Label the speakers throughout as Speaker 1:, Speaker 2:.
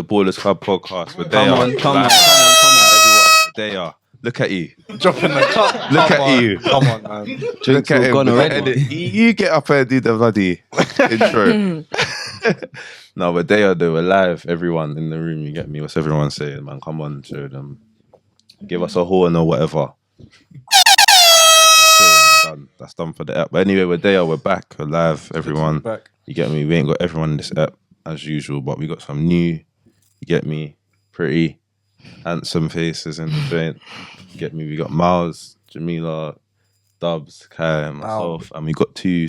Speaker 1: the Ballers Club podcast. We're
Speaker 2: Come on.
Speaker 1: everyone. They are. Look at you.
Speaker 3: Dropping the cut.
Speaker 1: Look at you.
Speaker 3: Come on, man.
Speaker 1: Look at him.
Speaker 2: gone already.
Speaker 1: You get up and do the bloody intro. No, but they are live. Everyone in the room, you get me? What's everyone saying, man? Come on, show them. Give us a horn or whatever. Done. That's done for the app. But anyway, we're back. We're live, everyone.
Speaker 3: Back.
Speaker 1: You get me? We ain't got everyone in this app as usual, but we got some new, you get me, pretty handsome faces in the joint. You get me? We got Miles, Jamila, Dubs, Kai, and myself, and we got two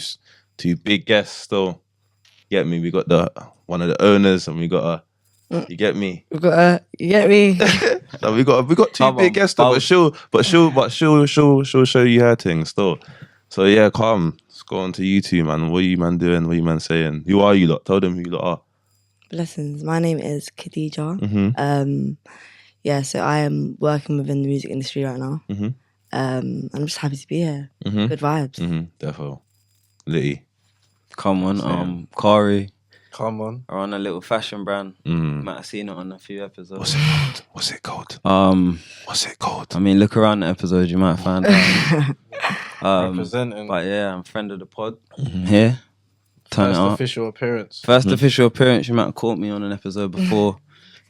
Speaker 1: big guests still. You get me? We got one of the owners, and we got a. You get me?
Speaker 4: We've got a. You get me?
Speaker 1: So we got two big guests, though, but she'll show you her thing still. So yeah, come. Let's go on to you two, man. What are you man doing? What are you man saying? Who are you lot? Tell them who you lot are.
Speaker 4: Blessings. My name is Khadija.
Speaker 1: Mm-hmm.
Speaker 4: So I am working within the music industry right now.
Speaker 1: Mm-hmm.
Speaker 4: I'm just happy to be here.
Speaker 1: Mm-hmm.
Speaker 4: Good vibes.
Speaker 1: Mm-hmm. Defo. Litty.
Speaker 2: Come on, Khari.
Speaker 3: Come on.
Speaker 2: Are on a little fashion brand.
Speaker 1: Mm.
Speaker 2: Might have seen it on a few episodes.
Speaker 1: What's it called?
Speaker 2: What's it called? I mean, look around the episodes, you might find out.
Speaker 3: Representing.
Speaker 2: But yeah, I'm friend of the pod. Here. Turn
Speaker 3: First
Speaker 2: it up.
Speaker 3: official appearance.
Speaker 2: First official appearance. You might have caught me on an episode before.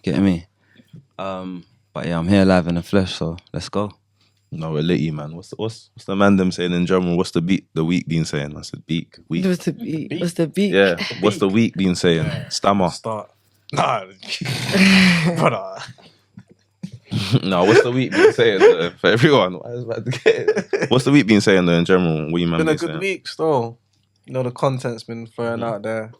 Speaker 2: Getting me? But yeah, I'm here live in the flesh, so let's go.
Speaker 1: No, we're litty, man. What's the man them saying in general? What's the week been saying? I said week.
Speaker 4: What's the beat? What's the beat?
Speaker 1: Yeah. What's the week been saying? Stammer.
Speaker 3: Start. Nah. Brother.
Speaker 1: No, what's the week been saying though, for everyone? What's the week been saying though in general? What you man
Speaker 3: Been a
Speaker 1: been
Speaker 3: good
Speaker 1: saying?
Speaker 3: week still. You know, the content's been thrown out there.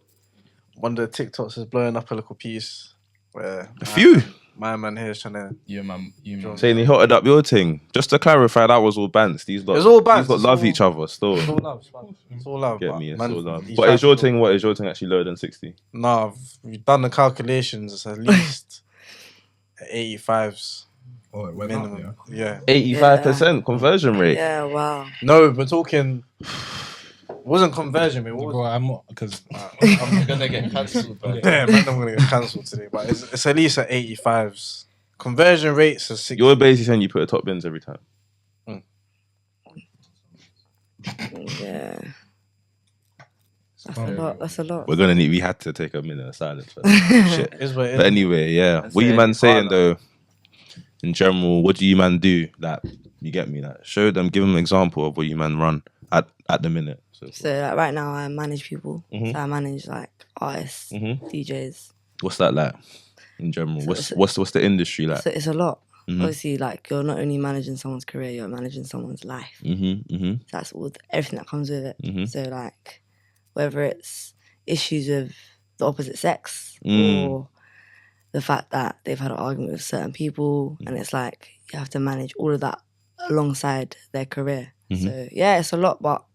Speaker 3: One of the TikToks is blowing up a little piece where
Speaker 1: A few.
Speaker 3: my man here is trying to.
Speaker 5: You man.
Speaker 1: Saying he hotted up your thing. Just to clarify, that was all bants. These lot.
Speaker 3: It's all bants,
Speaker 1: These lot
Speaker 3: it's
Speaker 1: love
Speaker 3: all-
Speaker 1: each other still.
Speaker 3: It's all love. It's all love.
Speaker 1: Get
Speaker 3: but
Speaker 1: me? It's
Speaker 3: man,
Speaker 1: all love.
Speaker 3: he's
Speaker 1: But is your
Speaker 3: trying
Speaker 1: thing? What is your thing actually lower than 60?
Speaker 3: Nah, we've done the calculations. It's at least 85s.
Speaker 5: Oh, it went
Speaker 3: minimum.
Speaker 5: up,
Speaker 3: Yeah.
Speaker 1: 85% conversion rate.
Speaker 4: Yeah, wow.
Speaker 3: No, we're talking. Wasn't conversion, mate. What was
Speaker 5: Bro, I'm not because I'm gonna get cancelled.
Speaker 3: Damn, man, I'm gonna get cancelled today. But it's at least at 85s. Conversion rates are 60.
Speaker 1: You're basically saying you put a top bins every time.
Speaker 4: Yeah. That's a lot.
Speaker 1: We had to take a minute of silence for that. Shit.
Speaker 3: Is what it is.
Speaker 1: But anyway, yeah.
Speaker 2: That's
Speaker 1: What you
Speaker 2: it.
Speaker 1: man saying
Speaker 2: Harder.
Speaker 1: though? In general, what do you man do? Like, you get me? Like, show them, give them an example of what you man run at the minute.
Speaker 4: So like, right now I manage people.
Speaker 1: Mhm.
Speaker 4: So I manage like artists,
Speaker 1: Mhm.
Speaker 4: DJs.
Speaker 1: What's that like? In general,
Speaker 4: So
Speaker 1: what's the industry like?
Speaker 4: So it's a lot.
Speaker 1: Mhm.
Speaker 4: Obviously, like you're not only managing someone's career, you're managing someone's life.
Speaker 1: Mm-hmm.
Speaker 4: So that's everything that comes with it.
Speaker 1: Mhm.
Speaker 4: So like whether it's issues with the opposite sex
Speaker 1: Mm.
Speaker 4: or the fact that they've had an argument with certain people, and it's like you have to manage all of that alongside their career.
Speaker 1: Mhm.
Speaker 4: So yeah, it's a lot, but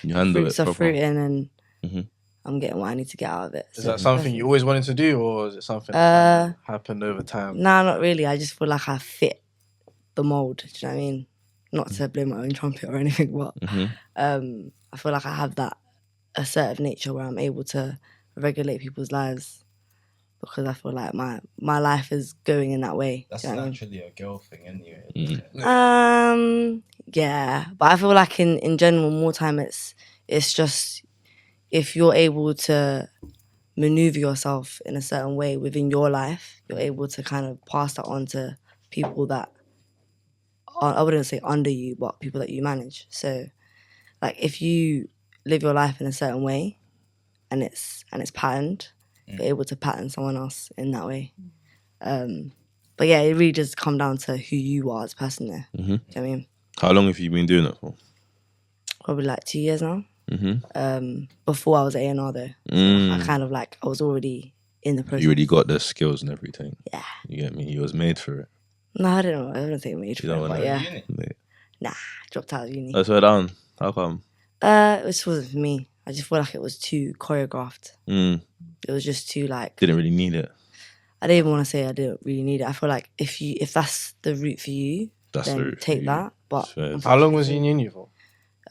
Speaker 1: You handle
Speaker 4: fruits
Speaker 1: it
Speaker 4: are
Speaker 1: proper.
Speaker 4: fruiting, and
Speaker 1: Mhm.
Speaker 4: I'm getting what I need to get out of it.
Speaker 3: Is
Speaker 4: So
Speaker 3: that something you always wanted to do, or is it something
Speaker 4: Uh,
Speaker 3: that happened over time?
Speaker 4: Nah, not really. I just feel like I fit the mold. Do you know what I mean? Not to blow my own trumpet or anything, but
Speaker 1: Mhm.
Speaker 4: I feel like I have that assertive nature where I'm able to regulate people's lives because I feel like my life is going in that way.
Speaker 5: That's
Speaker 4: do you know what I mean?
Speaker 5: naturally a girl thing, anyway.
Speaker 4: Yeah, but I feel like in general, more time it's just if you're able to maneuver yourself in a certain way within your life, you're able to kind of pass that on to people that are, I wouldn't say under you, but people that you manage. So, like if you live your life in a certain way, and it's patterned, you're able to pattern someone else in that way. But yeah, it really does come down to who you are as a person there.
Speaker 1: Mhm.
Speaker 4: Do you know what I mean?
Speaker 1: How long have you been doing it for?
Speaker 4: Probably like 2 years now.
Speaker 1: Mm-hmm.
Speaker 4: Before I was A&R though. I kind of like, I was already in the process.
Speaker 1: You already got the skills and everything.
Speaker 4: Yeah.
Speaker 1: You get me? You was made for it.
Speaker 4: No, I don't know. I don't think major
Speaker 1: You
Speaker 4: for
Speaker 1: don't
Speaker 4: it,
Speaker 1: wanna-
Speaker 4: but yeah.
Speaker 1: Mate.
Speaker 4: Nah, dropped out of uni.
Speaker 1: That's well done. How come?
Speaker 4: It just wasn't for me. I just feel like it was too choreographed.
Speaker 1: Mm.
Speaker 4: It was just too like,
Speaker 1: Didn't really need it.
Speaker 4: I didn't even want to say I didn't really need it. I feel like if that's the route for you,
Speaker 1: That's the
Speaker 4: then
Speaker 1: route for
Speaker 4: take
Speaker 1: you.
Speaker 4: that. But
Speaker 1: Fair.
Speaker 3: How long was you in uni for?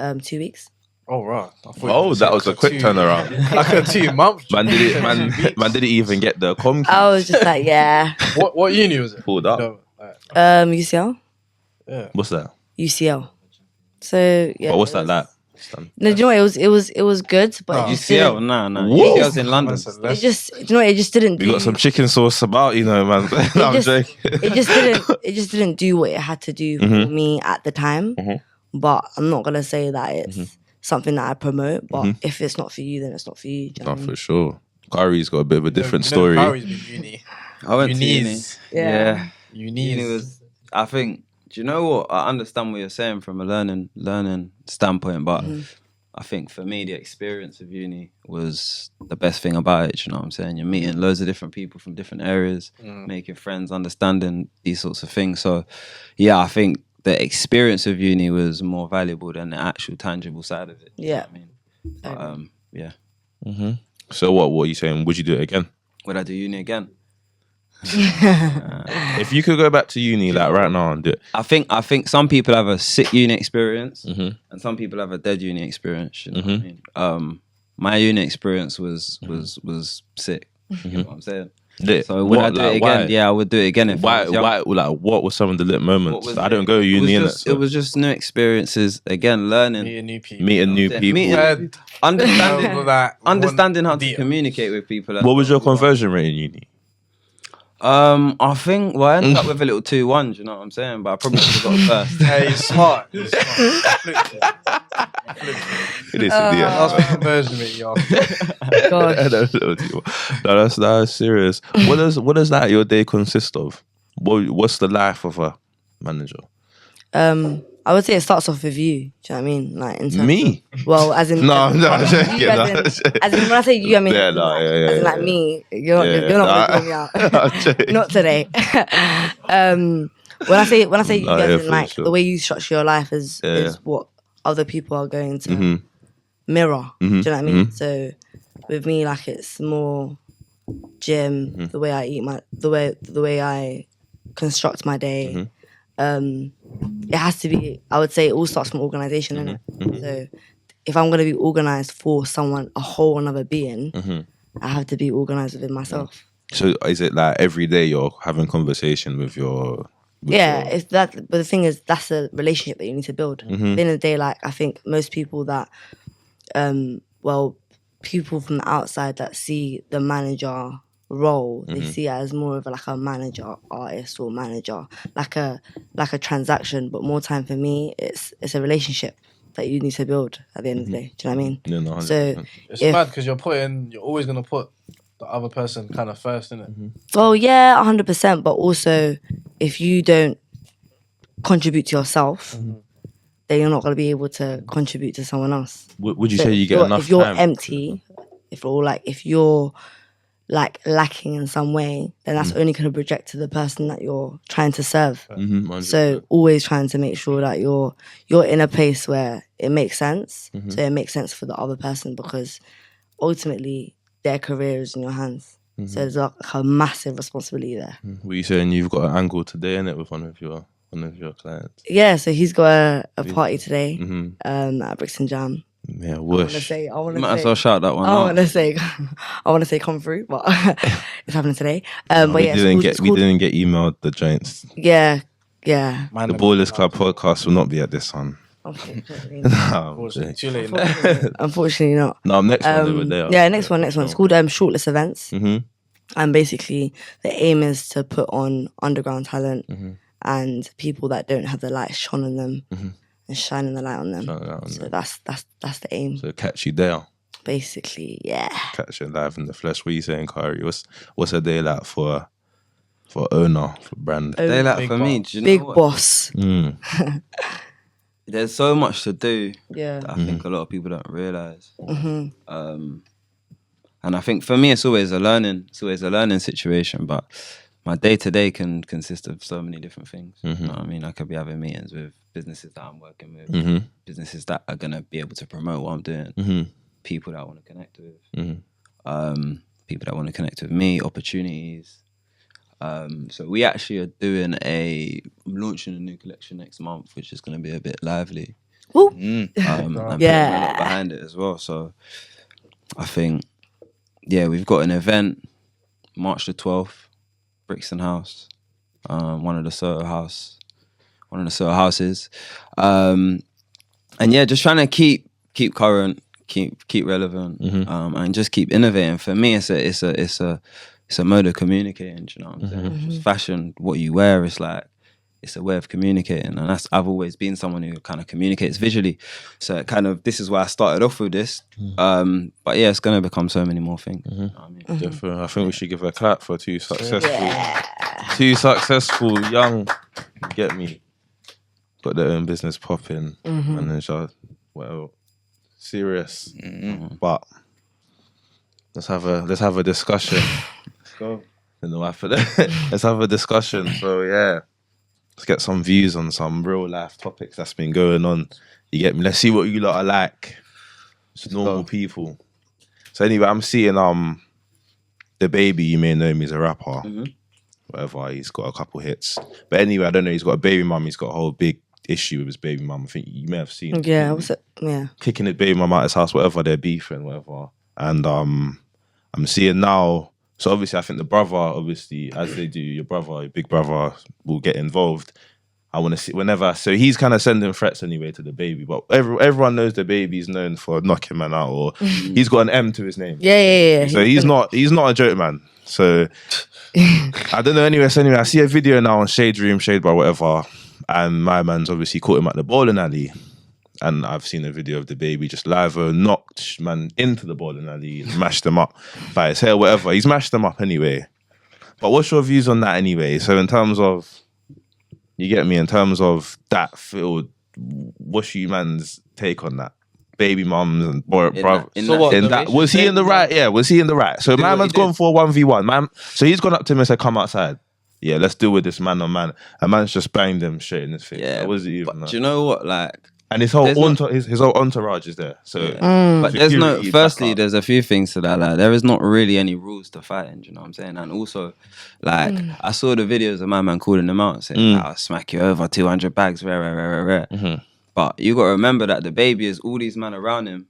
Speaker 4: 2 weeks.
Speaker 3: Oh, right. I thought you
Speaker 1: Oh,
Speaker 3: were
Speaker 1: that was a
Speaker 3: like
Speaker 1: quick
Speaker 3: 2
Speaker 1: turnaround.
Speaker 3: Like a 2 month.
Speaker 1: Man didn't even get the com key.
Speaker 4: I was just like, yeah.
Speaker 3: What uni was it?
Speaker 1: Pulled up.
Speaker 3: You know, like,
Speaker 4: UCL.
Speaker 3: yeah.
Speaker 1: What's that?
Speaker 4: UCL. So yeah.
Speaker 1: But what's
Speaker 4: it
Speaker 1: that
Speaker 4: was-
Speaker 1: like?
Speaker 4: No, do you know what? It was good, but
Speaker 3: Oh.
Speaker 4: it just
Speaker 2: UCL,
Speaker 4: didn't.
Speaker 2: nah.
Speaker 1: What?
Speaker 2: UCL's in London.
Speaker 4: It just, do you know what? It just didn't.
Speaker 1: We got
Speaker 4: do-
Speaker 1: some chicken sauce about, you know, man. No, I'm
Speaker 4: just-
Speaker 1: joking.
Speaker 4: It just didn't do what it had to do for
Speaker 1: Mhm.
Speaker 4: me at the time.
Speaker 1: Mhm.
Speaker 4: But I'm not gonna say that it's
Speaker 1: Mhm.
Speaker 4: something that I promote. But
Speaker 1: Mhm.
Speaker 4: if it's not for you, then it's not for you. Do you know
Speaker 1: No,
Speaker 4: what I mean?
Speaker 1: for sure. Kyrie's got a bit of a different story.
Speaker 3: Kyrie's been uni.
Speaker 2: I went to uni.
Speaker 3: Unis.
Speaker 2: Yeah.
Speaker 3: Unis.
Speaker 2: Uni was, I think, do you know what? I understand what you're saying from a learning standpoint, but I think for me, the experience of uni was the best thing about it. You know what I'm saying? You're meeting loads of different people from different areas, making friends, understanding these sorts of things. So, yeah, I think the experience of uni was more valuable than the actual tangible side of it. You know
Speaker 4: Yeah.
Speaker 2: what I mean? But, yeah.
Speaker 1: Mm-hmm. So what are you saying? Would you do it again?
Speaker 2: Would I do uni again?
Speaker 1: If you could go back to uni like right now and do it.
Speaker 2: I think some people have a sick uni experience
Speaker 1: Mhm.
Speaker 2: and some people have a dead uni experience. You know what I mean? My uni experience was sick. You know what I'm saying?
Speaker 1: Lit.
Speaker 2: So would I
Speaker 1: What,
Speaker 2: do
Speaker 1: like,
Speaker 2: it again?
Speaker 1: why?
Speaker 2: Yeah, I would do it again if I was young.
Speaker 1: Why? Like, what were some of the lit moments?
Speaker 2: What was
Speaker 1: I
Speaker 2: it?
Speaker 1: don't go to uni in
Speaker 2: It was just new experiences. Again, learning,
Speaker 3: Meeting new people.
Speaker 1: meeting new people.
Speaker 2: Meeting- understanding,
Speaker 3: Like,
Speaker 2: understanding how to
Speaker 3: deep.
Speaker 2: communicate with people. as
Speaker 1: What was
Speaker 2: well.
Speaker 1: your conversion rate in uni?
Speaker 2: I think I ended up with a little 2-1. You know what I'm saying? But I probably should have got first.
Speaker 3: Hey, he's smart. He's smart. Flipped it.
Speaker 1: It is
Speaker 3: That's what conversion rate, y'all.
Speaker 1: No, that's serious. What does that your day consist of? What's the life of a manager?
Speaker 4: I would say it starts off with you. Do you know what I mean? Like in terms
Speaker 1: Me?
Speaker 4: of- well, as in
Speaker 1: No,
Speaker 4: as in,
Speaker 1: no, I'm
Speaker 4: you
Speaker 1: joking,
Speaker 4: as,
Speaker 1: no,
Speaker 4: in,
Speaker 1: I'm joking.
Speaker 4: as in when I say you, I mean
Speaker 1: Yeah, no,
Speaker 4: like,
Speaker 1: yeah,
Speaker 4: as in
Speaker 1: yeah,
Speaker 4: like
Speaker 1: yeah.
Speaker 4: me. You're
Speaker 1: Yeah,
Speaker 4: not
Speaker 1: nah.
Speaker 4: gonna call me out.
Speaker 1: I'm joking.
Speaker 4: Not today. When I say you,
Speaker 1: Nah,
Speaker 4: as
Speaker 1: yeah,
Speaker 4: in
Speaker 1: for
Speaker 4: like
Speaker 1: sure.
Speaker 4: the way you structure your life is
Speaker 1: Yeah.
Speaker 4: what other people are going to
Speaker 1: Mhm.
Speaker 4: mirror. Do you know what I mean?
Speaker 1: Mhm.
Speaker 4: So with me, like it's more gym,
Speaker 1: Mm-hmm.
Speaker 4: the way I eat the way I construct my day.
Speaker 1: Mm-hmm.
Speaker 4: It has to be. I would say it all starts from organization, innit?
Speaker 1: Mm-hmm.
Speaker 4: So if I'm gonna be organized for someone, a whole another being,
Speaker 1: Mm-hmm.
Speaker 4: I have to be organized within myself.
Speaker 1: So is it like every day you're having conversation with your?
Speaker 4: Yeah, it's that. But the thing is, that's a relationship that you need to build.
Speaker 1: Mm-hmm.
Speaker 4: At the end of the day, like I think most people that, people from the outside that see the manager role, they see it as more of like a manager, artist, or manager, like a transaction. But more time for me, it's a relationship that you need to build at the end of the day. Do you know what I mean?
Speaker 1: Yeah, no, 100%.
Speaker 4: So
Speaker 3: It's
Speaker 4: If-
Speaker 3: mad because you're always gonna put the other person kind of first, innit?
Speaker 4: well, yeah, 100%. But also, if you don't contribute to yourself, then you're not going to be able to contribute to someone else.
Speaker 1: Would you
Speaker 4: So
Speaker 1: say you
Speaker 4: if
Speaker 1: get
Speaker 4: you're-
Speaker 1: enough
Speaker 4: If you're
Speaker 1: time?
Speaker 4: empty, if you're like lacking in some way, then that's only going to project to the person that you're trying to serve.
Speaker 1: Mhm, 100%.
Speaker 4: So always trying to make sure that you're in a place where it makes sense. So it makes sense for the other person because ultimately their career is in your hands. So there's like a massive responsibility there.
Speaker 1: Were you saying you've got an angle today in it with one of your clients?
Speaker 4: Yeah, so he's got a party today
Speaker 1: Mm-hmm.
Speaker 4: at Brits and Jam.
Speaker 1: Yeah,
Speaker 4: I want to
Speaker 1: whoosh.
Speaker 4: say,
Speaker 2: You might as well shout that one
Speaker 4: I
Speaker 2: out.
Speaker 4: want to say, come through, but it's happening today. But
Speaker 1: we
Speaker 4: yeah,
Speaker 1: didn't
Speaker 4: it's
Speaker 1: we
Speaker 4: called-
Speaker 1: didn't get emailed the joints.
Speaker 4: Yeah.
Speaker 1: The Ballers Club podcast will not be at this one.
Speaker 4: Unfortunately,
Speaker 1: No,
Speaker 3: Too late now.
Speaker 4: unfortunately not.
Speaker 1: no, next one over there.
Speaker 4: Yeah, next one. It's called Shortlist Events,
Speaker 1: Mm-hmm.
Speaker 4: and basically the aim is to put on underground talent
Speaker 1: Mm-hmm.
Speaker 4: and people that don't have the light shone on them and shining the light on them.
Speaker 1: Shine the light on
Speaker 4: So
Speaker 1: them.
Speaker 4: that's the aim,
Speaker 1: So catch you there.
Speaker 4: basically. Yeah.
Speaker 1: Catch you live in the flesh. What are you saying, Kari? What's a day like for owner, for brand?
Speaker 2: They like
Speaker 3: Big
Speaker 2: for me,
Speaker 3: boss.
Speaker 2: do you know
Speaker 4: Big
Speaker 2: what?
Speaker 4: boss.
Speaker 1: Mm.
Speaker 2: There's so much to do
Speaker 4: Yeah.
Speaker 2: that I think a lot of people don't realize.
Speaker 4: Mm-hmm.
Speaker 2: And I think for me, it's always a learning situation. But my day to day can consist of so many different things. You know what I mean? I could be having meetings with businesses that I'm working with,
Speaker 1: Mm-hmm.
Speaker 2: businesses that are gonna be able to promote what I'm doing,
Speaker 1: Mm-hmm.
Speaker 2: people that I want to connect with,
Speaker 1: Mm-hmm.
Speaker 2: people that want to connect with me, opportunities. So we actually are I'm launching a new collection next month, which is going to be a bit lively.
Speaker 4: Woo.
Speaker 2: and putting my
Speaker 4: Yeah.
Speaker 2: lot behind it as well. So I think, yeah, we've got an event March the 12th, Brixton House, one of the Soho houses, and yeah, just trying to keep current, keep relevant, and just keep innovating. For me, it's a mode of communicating. Do you know what I'm saying? Just fashion, what you wear, it's a way of communicating, and I've always been someone who kind of communicates visually. So this is why I started off with this. But yeah, it's gonna become so many more things. You know what I mean?
Speaker 1: Definitely. I think we should give her a clap for two successful young, get me, got their own business popping, and then serious. But let's have a discussion. Let's go. Let's have a discussion. So yeah, let's get some views on some real life topics that's been going on. You get me? Let's see what you lot are like. Just normal people. So anyway, I'm seeing Dababy, you may know him, he's a rapper. Whatever, he's got a couple hits. But anyway, I don't know, he's got a baby mum, he's got a whole big issue with his baby mum. I think you may have seen.
Speaker 4: Yeah, what's it? Yeah.
Speaker 1: Kicking his baby mum out of his house, whatever, they're beefing, whatever. And I'm seeing now, so obviously I think the brother, obviously, as they do, your big brother will get involved. I want to see so he's kind of sending threats anyway to the baby, but everyone knows the baby's known for knocking man out, or he's got an M to his name.
Speaker 4: Yeah.
Speaker 1: So he's not a joke man. So I don't know. Anyway, I see a video now on Shade Bar, whatever, and my man's obviously caught him at the bowling alley, and I've seen a video of the baby just live knocked man into the bowling alley, mashed him up by his hair, whatever. He's mashed them up anyway. But what's your views on that anyway? So in terms of, you get me, in terms of that field, what's you man's take on that? Baby mums and brother. Was he in the right? Yeah, was he in the right? So my man's gone for a 1v1. Man, so he's gone up to him and said, "Come outside. Yeah, let's deal with this man on man." And man's just banged him straight in his face.
Speaker 2: Yeah,
Speaker 1: was it even?
Speaker 2: Do you know what?
Speaker 1: And his whole his whole entourage is there. So,
Speaker 2: but there's no. Firstly, there's a few things to that. There is not really any rules to fighting. Do you know what I'm saying? And also, I saw the videos of my man calling them out, saying, "I'll smack you over 200 bags." Rare. But you got to remember that the baby is all these men around him.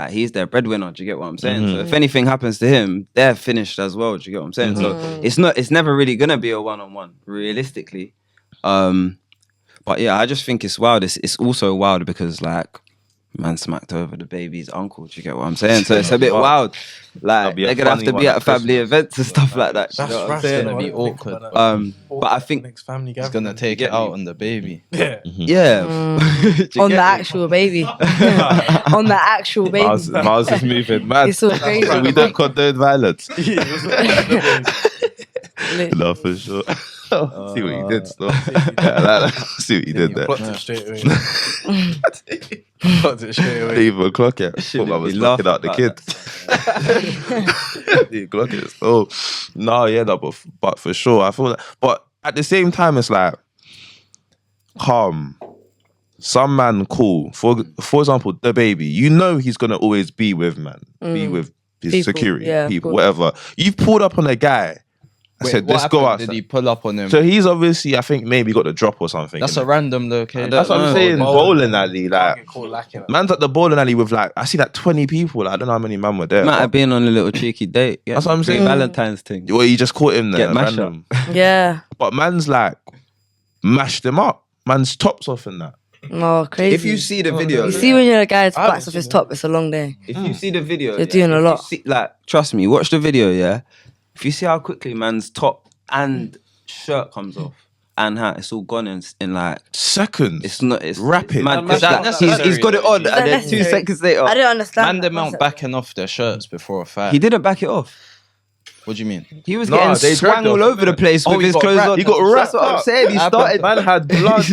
Speaker 2: He's their breadwinner. Do you get what I'm saying? So if anything happens to him, they're finished as well. Do you get what I'm saying? So it's never really gonna be a one-on-one, realistically. But yeah, I just think it's wild. It's also wild because man smacked over the baby's uncle. Do you get what I'm saying? So it's a bit wild. They're gonna have to be at family events and stuff like that.
Speaker 5: That's gonna be awkward.
Speaker 2: But I think
Speaker 3: next family
Speaker 5: he's gonna take it out on the baby.
Speaker 2: Yeah.
Speaker 4: On the actual baby. On the actual baby.
Speaker 1: Miles is moving mad.
Speaker 4: It's so crazy.
Speaker 1: So we don't condone violence. No, for sure. See what he did, still. See what he did there.
Speaker 3: Clocked it straight away.
Speaker 1: Didn't even clock it. Thought I was locking out the kid. Didn't clock it. So, but for sure, I feel that. But at the same time, it's calm. Some man cool. For example, Dababy. You know he's gonna always be with be with his people, security people, whatever. You've pulled up on a guy. I said, let's go outside.
Speaker 5: Did he pull up on him?
Speaker 1: So he's obviously, I think maybe got the drop or something.
Speaker 5: That's a random location.
Speaker 1: That's what I'm saying. Bowling alley, man's at the bowling alley with I see 20 people. I don't know how many man were there.
Speaker 2: Might have been on a little cheeky date.
Speaker 1: That's what I'm saying.
Speaker 2: Valentine's thing.
Speaker 1: Well, you just caught him there.
Speaker 2: Get mashed up.
Speaker 4: Yeah.
Speaker 1: But man's mashed him up. Man's tops off in that.
Speaker 4: Oh, crazy.
Speaker 2: If you see the video,
Speaker 4: you see when you're a guy backs off his top, it's a long day.
Speaker 2: If you see the video,
Speaker 4: you're doing a lot.
Speaker 2: Trust me, watch the video, yeah? If you see how quickly man's top and shirt comes off and hat, it's all gone in
Speaker 1: seconds.
Speaker 2: It's
Speaker 1: rapid.
Speaker 2: He's got it on and then 2 seconds later.
Speaker 4: I don't understand.
Speaker 5: Man, them out backing off their shirts before a fight.
Speaker 2: He didn't back it off.
Speaker 5: What do you mean?
Speaker 2: He was getting swung all over the place with his clothes on.
Speaker 1: He got wrapped.
Speaker 2: That's what I'm saying. He started.
Speaker 1: Man had blood.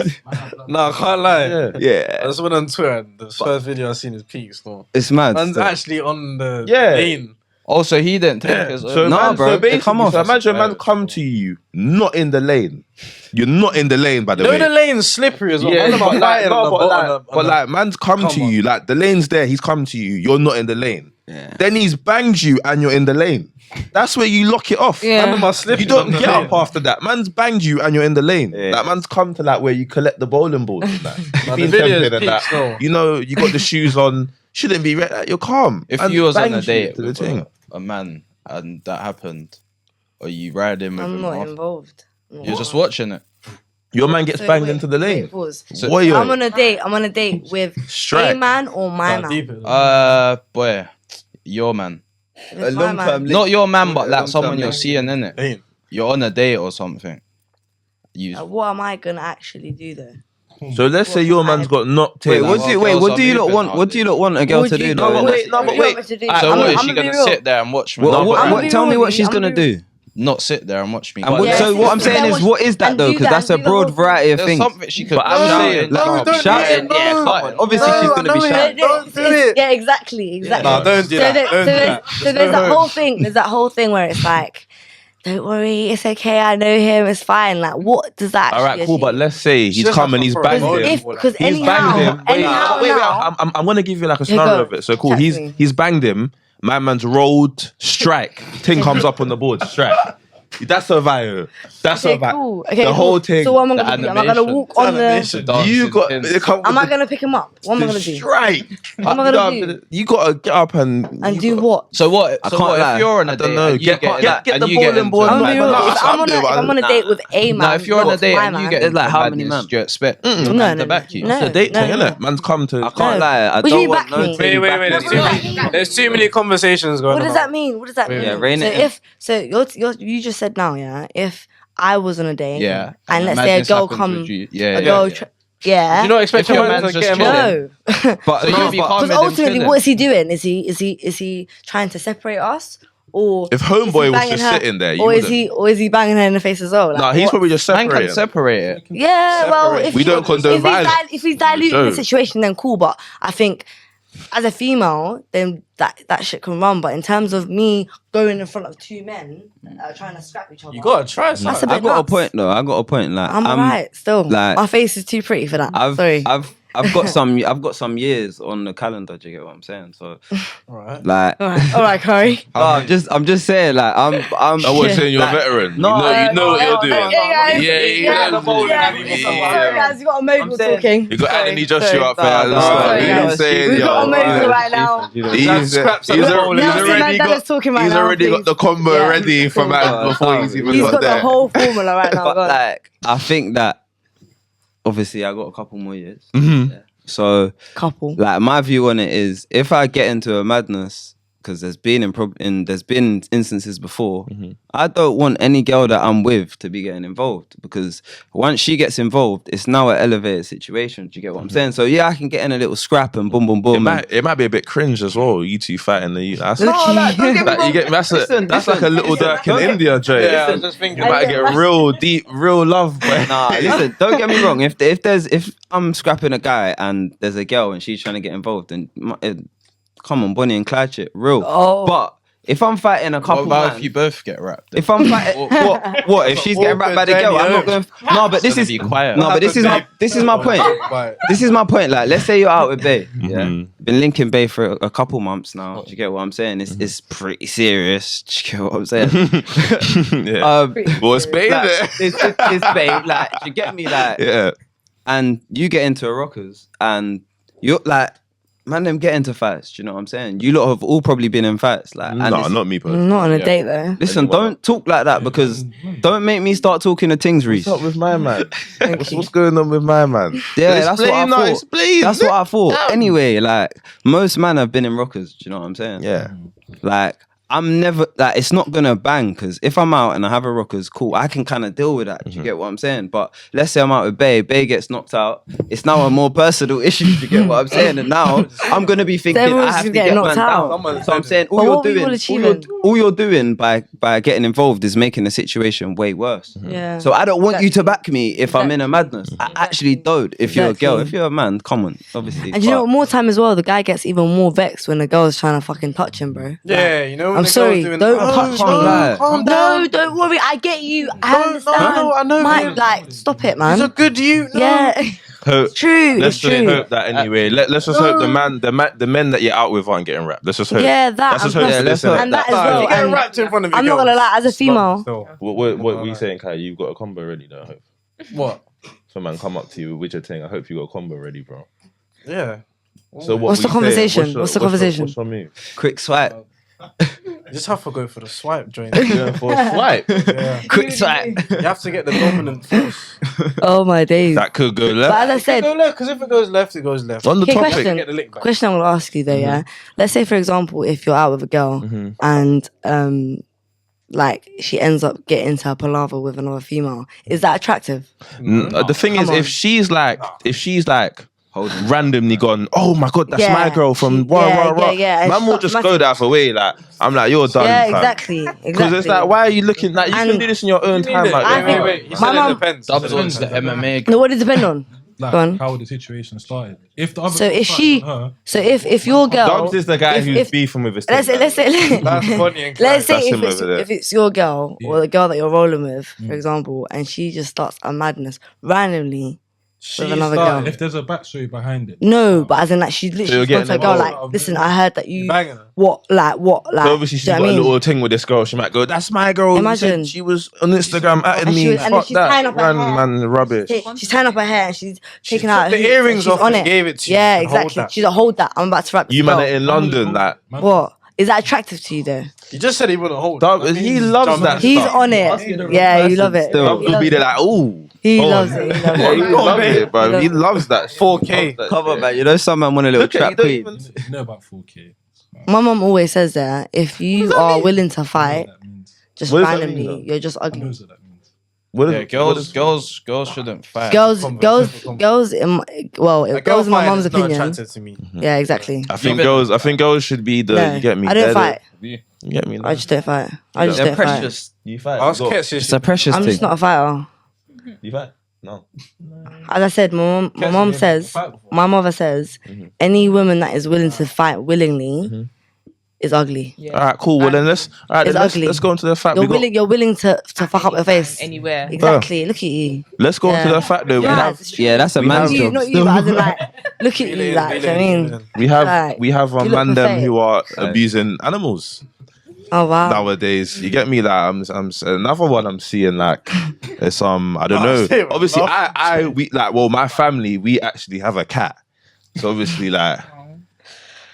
Speaker 3: No, I can't lie.
Speaker 2: Yeah.
Speaker 3: I just went on Twitter and the first video I seen is peaks.
Speaker 2: It's mad.
Speaker 3: Man's actually on the lane.
Speaker 5: Also, he didn't take his...
Speaker 1: So
Speaker 2: no, bro.
Speaker 1: So
Speaker 2: come off.
Speaker 1: So imagine a man come to you, not in the lane. You're not in the lane, by the way.
Speaker 3: The lane's slippery as well.
Speaker 1: Yeah, but man's come to you. The lane's there. He's come to you. You're not in the lane. Then he's banged you and you're in the lane. That's where you lock it off.
Speaker 4: Yeah.
Speaker 3: Man, must slip
Speaker 1: You
Speaker 3: on
Speaker 1: don't
Speaker 3: the
Speaker 1: get
Speaker 3: lane.
Speaker 1: up after that. Man's banged you and you're in the lane.
Speaker 2: Yeah.
Speaker 1: That man's come to like where you collect the bowling balls and that.
Speaker 3: Man,
Speaker 1: Been
Speaker 3: the video's
Speaker 1: tempted and
Speaker 3: peak
Speaker 1: that.
Speaker 3: still.
Speaker 1: You know, you got the shoes on. Shouldn't be you're calm.
Speaker 5: If
Speaker 1: And
Speaker 5: you was on a
Speaker 1: banged
Speaker 5: date
Speaker 1: to the
Speaker 5: with
Speaker 1: thing.
Speaker 5: a man and that happened, are you riding with
Speaker 4: I'm
Speaker 5: him?
Speaker 4: not
Speaker 5: off?
Speaker 4: involved.
Speaker 5: You're just watching it.
Speaker 1: Your man gets
Speaker 4: So
Speaker 1: banged
Speaker 4: wait,
Speaker 1: into the lane.
Speaker 4: wait, pause.
Speaker 5: So-
Speaker 1: Boy,
Speaker 4: I'm on a date. I'm on a date with
Speaker 1: Strike.
Speaker 4: a man or my man.
Speaker 3: Deep it.
Speaker 5: Boy, your man.
Speaker 4: If it's my man.
Speaker 5: Not your man, but like
Speaker 1: long-term
Speaker 5: someone you're
Speaker 1: link.
Speaker 5: seeing, innit?
Speaker 3: Ain't.
Speaker 5: You're on a date or something. You
Speaker 4: What am I gonna actually do though?
Speaker 1: So let's say your man's got knocked
Speaker 2: Wait,
Speaker 1: in.
Speaker 2: what do you
Speaker 5: girls
Speaker 2: what
Speaker 5: are
Speaker 2: do you lot
Speaker 5: moving
Speaker 2: want? What do you lot want a girl
Speaker 4: What
Speaker 2: to
Speaker 4: do you-
Speaker 2: do?
Speaker 1: No,
Speaker 2: though?
Speaker 1: but wait, no, but
Speaker 4: What do you
Speaker 1: wait.
Speaker 4: want me to do?
Speaker 5: so
Speaker 4: I'm
Speaker 5: what
Speaker 4: gonna-
Speaker 5: is
Speaker 4: I'm
Speaker 5: she
Speaker 4: gonna be
Speaker 5: gonna
Speaker 4: real.
Speaker 5: sit there and watch me?
Speaker 2: What,
Speaker 5: No,
Speaker 2: what,
Speaker 5: but
Speaker 4: I'm
Speaker 2: what,
Speaker 4: gonna be
Speaker 2: tell
Speaker 4: real
Speaker 2: me
Speaker 4: with
Speaker 2: what
Speaker 4: you,
Speaker 2: she's
Speaker 4: I'm
Speaker 2: gonna
Speaker 4: gonna be
Speaker 2: do.
Speaker 5: not sit there and watch me.
Speaker 2: And
Speaker 5: But
Speaker 2: what,
Speaker 4: Yeah,
Speaker 2: so
Speaker 4: she
Speaker 2: what I'm
Speaker 4: just sit there
Speaker 2: saying
Speaker 4: and
Speaker 2: is, what is
Speaker 4: and
Speaker 2: that though?
Speaker 4: do
Speaker 2: Because
Speaker 4: that
Speaker 2: that's a
Speaker 4: and do the
Speaker 2: broad
Speaker 4: whole-
Speaker 2: variety of
Speaker 5: there's
Speaker 2: things.
Speaker 5: something she could.
Speaker 2: But I'm saying,
Speaker 3: No,
Speaker 2: like,
Speaker 3: don't
Speaker 2: shouting,
Speaker 3: do it,
Speaker 2: yeah,
Speaker 3: no.
Speaker 2: come on. Obviously,
Speaker 3: No,
Speaker 2: she's
Speaker 3: I
Speaker 2: gonna
Speaker 3: know
Speaker 2: be
Speaker 3: it.
Speaker 2: shouting.
Speaker 3: Don't do it.
Speaker 4: Yeah, exactly.
Speaker 3: No, don't do that. Don't do that.
Speaker 4: So there's that whole thing. There's that whole thing where it's like, don't worry, it's okay. I know him. It's fine. Like, what does that?
Speaker 1: All right,
Speaker 4: actually
Speaker 1: cool. But
Speaker 4: achieve?
Speaker 1: let's say he's
Speaker 3: Just
Speaker 1: come and
Speaker 3: have
Speaker 1: he's
Speaker 3: to
Speaker 1: banged
Speaker 3: throw a
Speaker 1: him.
Speaker 3: ball.
Speaker 4: Because
Speaker 1: He's banged him.
Speaker 4: anyhow
Speaker 1: Wait,
Speaker 4: now,
Speaker 1: I'm gonna give you like a
Speaker 4: Yeah,
Speaker 1: scenario
Speaker 4: go.
Speaker 1: of it. So cool.
Speaker 4: Chat to
Speaker 1: He's
Speaker 4: me.
Speaker 1: he's banged him. My man's rolled, strike. Thing comes up on the board, strike. That's a vibe. That's a
Speaker 4: okay,
Speaker 1: vibe.
Speaker 4: cool. Okay,
Speaker 1: The whole
Speaker 4: cool.
Speaker 1: thing.
Speaker 4: So what am I
Speaker 5: the
Speaker 4: gonna do? Am I gonna
Speaker 5: animation.
Speaker 4: walk on the?
Speaker 3: Animation.
Speaker 1: You got.
Speaker 5: Dancing
Speaker 1: It come
Speaker 4: Am I
Speaker 1: with
Speaker 4: gonna pick him up? What am I
Speaker 1: the
Speaker 4: gonna do?
Speaker 1: strike.
Speaker 4: What am I gonna do?
Speaker 1: You gotta get up and
Speaker 4: And do
Speaker 1: got-
Speaker 4: what?
Speaker 5: So what?
Speaker 2: I
Speaker 5: So
Speaker 2: can't
Speaker 5: what
Speaker 2: lie.
Speaker 5: if you're on a
Speaker 1: I don't
Speaker 5: date
Speaker 1: know.
Speaker 5: and you
Speaker 1: Get
Speaker 5: and
Speaker 1: the
Speaker 5: you
Speaker 1: ball
Speaker 5: get
Speaker 1: and
Speaker 5: into
Speaker 1: ball.
Speaker 5: a
Speaker 4: I'm
Speaker 1: Like,
Speaker 4: gonna be
Speaker 1: but
Speaker 4: real.
Speaker 1: no,
Speaker 4: If
Speaker 1: I
Speaker 4: I'm on
Speaker 1: can't do
Speaker 4: a
Speaker 1: it.
Speaker 4: date with a man,
Speaker 5: Now, if you're on a
Speaker 4: not
Speaker 5: date
Speaker 4: my
Speaker 5: and you
Speaker 4: man,
Speaker 5: get
Speaker 2: There's like
Speaker 5: into
Speaker 2: how
Speaker 5: a
Speaker 2: many
Speaker 5: madness,
Speaker 2: man?
Speaker 5: do you expect
Speaker 4: No,
Speaker 5: your man
Speaker 4: no,
Speaker 5: to back you?
Speaker 4: no.
Speaker 1: It's a date thing,
Speaker 4: no.
Speaker 1: innit? Man's come to.
Speaker 2: I can't lie. I
Speaker 4: Would
Speaker 2: don't
Speaker 4: you
Speaker 2: want
Speaker 4: back
Speaker 2: no
Speaker 4: me?
Speaker 2: thing
Speaker 3: Wait.
Speaker 2: back
Speaker 3: There's
Speaker 2: and
Speaker 3: too
Speaker 2: forth.
Speaker 3: many. There's too many conversations going on.
Speaker 4: What does that mean? What does that
Speaker 3: Wait,
Speaker 4: mean?
Speaker 2: yeah, rein
Speaker 4: so
Speaker 2: it in.
Speaker 4: if you just said now, yeah, if I was on a date,
Speaker 5: Yeah.
Speaker 4: and let's say a
Speaker 5: madness
Speaker 4: girl
Speaker 5: happens
Speaker 4: come,
Speaker 5: with you.
Speaker 4: a
Speaker 5: Yeah.
Speaker 4: girl, yeah,
Speaker 3: You not expect
Speaker 5: If your
Speaker 3: your man
Speaker 5: man's
Speaker 3: to
Speaker 5: just
Speaker 3: get involved?
Speaker 5: chilling.
Speaker 4: no,
Speaker 2: But
Speaker 5: So
Speaker 2: no,
Speaker 5: you'll be
Speaker 2: but-
Speaker 5: calm
Speaker 4: because
Speaker 5: with him
Speaker 4: ultimately,
Speaker 5: chilling.
Speaker 4: what is he doing? Is he trying to separate us, or
Speaker 1: If
Speaker 4: is he
Speaker 1: homeboy was
Speaker 4: banging
Speaker 1: just
Speaker 4: her?
Speaker 1: sitting there, you
Speaker 4: or is
Speaker 1: wouldn't.
Speaker 4: he banging her in the face as well? Like,
Speaker 1: Nah, he's
Speaker 4: what?
Speaker 1: probably just
Speaker 5: Man can
Speaker 1: separating.
Speaker 5: separate it.
Speaker 4: Yeah, well, if
Speaker 1: We don't condone violence.
Speaker 4: if he's diluting
Speaker 1: Sure.
Speaker 4: the situation, then cool. But I think as a female, then that shit can run. But in terms of me going in front of two men trying to scrap each other,
Speaker 3: You gotta try
Speaker 4: That's a
Speaker 3: something.
Speaker 4: bit
Speaker 2: I got a
Speaker 4: nuts.
Speaker 2: point though. I got a point. Like
Speaker 4: I'm alright still.
Speaker 2: like-
Speaker 4: My face is too pretty for that. Sorry.
Speaker 2: I've got some years on the calendar. Do you get what I'm saying? So
Speaker 3: Alright.
Speaker 2: like,
Speaker 4: all right, Corey.
Speaker 2: no, I'm just saying like I'm.
Speaker 1: I was saying you're a
Speaker 2: like,
Speaker 1: veteran.
Speaker 2: no,
Speaker 1: you know what you're doing.
Speaker 4: guys.
Speaker 1: Yeah,
Speaker 4: Yeah, Sorry, guys, you got a mogul
Speaker 2: I'm saying-
Speaker 4: talking.
Speaker 1: You got
Speaker 4: Sorry,
Speaker 1: Anthony Joshua
Speaker 4: sorry.
Speaker 1: up there.
Speaker 2: No,
Speaker 4: sorry,
Speaker 1: He's
Speaker 4: guys.
Speaker 1: saying,
Speaker 4: We've got a
Speaker 1: yo,
Speaker 4: mogul right now.
Speaker 1: He's
Speaker 3: Scraps at the bowling.
Speaker 4: Nelson
Speaker 1: already
Speaker 4: Mandela's
Speaker 1: got.
Speaker 4: talking right
Speaker 1: He's
Speaker 4: now,
Speaker 1: already got
Speaker 4: please.
Speaker 1: the combo
Speaker 4: Yeah.
Speaker 1: ready for man before he's even
Speaker 4: He's
Speaker 1: got
Speaker 4: got the
Speaker 1: there.
Speaker 4: whole formula right now.
Speaker 2: But
Speaker 4: Go on.
Speaker 2: like, I think that obviously I got a couple more years.
Speaker 1: Mhm.
Speaker 2: Yeah. So
Speaker 4: Couple.
Speaker 2: like my view on it is, if I get into a madness, because there's been instances before, I don't want any girl that I'm with to be getting involved, because once she gets involved, it's now an elevated situation. Do you get what I'm saying? So yeah, I can get in a little scrap and boom, boom, boom.
Speaker 1: It might be a bit cringe as well. You two fighting that's
Speaker 2: No, like, don't get me
Speaker 1: like, you
Speaker 2: wrong.
Speaker 1: get that's
Speaker 2: Listen,
Speaker 1: like a little
Speaker 2: listen,
Speaker 1: Dirk in
Speaker 2: don't get-
Speaker 1: India, Jay.
Speaker 3: Yeah, I was
Speaker 1: You
Speaker 3: just thinking.
Speaker 1: might get real deep, real love. Boy.
Speaker 2: Nah, listen, don't get me wrong. If I'm scrapping a guy and there's a girl and she's trying to get involved, then come on, Bonnie and Clyde shit, real.
Speaker 4: Oh.
Speaker 2: But if I'm fighting a
Speaker 5: What
Speaker 2: couple,
Speaker 5: about
Speaker 2: man,
Speaker 5: if you both get wrapped?
Speaker 2: if I'm fighting, what if she's getting wrapped by the girl? I'm not going. No, but this is
Speaker 5: be quiet.
Speaker 2: no, but this is my point.
Speaker 3: Right.
Speaker 2: This is my point. Like, let's say you're out with Bay. Yeah,
Speaker 1: Mhm.
Speaker 2: been linking Bay for a couple months now. Do you get what I'm saying? It's pretty serious. Do you get what I'm saying?
Speaker 1: Yeah. Well, it's baby.
Speaker 2: like, it's Bay. Like, do you get me? Like,
Speaker 1: Yeah.
Speaker 2: and you get into a rockers and you're like, man, them get into fights. Do you know what I'm saying? You lot have all probably been in fights. Like, and
Speaker 1: No,
Speaker 2: it's-
Speaker 1: not me personally.
Speaker 4: Not on a
Speaker 5: Yeah.
Speaker 4: date though.
Speaker 2: listen, don't talk like that, because don't make me start talking to things, Reese.
Speaker 1: What's up with my man?
Speaker 4: Thank you.
Speaker 1: What's going on with my man?
Speaker 2: Yeah, that's what I
Speaker 1: Explain, no,
Speaker 2: thought.
Speaker 1: explain.
Speaker 2: That's what I thought. Anyway, like, most men have been in rockers. Do you know what I'm saying?
Speaker 1: Yeah.
Speaker 2: Like, I'm never like, it's not gonna bang, because if I'm out and I have a rockers, cool, I can kind of deal with that. Do you get what I'm saying? But let's say I'm out with Bay gets knocked out. It's now a more personal issue. Do you get what I'm saying? And now I'm gonna be thinking
Speaker 4: everyone's
Speaker 2: I have
Speaker 4: just
Speaker 2: to
Speaker 4: getting
Speaker 2: get
Speaker 4: knocked
Speaker 2: man
Speaker 4: out.
Speaker 2: down. So I'm saying
Speaker 4: But what were you all achieving?
Speaker 2: all you're doing by getting involved is making the situation way worse.
Speaker 4: Yeah.
Speaker 2: So I don't want you to
Speaker 4: Exactly.
Speaker 2: back me if I'm in a madness. I actually don't. If you're a girl,
Speaker 4: Exactly.
Speaker 2: if you're a man, come on, obviously.
Speaker 4: And you know
Speaker 2: But-
Speaker 4: what? More time as well, the guy gets even more vexed when the girl's trying to fucking touch him, bro.
Speaker 3: Yeah, you know when
Speaker 4: I'm
Speaker 3: the
Speaker 4: sorry,
Speaker 3: girl's doing,
Speaker 4: don't
Speaker 3: "Oh,
Speaker 4: touch
Speaker 3: no,
Speaker 2: me."
Speaker 3: calm down.
Speaker 4: No, don't worry. I get you. I
Speaker 3: No,
Speaker 4: understand.
Speaker 3: I know,
Speaker 4: My,
Speaker 3: babe.
Speaker 4: like, stop it,
Speaker 3: He's a
Speaker 4: man.
Speaker 3: good you. No.
Speaker 4: Yeah.
Speaker 1: hope.
Speaker 4: True.
Speaker 1: Let's
Speaker 4: It's
Speaker 1: just
Speaker 4: true.
Speaker 1: hope that anyway. Let's just hope the men that you're out with aren't getting rapped. Let's just hope.
Speaker 4: Yeah, that.
Speaker 1: Let's just
Speaker 4: and
Speaker 1: hope
Speaker 4: plus-
Speaker 1: for this, innit?
Speaker 4: and that as
Speaker 3: Nah, if
Speaker 4: well.
Speaker 3: you get
Speaker 4: and
Speaker 3: rapped in front of your
Speaker 4: I'm not gonna
Speaker 3: girls,
Speaker 4: lie, as a
Speaker 3: it's long
Speaker 4: female,
Speaker 3: still.
Speaker 1: What were you saying, Kai? You've got a combo ready, though. I hope.
Speaker 3: What?
Speaker 1: Some man come up to you with your thing. I hope you got a combo ready, bro.
Speaker 3: Yeah.
Speaker 1: So
Speaker 4: What's the
Speaker 1: we saying?
Speaker 4: conversation? What's the conversation?
Speaker 1: What's your move?
Speaker 2: Quick swipe.
Speaker 3: You just have to go for the swipe joint.
Speaker 1: Yeah, for a swipe.
Speaker 3: Yeah.
Speaker 2: Quick swipe.
Speaker 3: You have to get the dominant force.
Speaker 4: Oh my days.
Speaker 1: That could go
Speaker 4: But
Speaker 1: left.
Speaker 4: as I said,
Speaker 3: Go left, because if it goes left, it goes left.
Speaker 1: On the
Speaker 4: okay,
Speaker 1: topic.
Speaker 4: question.
Speaker 3: Get the lick back.
Speaker 4: Question I'm gonna ask you though, yeah. Let's say, for example, if you're out with a girl
Speaker 1: Mhm.
Speaker 4: and like she ends up getting into a palaver with another female, is that attractive?
Speaker 1: The thing is,
Speaker 4: Come on.
Speaker 1: if she's like randomly gone, oh my god, that's
Speaker 4: Yeah.
Speaker 1: my girl from
Speaker 4: Yeah. And
Speaker 1: man will
Speaker 4: stop
Speaker 1: just
Speaker 4: massive-
Speaker 1: go the other way. Like I'm like, you're done.
Speaker 4: Yeah,
Speaker 1: fam.
Speaker 4: exactly.
Speaker 1: Because it's like, why are you looking like you can
Speaker 4: And-
Speaker 1: do this in your own time? Like,
Speaker 4: I think-
Speaker 3: Wait. You
Speaker 4: My
Speaker 3: said
Speaker 4: mum-
Speaker 3: it depends.
Speaker 6: Depends the MMA.
Speaker 4: No, what does it depend on?
Speaker 6: Like
Speaker 4: Go on.
Speaker 6: how the situation started. If the other
Speaker 4: So
Speaker 6: girl
Speaker 4: if
Speaker 6: started
Speaker 4: she,
Speaker 6: on her,
Speaker 4: so if your girl,
Speaker 1: Dubs is the guy
Speaker 4: if-
Speaker 1: who's
Speaker 4: if-
Speaker 1: beefing with his
Speaker 4: let's
Speaker 1: team,
Speaker 4: say
Speaker 3: That's funny and
Speaker 4: let's say
Speaker 1: That's
Speaker 4: if
Speaker 1: him over there.
Speaker 4: it's your girl or
Speaker 6: Yeah.
Speaker 4: the girl that you're rolling with, for example, and she just starts a madness randomly with another girl.
Speaker 6: if there's a backstory behind it,
Speaker 4: No, but as in like she
Speaker 1: you're
Speaker 4: literally
Speaker 1: getting
Speaker 4: gone to a girl
Speaker 6: involved.
Speaker 4: like, listen, I heard that you
Speaker 3: banging her.
Speaker 4: what.
Speaker 1: So obviously she's
Speaker 4: do you
Speaker 1: got
Speaker 4: know what I
Speaker 1: a
Speaker 4: mean?
Speaker 1: little thing with this girl. She might go, "That's my girl." You
Speaker 4: Imagine.
Speaker 1: said she was on Instagram at
Speaker 4: And she
Speaker 1: me.
Speaker 4: was- and then
Speaker 1: Fuck
Speaker 4: she's tying
Speaker 1: that,
Speaker 4: up her hair.
Speaker 1: man, rubbish.
Speaker 4: She's tying up her hair and she's taking
Speaker 3: took
Speaker 4: out
Speaker 3: the
Speaker 4: her hoops
Speaker 3: earrings
Speaker 4: and she's
Speaker 3: off
Speaker 4: on
Speaker 3: and
Speaker 4: it.
Speaker 3: gave it to you.
Speaker 4: Yeah,
Speaker 3: And hold
Speaker 4: exactly.
Speaker 3: that.
Speaker 4: She's a hold that. I'm about to rap.
Speaker 1: You
Speaker 4: this
Speaker 1: man
Speaker 4: girl.
Speaker 1: are in London, like.
Speaker 4: What is that attractive to you though?
Speaker 3: You just said he wouldn't hold.
Speaker 1: Dub,
Speaker 3: That
Speaker 1: he
Speaker 3: means
Speaker 1: loves
Speaker 3: jump.
Speaker 1: that
Speaker 4: He's
Speaker 1: stuff.
Speaker 4: on it. Yeah, you love it.
Speaker 2: Still.
Speaker 1: Dub will be there like, ooh.
Speaker 4: He
Speaker 1: Oh.
Speaker 4: loves it. He loves
Speaker 1: Yeah, he
Speaker 4: it.
Speaker 1: loves it, bro.
Speaker 4: He
Speaker 1: He
Speaker 4: loves
Speaker 1: loves that. shit.
Speaker 3: 4K.
Speaker 1: He loves that
Speaker 2: Cover
Speaker 1: shit.
Speaker 2: back. You know, some man want a little
Speaker 1: Look at
Speaker 2: trap
Speaker 1: you, don't
Speaker 2: queen.
Speaker 1: even-
Speaker 6: you know about 4K.
Speaker 4: My mum always says that if you are willing to fight,
Speaker 6: That means.
Speaker 4: just
Speaker 1: What does that
Speaker 4: randomly,
Speaker 1: mean, though?
Speaker 4: you're just
Speaker 6: Who
Speaker 4: ugly.
Speaker 6: knows what that means?
Speaker 1: What
Speaker 5: Yeah,
Speaker 1: is-
Speaker 5: girls shouldn't fight.
Speaker 4: Girls,
Speaker 3: Convert,
Speaker 4: girls,
Speaker 3: convert.
Speaker 4: girls. Well,
Speaker 3: A
Speaker 4: it
Speaker 3: girl
Speaker 4: goes in my
Speaker 3: fighting
Speaker 4: mum's
Speaker 3: is not
Speaker 4: opinion.
Speaker 3: attractive to me.
Speaker 4: Yeah, exactly.
Speaker 1: I think girls should be the.
Speaker 4: No,
Speaker 1: You get me?
Speaker 4: I don't
Speaker 1: They're
Speaker 4: fight.
Speaker 1: You get me?
Speaker 4: I just don't fight. I just
Speaker 2: They're
Speaker 4: don't fight.
Speaker 2: precious.
Speaker 1: You fight.
Speaker 3: Ask
Speaker 1: You got-
Speaker 3: Kets.
Speaker 2: It's a precious
Speaker 4: I'm
Speaker 2: thing.
Speaker 4: just not a fighter.
Speaker 1: You fight? No.
Speaker 4: As I said, my mom says, my mother says,
Speaker 1: Mhm.
Speaker 4: any woman that is willing to fight willingly
Speaker 1: Mhm.
Speaker 4: is ugly.
Speaker 1: All right, cool. Well then let's. All right,
Speaker 4: It's
Speaker 1: then let's
Speaker 4: ugly.
Speaker 1: go into the fact.
Speaker 4: You're
Speaker 1: We got,
Speaker 4: willing. You're willing to fuck up your face.
Speaker 7: Anywhere.
Speaker 4: Exactly. Look at you.
Speaker 1: let's go into
Speaker 4: Yeah.
Speaker 1: the fact though. We
Speaker 4: Yeah,
Speaker 1: have.
Speaker 4: it's true.
Speaker 2: Yeah, that's a
Speaker 1: We
Speaker 2: man's
Speaker 1: have-
Speaker 4: You,
Speaker 2: job.
Speaker 4: not you, but as in like, look at you,
Speaker 3: Feeling,
Speaker 4: like, do you know what I
Speaker 3: feeling,
Speaker 4: mean?
Speaker 3: feeling.
Speaker 4: Like,
Speaker 1: We have
Speaker 4: you
Speaker 1: a
Speaker 4: look
Speaker 1: man them
Speaker 4: pathetic.
Speaker 1: who are abusing animals
Speaker 4: Oh wow.
Speaker 1: nowadays. You get me? Like I'm another one I'm seeing. Like it's I don't
Speaker 3: Oh,
Speaker 1: know.
Speaker 3: say it,
Speaker 1: Obviously,
Speaker 3: love.
Speaker 1: we like my family. We actually have a cat. So obviously, like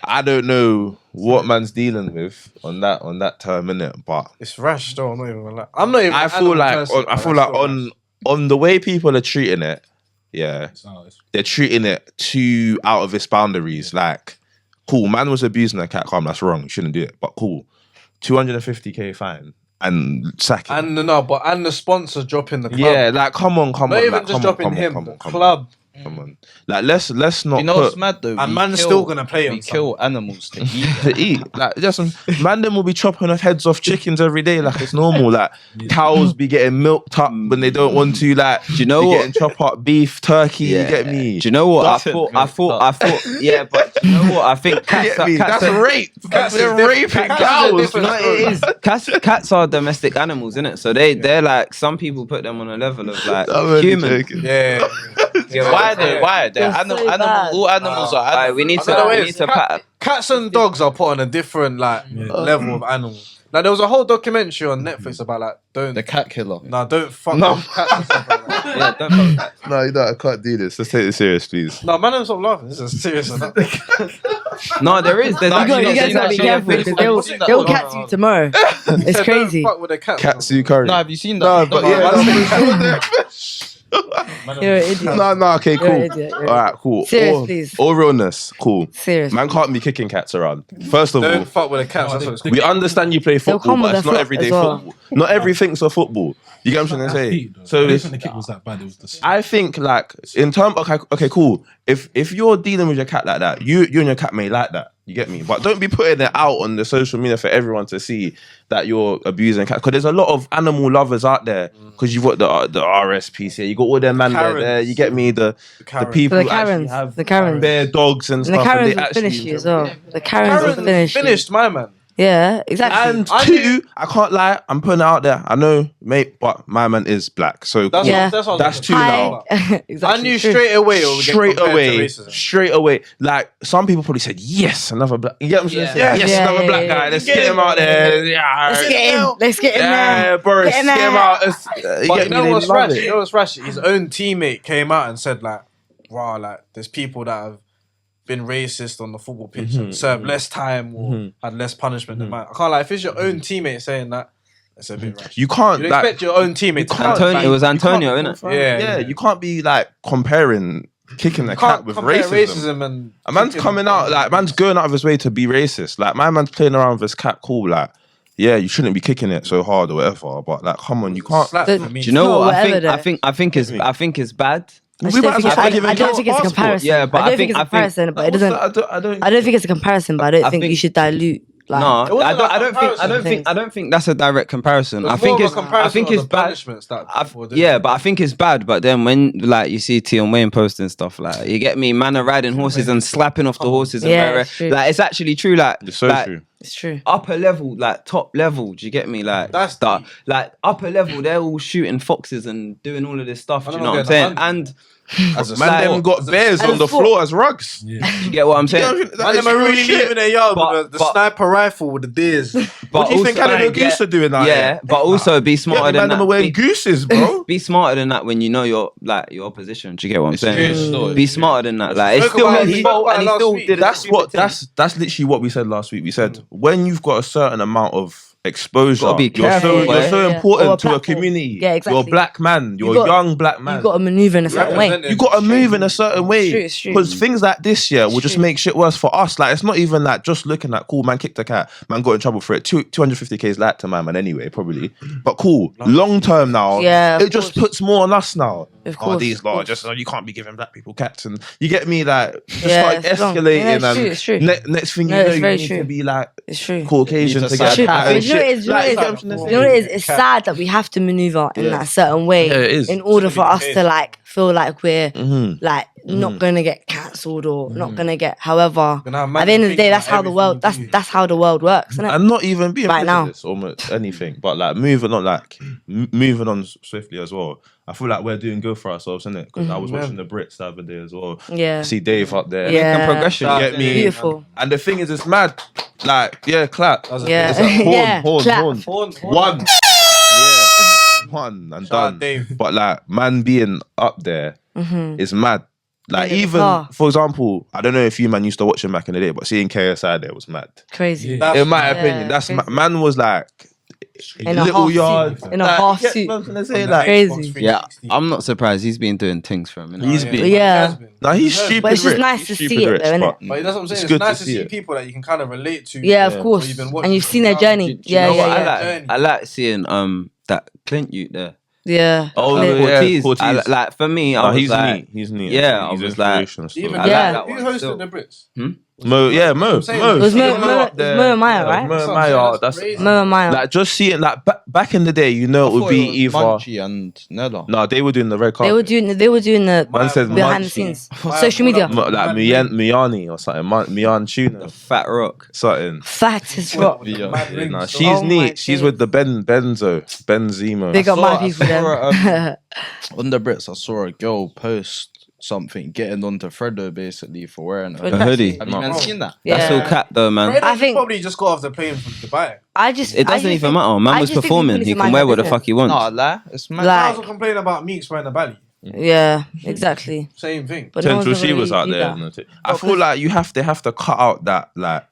Speaker 1: I don't know what man's dealing with on that term, innit? But
Speaker 3: It's rash, though. I'm not even gonna lie. I'm not even.
Speaker 1: I feel like on the way people are treating it, yeah, they're treating it too out of its boundaries. Like, cool, man was abusing a cat. Calm, that's wrong. You shouldn't do it. But cool, 250k fine and sack it.
Speaker 3: And the sponsor dropping the club.
Speaker 1: Yeah, like come on.
Speaker 3: Not
Speaker 1: Like,
Speaker 3: even
Speaker 1: come
Speaker 3: just
Speaker 1: on,
Speaker 3: dropping
Speaker 1: come on,
Speaker 3: him.
Speaker 1: come
Speaker 3: The
Speaker 1: on, come on,
Speaker 3: club.
Speaker 1: come on. Like let's not
Speaker 5: You know
Speaker 1: put
Speaker 5: what's mad though?
Speaker 3: And
Speaker 5: We
Speaker 3: man's
Speaker 5: kill-
Speaker 3: still gonna play
Speaker 5: We
Speaker 3: him.
Speaker 5: kill animals to eat.
Speaker 1: to eat. Like just man, them will be chopping off heads off chickens every day, like it's normal. Like cows be getting milked up when they don't want to. Like
Speaker 2: Do you know
Speaker 1: be
Speaker 2: what?
Speaker 1: getting chop up beef, turkey. You get me?
Speaker 2: Do you know what?
Speaker 1: That's
Speaker 2: I thought. Yeah, but do you know what? I think
Speaker 1: You
Speaker 2: cats.
Speaker 1: get me?
Speaker 2: Cats
Speaker 1: That's
Speaker 2: are,
Speaker 1: rape.
Speaker 3: Cats
Speaker 1: They're
Speaker 3: is
Speaker 1: raping
Speaker 3: different.
Speaker 1: cows.
Speaker 2: you know what it is. Cats are domestic animals, innit? So they're like some people put them on a level of like
Speaker 1: I'm only
Speaker 2: human.
Speaker 1: joking.
Speaker 3: Yeah.
Speaker 5: Why though? Why? They're
Speaker 4: You're so bad.
Speaker 5: all animals are
Speaker 2: Alright,
Speaker 5: animals.
Speaker 2: we need
Speaker 3: I don't know,
Speaker 2: to. We
Speaker 3: it's
Speaker 2: need to. pat-
Speaker 3: Cats and dogs are put on a different level of animals. Now there was a whole documentary on Netflix about like
Speaker 5: The cat killer.
Speaker 3: don't fuck
Speaker 1: No.
Speaker 3: with cats and stuff like that.
Speaker 2: Yeah, don't fuck cats.
Speaker 1: No, I can't do this. Let's take this serious, please.
Speaker 3: No, man, I'm stop laughing. This is serious enough.
Speaker 2: No, there is. There's
Speaker 4: You
Speaker 2: actually.
Speaker 4: guys gotta be careful because they'll catch you tomorrow. It's crazy.
Speaker 3: Don't fuck with the cats.
Speaker 1: Katsu curry.
Speaker 5: No, have you seen
Speaker 1: No,
Speaker 5: that?
Speaker 1: but
Speaker 4: You're an idiot.
Speaker 1: no, okay,
Speaker 4: You're an
Speaker 1: cool.
Speaker 4: idiot.
Speaker 1: All right, cool.
Speaker 4: Serious, please.
Speaker 1: All realness, cool.
Speaker 4: Serious.
Speaker 1: Man can't be kicking cats around. First of all,
Speaker 3: Don't fuck with the cats. That's what it's
Speaker 1: we understand you play
Speaker 4: They'll
Speaker 1: football,
Speaker 4: come
Speaker 1: but
Speaker 4: with
Speaker 1: it's
Speaker 4: a
Speaker 1: not
Speaker 4: flop
Speaker 1: everyday
Speaker 4: as well.
Speaker 1: football. Not everything's a football. You get what I'm trying to say? So
Speaker 6: I didn't
Speaker 1: it's,
Speaker 6: think the kick was that bad. It was the
Speaker 1: I think like in terms, okay, cool. If you're dealing with your cat like that, you and your cat may like that. You get me? But don't be putting it out on the social media for everyone to see that you're abusing cats. Because there's a lot of animal lovers out there. Because you've got the RSPCA, you got all their man there. You get me? The people
Speaker 4: The
Speaker 1: who actually
Speaker 4: Karens.
Speaker 1: have
Speaker 4: The Karens.
Speaker 1: their dogs and
Speaker 4: And the
Speaker 1: stuff.
Speaker 4: Karens
Speaker 1: and they
Speaker 4: will
Speaker 1: actually
Speaker 4: finish you as well. The Karens will
Speaker 3: Karen
Speaker 4: finish you.
Speaker 3: finished my man.
Speaker 4: Yeah, exactly.
Speaker 1: And two, I can't lie, I'm putting it out there. I know, mate, but my man is black. So
Speaker 3: That's
Speaker 4: Yeah.
Speaker 3: what
Speaker 1: That's two
Speaker 4: Hi.
Speaker 1: now.
Speaker 4: Exactly.
Speaker 3: I knew
Speaker 4: true.
Speaker 3: straight away it would get compared to
Speaker 1: straight away. Like some people probably said, yes, another black. You get what I'm saying?
Speaker 2: Yeah.
Speaker 1: Yes,
Speaker 4: Yeah,
Speaker 1: another
Speaker 4: yeah,
Speaker 1: black
Speaker 4: yeah.
Speaker 1: guy. Let's get him out there. Yeah,
Speaker 4: Let's get him. Let's get him
Speaker 1: yeah,
Speaker 4: there.
Speaker 1: Boris,
Speaker 4: Get him
Speaker 1: get him
Speaker 4: there.
Speaker 1: out.
Speaker 3: But you know what's rash? You know what's rash? His own teammate came out and said like, "Wow, like there's people that have been racist on the football pitch and served less time or had less punishment than mine." I can't lie. If it's your own teammate saying that, it's a bit rash.
Speaker 1: You can't
Speaker 3: You'd
Speaker 1: like,
Speaker 3: expect your own teammate to
Speaker 1: can't-
Speaker 3: come back.
Speaker 2: It was Antonio,
Speaker 1: you
Speaker 2: innit?
Speaker 1: can't-
Speaker 3: Yeah,
Speaker 1: yeah.
Speaker 3: yeah.
Speaker 1: You can't be like comparing kicking the
Speaker 3: You
Speaker 1: cat
Speaker 3: can't
Speaker 1: with
Speaker 3: compare
Speaker 1: racism.
Speaker 3: and
Speaker 1: A man's coming out like man's going out of his way to be racist. Like my man's playing around with his cat. Cool, like yeah, you shouldn't be kicking it so hard or whatever. But like, come on, you can't.
Speaker 3: slap
Speaker 4: But-
Speaker 3: for me.
Speaker 2: Do you know
Speaker 4: No,
Speaker 2: what?
Speaker 4: whatever
Speaker 2: I think it's bad.
Speaker 4: I
Speaker 1: We might as well give him
Speaker 4: don't think it's a
Speaker 1: passport.
Speaker 4: comparison.
Speaker 2: Yeah, but
Speaker 4: I don't
Speaker 2: I
Speaker 4: think it's a
Speaker 2: think-
Speaker 4: comparison, but it doesn't. I don't think it's a comparison, but I don't
Speaker 2: I
Speaker 4: think
Speaker 2: think-
Speaker 4: you should dilute. Like,
Speaker 2: No,
Speaker 3: It wasn't
Speaker 2: I don't
Speaker 3: like
Speaker 2: think I don't think that's a direct comparison. I think it's bad.
Speaker 3: punishments that people do.
Speaker 2: Yeah, but I think it's bad. But then when like you see Tion Wayne posting stuff like you get me, man are riding horses and slapping off the horses. And
Speaker 4: Yeah, it's true.
Speaker 2: like it's actually true. Like
Speaker 1: It's so
Speaker 2: like,
Speaker 1: true.
Speaker 4: it's true.
Speaker 2: upper level, like top level. Do you get me? Like
Speaker 3: That's
Speaker 2: that.
Speaker 3: deep.
Speaker 2: Like upper level, they're all shooting foxes and doing all of this stuff.
Speaker 3: I
Speaker 2: Do you
Speaker 3: don't
Speaker 2: know what I'm
Speaker 3: know,
Speaker 2: saying?
Speaker 3: getting
Speaker 2: And
Speaker 3: As a
Speaker 1: Man,
Speaker 2: Like-
Speaker 1: them got bears
Speaker 4: And
Speaker 1: on the
Speaker 4: foot.
Speaker 1: floor as rugs.
Speaker 6: Yeah.
Speaker 2: you get what I'm saying?
Speaker 3: Man, them are really leaving their yard
Speaker 2: But-
Speaker 3: with the
Speaker 2: but-
Speaker 3: sniper rifle with the deers.
Speaker 1: What do you think Canada
Speaker 2: like,
Speaker 1: Goose are doing out
Speaker 2: Yeah,
Speaker 1: here?
Speaker 2: but also be
Speaker 1: Yeah,
Speaker 2: smarter
Speaker 1: man,
Speaker 2: than
Speaker 1: them are
Speaker 2: that.
Speaker 1: wearing
Speaker 2: Be,
Speaker 1: gooses, bro.
Speaker 2: be smarter than that when you know your opposition. Do you get what I'm saying?
Speaker 5: true, still,
Speaker 2: Be
Speaker 5: it's
Speaker 2: smarter than that. Like
Speaker 3: We
Speaker 2: it's
Speaker 3: spoke
Speaker 2: still
Speaker 3: about it
Speaker 2: his fault, and he
Speaker 3: last
Speaker 2: still
Speaker 3: week.
Speaker 2: did.
Speaker 1: That's literally what we said last week. We said when you've got a certain amount of exposure,
Speaker 2: Gotta be careful,
Speaker 1: you're
Speaker 2: boy.
Speaker 1: so
Speaker 4: Yeah.
Speaker 1: important
Speaker 4: Or a
Speaker 1: to a
Speaker 4: platform.
Speaker 1: community.
Speaker 4: Yeah, exactly.
Speaker 1: You're a black man. You're
Speaker 4: You
Speaker 1: a
Speaker 4: got-
Speaker 1: young black man.
Speaker 4: You've got to maneuver in a certain way.
Speaker 3: Represented.
Speaker 1: You got to move in a certain way.
Speaker 4: It's true.
Speaker 1: Because things like this, yeah, will just
Speaker 4: true.
Speaker 1: make shit worse for us. Like, it's not even that just looking at, cool, man kicked a cat, man got in trouble for it. 250k is like to my man anyway, probably. But cool, long term now,
Speaker 4: Yeah, of
Speaker 1: it just puts more on us now.
Speaker 4: Of
Speaker 1: Oh,
Speaker 4: course,
Speaker 1: these
Speaker 4: of
Speaker 1: laws,
Speaker 4: course.
Speaker 1: just you can't be giving black people cats. And you get me, like, just
Speaker 4: Yeah,
Speaker 1: start
Speaker 4: it's wrong.
Speaker 1: escalating.
Speaker 4: Yeah, it's
Speaker 1: and
Speaker 4: true, it's true.
Speaker 1: Next thing
Speaker 4: No,
Speaker 1: you know,
Speaker 4: it's
Speaker 1: you
Speaker 4: very
Speaker 1: need
Speaker 4: true.
Speaker 1: to be like
Speaker 4: It's true.
Speaker 1: Caucasian
Speaker 5: You
Speaker 1: to
Speaker 5: need
Speaker 1: get
Speaker 5: to
Speaker 1: a cat
Speaker 4: But
Speaker 1: and
Speaker 4: you know what it
Speaker 1: shit.
Speaker 4: is? You know
Speaker 1: Like,
Speaker 4: what it
Speaker 1: you get
Speaker 4: is?
Speaker 1: what I'm trying to
Speaker 4: You
Speaker 1: say?
Speaker 4: know what it is? It's sad that we have to maneuver in that certain way
Speaker 1: Yeah, it is.
Speaker 4: in order for us
Speaker 3: case.
Speaker 4: to like feel like we're
Speaker 1: Mhm.
Speaker 4: like not gonna get cancelled or not gonna get. However,
Speaker 3: Gonna have
Speaker 4: at the end of the day,
Speaker 3: thinking
Speaker 4: that's
Speaker 3: about
Speaker 4: how the world.
Speaker 3: everything you do.
Speaker 4: That's how the world works, isn't it?
Speaker 1: And not even being
Speaker 4: Right now.
Speaker 1: prejudiced or anything, but like moving on, moving on swiftly as well. I feel like we're doing good for ourselves, isn't it? Because I was watching the Brits the other day as well.
Speaker 4: Yeah.
Speaker 1: I see Dave up there.
Speaker 4: Yeah.
Speaker 2: Making progression.
Speaker 1: You get me?
Speaker 4: Beautiful.
Speaker 1: And the thing is, it's mad. Like, yeah, clap.
Speaker 3: That's a
Speaker 4: Yeah.
Speaker 1: It's like horn,
Speaker 4: Yeah,
Speaker 1: horn,
Speaker 4: clap.
Speaker 1: horn.
Speaker 3: Horn.
Speaker 1: One. Yeah. One and
Speaker 3: Shout out
Speaker 1: done.
Speaker 3: Dave.
Speaker 1: But like, man being up there is mad. Like,
Speaker 4: In the
Speaker 1: even,
Speaker 4: car.
Speaker 1: for example, I don't know if you man used to watch him back in the day, but seeing KSI there was mad.
Speaker 4: Crazy.
Speaker 6: Yeah.
Speaker 1: In my
Speaker 4: Yeah,
Speaker 1: opinion, that's
Speaker 4: crazy.
Speaker 1: man was like
Speaker 4: In a
Speaker 1: little
Speaker 4: half
Speaker 1: yard
Speaker 4: suit. In a half
Speaker 1: you get
Speaker 4: suit.
Speaker 1: what I'm trying to say,
Speaker 3: From
Speaker 1: like,
Speaker 3: the
Speaker 4: Crazy.
Speaker 3: Xbox
Speaker 2: Yeah,
Speaker 3: 360.
Speaker 2: I'm not surprised. He's been doing things for him.
Speaker 1: He's been-
Speaker 4: Yeah.
Speaker 1: nah, he's stupid
Speaker 4: But it's just
Speaker 1: rich.
Speaker 4: nice
Speaker 1: He's
Speaker 4: to
Speaker 1: stupid
Speaker 4: see it
Speaker 1: rich,
Speaker 4: though, innit?
Speaker 1: but
Speaker 3: But that's what I'm saying.
Speaker 1: It's
Speaker 3: It's,
Speaker 1: good to
Speaker 3: nice to
Speaker 1: see
Speaker 3: see
Speaker 1: it.
Speaker 3: people that you can kind of relate to.
Speaker 4: Yeah, of
Speaker 1: Yeah.
Speaker 4: course.
Speaker 3: Or you've been
Speaker 4: And
Speaker 3: watching
Speaker 4: you've seen
Speaker 3: from
Speaker 4: their journey.
Speaker 3: young.
Speaker 4: Yeah,
Speaker 2: know what
Speaker 4: yeah,
Speaker 2: I
Speaker 4: yeah.
Speaker 2: like? I like seeing that Clint Ute there.
Speaker 4: Yeah.
Speaker 1: Oh,
Speaker 4: Clint.
Speaker 1: yeah.
Speaker 2: Ortiz.
Speaker 1: Ortiz.
Speaker 2: Like for me, I
Speaker 1: Nah,
Speaker 2: was
Speaker 1: he's
Speaker 2: like,
Speaker 1: neat. He's neat.
Speaker 2: Yeah, I
Speaker 1: He's
Speaker 2: was like-
Speaker 1: inspirational still.
Speaker 3: Even
Speaker 2: I like
Speaker 4: Yeah.
Speaker 2: that
Speaker 3: who
Speaker 2: one
Speaker 3: hosted
Speaker 2: still.
Speaker 3: the Brits?
Speaker 1: Mo, yeah, Mo.
Speaker 3: I'm saying.
Speaker 1: Mo.
Speaker 3: It was
Speaker 4: Mo-
Speaker 1: Mo
Speaker 4: Mo-
Speaker 1: up there.
Speaker 4: Mo and Maya,
Speaker 1: Yeah,
Speaker 4: right?
Speaker 1: Mo and
Speaker 3: That's
Speaker 1: Maya.
Speaker 3: what I'm
Speaker 1: That's
Speaker 3: saying,
Speaker 4: Mo and Maya.
Speaker 1: like just seeing like back in the day, you know, it would be either.
Speaker 5: Munchie and Nella.
Speaker 1: No, they were doing the red carpet.
Speaker 4: They were doing the
Speaker 1: Man said
Speaker 4: behind the
Speaker 1: Munchie.
Speaker 4: scenes.
Speaker 3: Maya
Speaker 4: Social media.
Speaker 3: brought up-
Speaker 1: Like Miyani or something. Miyan Tuna.
Speaker 2: Fat Rock.
Speaker 1: Something.
Speaker 4: Fat as rock.
Speaker 5: Yeah.
Speaker 3: Mad
Speaker 1: Yeah,
Speaker 3: rings,
Speaker 1: nah,
Speaker 3: so-
Speaker 1: she's
Speaker 4: Oh my
Speaker 1: neat. She's
Speaker 4: days.
Speaker 1: with the Benzemo.
Speaker 4: Big up my
Speaker 5: I
Speaker 4: people
Speaker 5: saw,
Speaker 4: then.
Speaker 5: On the Brits, I saw a girl post something getting onto Fredo basically for wearing
Speaker 4: For
Speaker 5: a
Speaker 2: A hoodie.
Speaker 5: Have you man
Speaker 3: Bro.
Speaker 5: seen that?
Speaker 2: That's
Speaker 4: Yeah.
Speaker 2: all cap though, man.
Speaker 3: Fredo
Speaker 4: I think-
Speaker 3: probably just got off the plane from Dubai.
Speaker 4: I just
Speaker 2: It doesn't even matter. Man was performing. He can wear what the fuck he wants.
Speaker 5: No, lie. It's mad.
Speaker 4: Like-
Speaker 3: I was complaining about Meeks wearing a belly.
Speaker 4: Yeah, exactly.
Speaker 3: Same thing.
Speaker 4: But no one's
Speaker 1: Potential she
Speaker 4: gonna
Speaker 1: was
Speaker 4: really
Speaker 1: out
Speaker 4: do
Speaker 1: there.
Speaker 4: that.
Speaker 1: And I feel like they have to cut out that like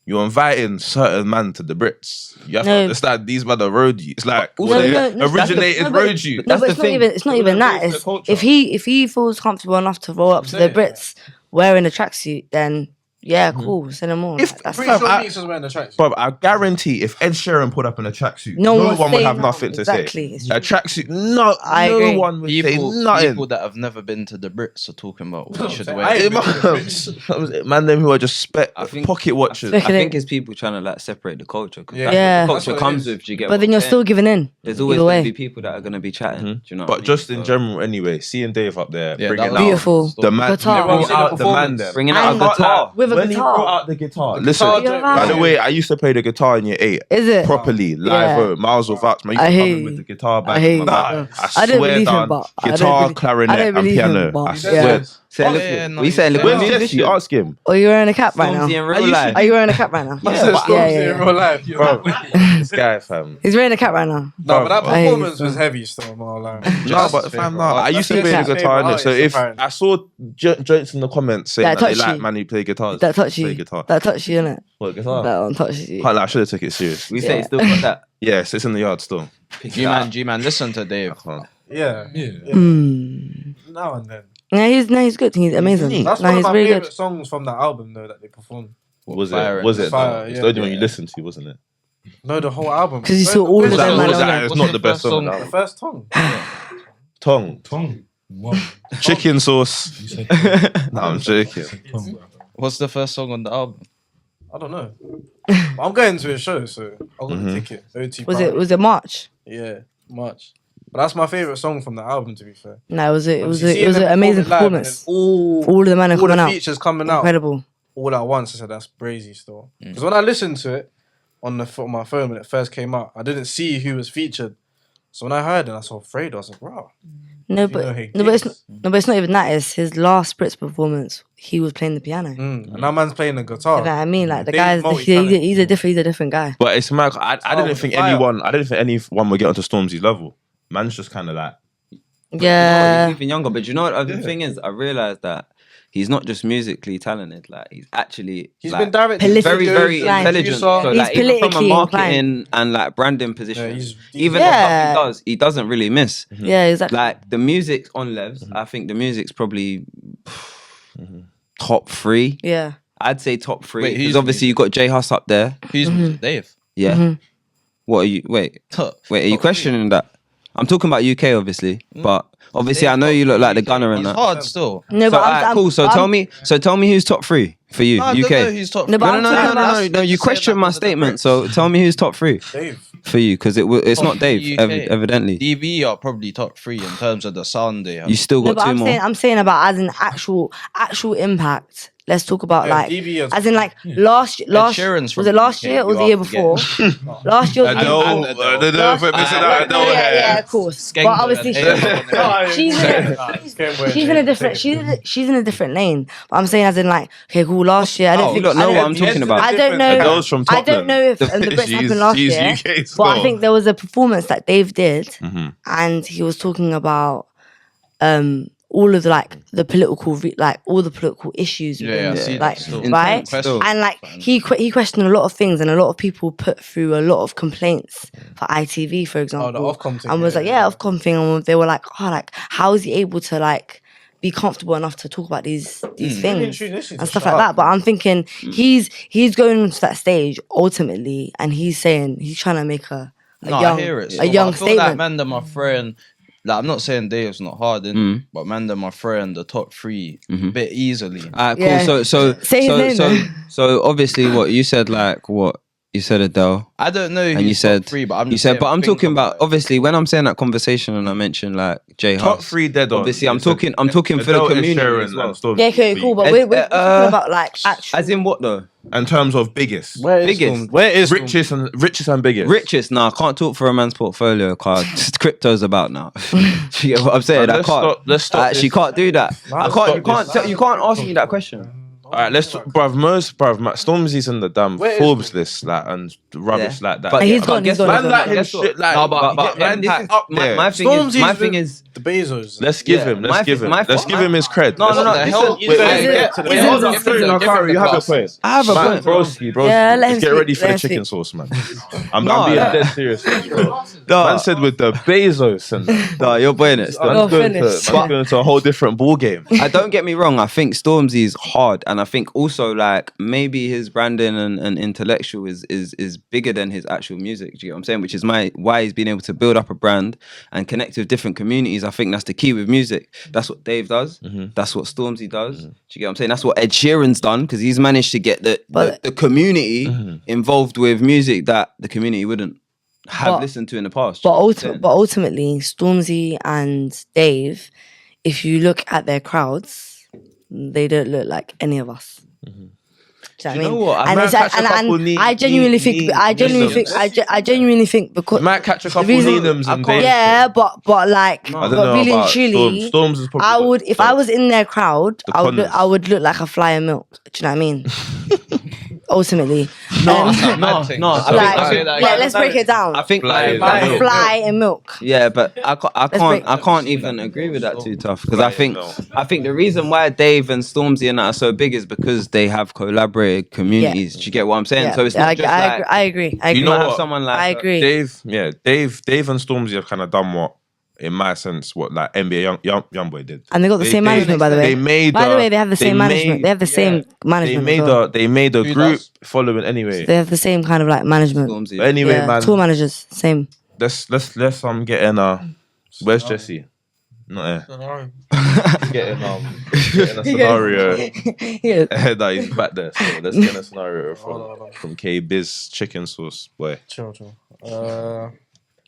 Speaker 1: you're inviting certain man to the Brits. You have to
Speaker 4: No.
Speaker 1: understand these men are road youths. Like
Speaker 2: Also,
Speaker 1: they
Speaker 4: no, no,
Speaker 1: originated
Speaker 4: no, but-
Speaker 1: road youth.
Speaker 4: No,
Speaker 2: That's
Speaker 4: but
Speaker 2: the
Speaker 4: it's not
Speaker 2: thing.
Speaker 4: even. It's not even that.
Speaker 1: It's the
Speaker 4: It's,
Speaker 1: culture.
Speaker 4: if he feels comfortable enough to roll up to the
Speaker 3: saying.
Speaker 4: Brits wearing a tracksuit, then yeah, cool. Send them on.
Speaker 1: If-
Speaker 4: Like, that's
Speaker 3: Pretty
Speaker 1: Fam,
Speaker 3: sure
Speaker 1: I-
Speaker 3: Meeks was wearing a tracksuit.
Speaker 1: But I guarantee if Ed Sheeran put up in a tracksuit,
Speaker 4: No
Speaker 1: no
Speaker 4: one's
Speaker 1: one would
Speaker 4: saying
Speaker 1: have
Speaker 4: nothing.
Speaker 1: nothing to
Speaker 4: Exactly,
Speaker 1: say.
Speaker 4: it's
Speaker 1: A
Speaker 4: true.
Speaker 1: tracksuit, no
Speaker 4: I agree.
Speaker 1: one would say
Speaker 5: People
Speaker 1: nothing.
Speaker 5: that have never been to the Brits are talking about what you should
Speaker 3: I
Speaker 5: wear.
Speaker 3: ain't
Speaker 1: Hey,
Speaker 3: been to the Brits.
Speaker 1: man, them who are just
Speaker 2: I think-
Speaker 1: pocket watchers.
Speaker 2: I think it's people trying to like separate the culture. 'Cause
Speaker 3: Yeah.
Speaker 2: that's
Speaker 4: Yeah.
Speaker 2: what the
Speaker 3: That's
Speaker 2: culture
Speaker 3: what it
Speaker 2: comes
Speaker 3: is.
Speaker 2: with. Do you get
Speaker 4: But
Speaker 2: what
Speaker 4: then
Speaker 2: I'm
Speaker 4: you're
Speaker 2: saying?
Speaker 4: still giving in.
Speaker 2: There's always
Speaker 4: either
Speaker 2: going
Speaker 4: way.
Speaker 2: to be people that are going to be chatting. Do you know? what I
Speaker 1: But
Speaker 2: mean?
Speaker 1: just in
Speaker 2: So,
Speaker 1: general, anyway, seeing Dave up there,
Speaker 5: Yeah,
Speaker 1: bringing
Speaker 5: that
Speaker 1: out
Speaker 4: Beautiful.
Speaker 1: the man,
Speaker 4: Guitar.
Speaker 1: bringing
Speaker 3: Everyone's
Speaker 1: out
Speaker 3: in
Speaker 1: the
Speaker 3: the
Speaker 1: man
Speaker 3: performance.
Speaker 1: there.
Speaker 2: Bringing out a
Speaker 4: And
Speaker 2: guitar.
Speaker 4: with a
Speaker 1: when he
Speaker 4: guitar.
Speaker 1: brought out the guitar.
Speaker 3: The
Speaker 1: Listen,
Speaker 3: guitar
Speaker 4: joint,
Speaker 1: by the
Speaker 4: yeah.
Speaker 1: way, I used to play the guitar in year 8.
Speaker 4: Is it?
Speaker 1: Properly, live,
Speaker 4: Yeah.
Speaker 1: Miles of Vouch. Man, I
Speaker 4: I
Speaker 1: used to
Speaker 4: hear
Speaker 1: come in with
Speaker 4: you.
Speaker 1: the guitar
Speaker 4: I
Speaker 1: back
Speaker 4: hear
Speaker 1: in
Speaker 4: you.
Speaker 1: my back.
Speaker 3: Nice.
Speaker 1: I
Speaker 4: I don't
Speaker 1: swear
Speaker 4: believe him,
Speaker 1: down,
Speaker 4: but I don't
Speaker 1: guitar,
Speaker 4: believe- I
Speaker 1: clarinet,
Speaker 4: don't
Speaker 1: and
Speaker 4: believe him,
Speaker 1: piano.
Speaker 4: but
Speaker 1: I
Speaker 3: He
Speaker 1: swear.
Speaker 3: does.
Speaker 2: Saying,
Speaker 5: Oh,
Speaker 2: look,
Speaker 5: yeah, no,
Speaker 2: we
Speaker 5: he's
Speaker 2: saying,
Speaker 5: dead.
Speaker 2: look,
Speaker 1: Where's
Speaker 2: musician.
Speaker 1: Jesse? Ask him.
Speaker 4: Or you wearing a cap right
Speaker 2: Stormzy
Speaker 4: now?
Speaker 2: in real life.
Speaker 4: Are you wearing a cap right now?
Speaker 3: I
Speaker 1: Yeah,
Speaker 3: said
Speaker 1: but-
Speaker 3: Stormzy
Speaker 4: yeah,
Speaker 3: in real life.
Speaker 1: Bro, this guy, fam.
Speaker 4: He's wearing a cap right now.
Speaker 3: No, but that
Speaker 1: Bro,
Speaker 4: I hear you,
Speaker 3: performance was
Speaker 4: fam.
Speaker 3: heavy still, man. Like,
Speaker 1: No, but fam, no. I used to
Speaker 3: That's
Speaker 1: play the
Speaker 3: his
Speaker 1: guitar in
Speaker 3: favourite
Speaker 1: it. So
Speaker 3: artist,
Speaker 1: if
Speaker 3: apparently.
Speaker 1: I saw joints in the comments saying
Speaker 4: That
Speaker 1: that they
Speaker 4: touch
Speaker 1: like
Speaker 4: you.
Speaker 1: man who play guitars,
Speaker 4: That touch
Speaker 1: play
Speaker 4: you.
Speaker 1: guitar.
Speaker 4: That touch you, innit?
Speaker 1: What guitar?
Speaker 4: That one touches you.
Speaker 1: Can't lie, I should have took it serious.
Speaker 2: We say
Speaker 4: Yeah.
Speaker 2: it's still got that.
Speaker 1: Yes, it's in the yard still.
Speaker 5: G-Man, listen to Dave.
Speaker 1: I can't.
Speaker 3: yeah,
Speaker 6: Yeah.
Speaker 4: Mm.
Speaker 3: now and then.
Speaker 4: Yeah, he's good. He's amazing.
Speaker 3: That's
Speaker 4: No,
Speaker 3: one of
Speaker 4: he's
Speaker 3: my
Speaker 4: really
Speaker 3: favourite
Speaker 4: good.
Speaker 3: songs from that album, though, that they performed.
Speaker 1: Was
Speaker 5: Fire
Speaker 1: it? Was it?
Speaker 3: Fire,
Speaker 1: It's
Speaker 3: yeah.
Speaker 1: the only one you listened to, wasn't it?
Speaker 3: No, the whole album.
Speaker 4: 'Cause you saw all of
Speaker 3: Where's
Speaker 4: them,
Speaker 3: that-
Speaker 4: man,
Speaker 3: where's
Speaker 4: on
Speaker 3: that-
Speaker 4: there.
Speaker 1: It's
Speaker 5: What's
Speaker 1: not
Speaker 5: the
Speaker 1: the best
Speaker 5: first
Speaker 1: song.
Speaker 5: song?
Speaker 3: The
Speaker 1: Album.
Speaker 3: first tongue.
Speaker 1: Tongue,
Speaker 6: Tongue. One.
Speaker 1: chicken sauce.
Speaker 6: You said tongue.
Speaker 1: No, I'm joking.
Speaker 6: You said tongue, bro.
Speaker 5: What's the first song on the album?
Speaker 3: I don't know. But I'm going to a show, so I got
Speaker 1: Mhm.
Speaker 3: the ticket. OT
Speaker 4: Was
Speaker 3: Prime.
Speaker 4: it March?
Speaker 3: Yeah, March. But that's my favorite song from the album, to be fair.
Speaker 4: No, it was
Speaker 3: Obviously,
Speaker 4: an
Speaker 3: seeing them
Speaker 4: amazing
Speaker 3: perform it live and then
Speaker 4: performance.
Speaker 3: All,
Speaker 4: For all of the men are
Speaker 3: all
Speaker 4: coming
Speaker 3: the
Speaker 4: out.
Speaker 3: features coming out
Speaker 4: Incredible.
Speaker 3: all at once. I said that's crazy still. Because when I listened to it on my phone when it first came out, I didn't see who was featured. So when I heard it, I saw Fredo. I was like, wow.
Speaker 4: No,
Speaker 3: You
Speaker 4: but
Speaker 3: know he
Speaker 4: no, but it's
Speaker 3: gigs.
Speaker 4: no, but it's not even that. It's his last Brits performance. He was playing the piano.
Speaker 3: And that man's playing the
Speaker 4: You know
Speaker 3: guitar.
Speaker 4: what I mean? Like the
Speaker 3: Big
Speaker 4: guy's
Speaker 3: multi-talented.
Speaker 4: he's a different guy.
Speaker 1: But it's mad. I didn't think
Speaker 3: fire.
Speaker 1: I didn't think anyone would get onto Stormzy's level. Man's just kind of like.
Speaker 4: Yeah.
Speaker 2: He's even younger. But you know what? The thing is, I realised that he's not just musically talented. Like he's actually
Speaker 3: He's
Speaker 2: like,
Speaker 3: been directed.
Speaker 4: Politically
Speaker 2: very
Speaker 4: inclined.
Speaker 2: intelligent. So
Speaker 3: Producer.
Speaker 4: He's
Speaker 2: like even from a
Speaker 4: politically
Speaker 2: marketing and like branding position,
Speaker 3: Yeah, he's
Speaker 2: even
Speaker 4: Yeah.
Speaker 2: the stuff he doesn't really miss.
Speaker 4: Yeah, exactly.
Speaker 2: Like the music's on Levs. I think the music's probably top 3.
Speaker 4: Yeah.
Speaker 2: I'd say top 3
Speaker 5: Wait,
Speaker 2: because
Speaker 5: who's
Speaker 2: obviously you got J Hus up there.
Speaker 5: Who's Dave?
Speaker 2: Yeah. What are you? Wait, are you questioning that? I'm talking about UK, obviously, but obviously I know you look like the gunner and
Speaker 5: He's
Speaker 2: that.
Speaker 5: hard still.
Speaker 4: No,
Speaker 2: So
Speaker 4: but
Speaker 2: alright, cool. So tell me who's top 3 for you,
Speaker 5: I don't know
Speaker 2: UK.
Speaker 5: who's top
Speaker 4: No, but
Speaker 5: three.
Speaker 4: I'm talking about-
Speaker 2: No. You question my statement. So tell me who's top 3
Speaker 3: Dave.
Speaker 2: for you, because it's
Speaker 5: Top
Speaker 2: not Dave,
Speaker 5: three UK.
Speaker 2: evidently.
Speaker 5: DB are probably top 3 in terms of the sound they have.
Speaker 2: You still
Speaker 4: No,
Speaker 2: got
Speaker 4: but
Speaker 2: 2 more.
Speaker 4: I'm saying about as an actual impact. Let's talk about
Speaker 3: Yeah,
Speaker 4: like
Speaker 3: DB is-
Speaker 4: as in like last
Speaker 5: Sheeran's from
Speaker 4: was it last
Speaker 5: UK,
Speaker 4: year or
Speaker 5: you
Speaker 4: the year
Speaker 5: have to
Speaker 4: before? Last year or the year
Speaker 1: No,
Speaker 4: before? Yeah, of course. But obviously she's in a different lane. But I'm saying as in like, okay, cool. Last year, I don't
Speaker 2: You
Speaker 4: think
Speaker 2: don't know
Speaker 4: I
Speaker 2: what I'm
Speaker 4: don't-
Speaker 2: talking about.
Speaker 4: I don't know.
Speaker 1: Girls from
Speaker 4: I don't
Speaker 1: Tottenham.
Speaker 4: know if the Brits
Speaker 1: She's-
Speaker 4: happened last
Speaker 1: she's
Speaker 4: year,
Speaker 1: UK
Speaker 4: but I
Speaker 1: still.
Speaker 4: think there was a performance that Dave did,
Speaker 1: Mhm.
Speaker 4: and he was talking about all of the political all the political issues,
Speaker 5: Yeah, I
Speaker 4: within,
Speaker 5: see that
Speaker 4: like
Speaker 5: still.
Speaker 4: right,
Speaker 2: Still.
Speaker 4: and like he questioned a lot of things, and a lot of people put through a lot of complaints for ITV, for example,
Speaker 3: the Ofcom thing,
Speaker 4: and was
Speaker 3: yeah,
Speaker 4: like,
Speaker 3: yeah.
Speaker 4: Ofcom thing, and they were like, oh, like how is he able to like be comfortable enough to talk about these things and stuff like that? But I'm thinking he's going into that stage ultimately, and he's saying he's trying to make a
Speaker 5: No,
Speaker 4: young
Speaker 5: I hear it.
Speaker 4: a
Speaker 5: still,
Speaker 4: young
Speaker 5: but I feel like
Speaker 4: statement.
Speaker 5: Manda, my friend, like I'm not saying Dave's not hard, but Manda, my friend, the top 3 a bit easily.
Speaker 2: Alright, cool.
Speaker 4: Yeah.
Speaker 2: So
Speaker 4: Say his name,
Speaker 2: so obviously what you said, like what you said, Adele.
Speaker 5: I don't know.
Speaker 2: And
Speaker 5: who's
Speaker 2: you said
Speaker 5: top 3, but I'm
Speaker 2: you
Speaker 5: just
Speaker 2: said,
Speaker 5: saying,
Speaker 2: but I'm
Speaker 5: think
Speaker 2: talking about
Speaker 5: it.
Speaker 2: obviously when I'm saying that conversation and I mentioned like J
Speaker 1: Top
Speaker 2: Hus.
Speaker 1: 3 dead on.
Speaker 2: Obviously, I'm
Speaker 1: It's a-
Speaker 2: talking for the
Speaker 1: Adele,
Speaker 2: community
Speaker 1: Sharon,
Speaker 2: as well.
Speaker 1: and Stormzy
Speaker 4: Yeah, okay,
Speaker 1: for
Speaker 4: cool.
Speaker 1: you.
Speaker 4: But we're talking about like actual.
Speaker 2: As in what though?
Speaker 1: In terms of biggest,
Speaker 2: Biggest.
Speaker 3: Where is
Speaker 1: richest and biggest.
Speaker 2: Richest? Nah, I can't talk for a man's portfolio card. Crypto's about now. You get what I'm saying? I can't.
Speaker 1: Let's stop.
Speaker 2: I actually can't do that. I can't. You can't ask me that question.
Speaker 1: All right, Stormzy's in the damn
Speaker 3: Where is
Speaker 1: Forbes list, like, and rubbish like that.
Speaker 2: But
Speaker 4: he's gone,
Speaker 2: guess
Speaker 4: he's gone,
Speaker 2: what?
Speaker 4: he's
Speaker 1: Man, like him
Speaker 2: Guess what?
Speaker 1: shit, like,
Speaker 2: No, but
Speaker 1: man,
Speaker 2: this
Speaker 1: like,
Speaker 2: is
Speaker 1: up
Speaker 2: my
Speaker 1: there.
Speaker 2: thing is
Speaker 3: Stormzy's
Speaker 2: my thing
Speaker 3: with
Speaker 2: is
Speaker 3: the Bezos.
Speaker 1: Let's give
Speaker 2: Yeah,
Speaker 1: him.
Speaker 2: my
Speaker 1: Let's give
Speaker 2: thing-
Speaker 1: him.
Speaker 2: my
Speaker 1: Let's
Speaker 2: thing-
Speaker 1: give him his cred.
Speaker 2: No, no, no.
Speaker 5: the
Speaker 2: Listen,
Speaker 5: hell-
Speaker 3: He's gonna
Speaker 4: Is it-
Speaker 3: get to the
Speaker 4: is it-
Speaker 3: Hold on,
Speaker 4: is it-
Speaker 3: sorry,
Speaker 5: is it-
Speaker 3: Khari,
Speaker 1: You have a point.
Speaker 2: I have a
Speaker 1: Man,
Speaker 2: point.
Speaker 1: broski.
Speaker 4: Yeah, let him
Speaker 1: Let's get
Speaker 4: speak,
Speaker 1: ready for
Speaker 4: let
Speaker 1: the
Speaker 4: him
Speaker 1: chicken
Speaker 4: speak.
Speaker 1: sauce, man. I'm
Speaker 2: No,
Speaker 1: being
Speaker 2: yeah.
Speaker 1: dead serious. Man said with the Bezos and that.
Speaker 2: No, you're playing it. Still.
Speaker 4: Go finish.
Speaker 1: Man's going to a whole different ball game.
Speaker 2: Don't get me wrong. I think Stormzy's hard, and I think also like maybe his branding and intellectual is bigger than his actual music. Do you get what I'm saying? Which is why he's been able to build up a brand and connect with different communities. I think that's the key with music. That's what Dave does. That's what Stormzy does. Do you get what I'm saying? That's what Ed Sheeran's done because he's managed to get the community involved with music that the community wouldn't have
Speaker 4: But-
Speaker 2: listened to in the past.
Speaker 4: But,
Speaker 2: Do you know what I'm saying?
Speaker 4: ultimately, Stormzy and Dave, if you look at their crowds, they don't look like any of us. Do you
Speaker 2: You
Speaker 4: know
Speaker 2: know
Speaker 4: what
Speaker 2: what?
Speaker 4: I mean?
Speaker 1: might
Speaker 4: And,
Speaker 1: catch a couple
Speaker 4: I genuinely think, I genuinely think because
Speaker 1: You might catch a couple
Speaker 4: reason-
Speaker 1: Needhams and Daves.
Speaker 4: yeah, but like,
Speaker 2: No.
Speaker 1: I don't
Speaker 4: but
Speaker 1: know
Speaker 4: really and
Speaker 1: about
Speaker 4: truly,
Speaker 1: Storms is probably
Speaker 4: I would if I was in their crowd,
Speaker 1: the
Speaker 4: I
Speaker 1: Connors.
Speaker 4: would look like a fly of milk. Do you know what I mean? Ultimately,
Speaker 2: No,
Speaker 4: Um,
Speaker 2: no.
Speaker 4: let's break it down.
Speaker 2: I think
Speaker 1: Fly is
Speaker 4: like a
Speaker 1: milk.
Speaker 4: fly in milk.
Speaker 2: Yeah, but I
Speaker 4: break-
Speaker 2: can't even agree with that too tough because I think
Speaker 1: No.
Speaker 2: the reason why Dave and Stormzy and that are so big is because they have collaborated communities. Do you get what I'm saying?
Speaker 4: Yeah,
Speaker 2: So it's not just like
Speaker 4: I agree.
Speaker 1: You
Speaker 2: you
Speaker 1: know
Speaker 2: might have
Speaker 1: what?
Speaker 2: someone like
Speaker 4: I agree.
Speaker 1: Dave and Stormzy have kind of done what, in my sense, what like NBA Youngboy did.
Speaker 4: And they got the same management, by the way.
Speaker 1: They made.
Speaker 4: By the way, they have the same management.
Speaker 1: made-
Speaker 4: They have the same management.
Speaker 1: They made a
Speaker 5: Who
Speaker 1: group
Speaker 5: does?
Speaker 1: following anyway.
Speaker 4: They have the same kind of like management.
Speaker 2: Stormzy.
Speaker 1: But anyway,
Speaker 4: Yeah,
Speaker 1: man.
Speaker 4: tour managers, same.
Speaker 1: Let's getting where's Jesse? Not here. Getting a scenario.
Speaker 4: Yeah.
Speaker 1: That he's back there. So let's get a scenario from K Biz chicken sauce boy.
Speaker 3: Chill.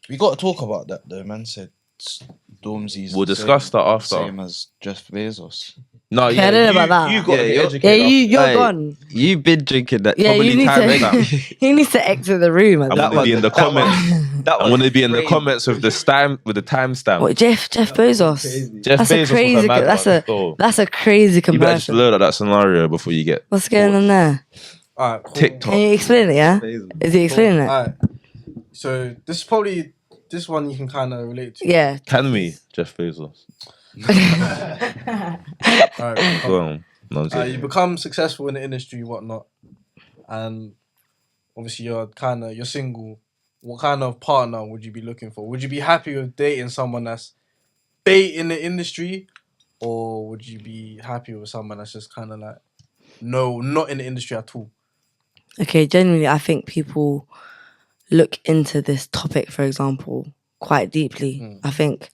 Speaker 5: We got to talk about that though. Man said Stormzy's.
Speaker 1: We'll
Speaker 5: the
Speaker 1: discuss
Speaker 5: same-
Speaker 1: that after.
Speaker 5: Same as Jeff Bezos.
Speaker 1: No,
Speaker 4: I don't know about that.
Speaker 1: You got to be
Speaker 2: Yeah,
Speaker 1: educated.
Speaker 4: Yeah, you're
Speaker 2: Hey,
Speaker 4: gone.
Speaker 2: You've been drinking that.
Speaker 4: Yeah,
Speaker 2: probably
Speaker 4: you need
Speaker 2: time
Speaker 4: to.
Speaker 2: back.
Speaker 4: He needs to exit the room.
Speaker 1: I'm
Speaker 2: That
Speaker 1: gonna be
Speaker 2: was-
Speaker 1: in the
Speaker 2: that was-
Speaker 1: comments.
Speaker 2: That
Speaker 1: I'm
Speaker 2: was
Speaker 1: gonna be in the
Speaker 2: crazy.
Speaker 1: comments with the timestamp.
Speaker 4: What, Jeff Bezos?
Speaker 1: Jeff
Speaker 4: That's
Speaker 1: Bezos
Speaker 4: a crazy.
Speaker 1: was a mad
Speaker 4: That's
Speaker 1: one,
Speaker 4: a
Speaker 1: so
Speaker 4: that's a crazy
Speaker 1: you better just
Speaker 4: comparison.
Speaker 1: learn that scenario before you get
Speaker 4: What's going on there?
Speaker 3: Alright, cool.
Speaker 1: TikTok.
Speaker 4: Can you explain it? Yeah, is he explaining it?
Speaker 3: Alright. So this one you can kind of relate to.
Speaker 4: Yeah.
Speaker 1: Can we, Jeff Bezos?
Speaker 3: Alright,
Speaker 1: Go on. No, I'm
Speaker 3: you
Speaker 1: joking.
Speaker 3: become successful in the industry, whatnot, and obviously you're single. What kind of partner would you be looking for? Would you be happy with dating someone that's bait in the industry, or would you be happy with someone that's just kind of like not in the industry at all?
Speaker 4: Okay, generally, I think people look into this topic, for example, quite deeply. I think,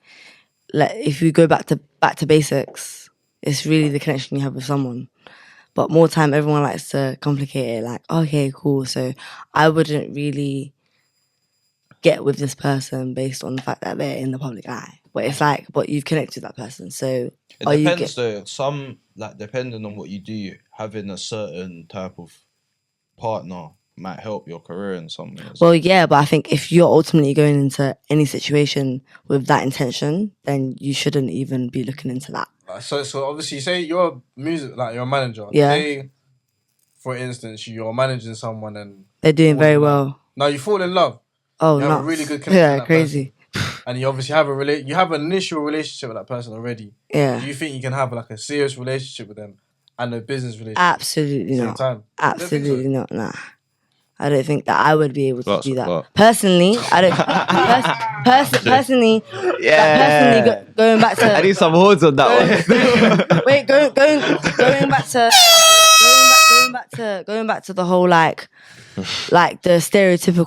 Speaker 4: like, if you go back to basics, it's really the connection you have with someone. But more time, everyone likes to complicate it. Like, okay, cool. So I wouldn't really get with this person based on the fact that they're in the public eye. But it's like, but you've connected with that person. So
Speaker 5: It
Speaker 4: are you
Speaker 5: depends though. Some like depending on what you do, having a certain type of partner might help your career in some ways.
Speaker 4: Well, yeah, but I think if you're ultimately going into any situation with that intention, then you shouldn't even be looking into that.
Speaker 3: So obviously, say you're you're a manager.
Speaker 4: Yeah.
Speaker 3: Say, for instance, you're managing someone and
Speaker 4: They're doing very well.
Speaker 3: now you fall in love.
Speaker 4: Oh,
Speaker 3: You have a
Speaker 4: nuts.
Speaker 3: really good connection with
Speaker 4: Yeah,
Speaker 3: that
Speaker 4: crazy.
Speaker 3: And you obviously have you have an initial relationship with that person already.
Speaker 4: Yeah,
Speaker 3: Do you think you can have like a serious relationship with them and a business relationship
Speaker 4: absolutely
Speaker 3: at the
Speaker 4: not.
Speaker 3: same time?
Speaker 4: Absolutely not. Nah, I don't think that I would be able to
Speaker 1: Lots
Speaker 4: do
Speaker 1: of
Speaker 4: that.
Speaker 1: what?
Speaker 4: Personally, I don't. Personally, going back
Speaker 2: I
Speaker 4: to
Speaker 2: need some horns on that one.
Speaker 4: wait, going back to the whole like the stereotypical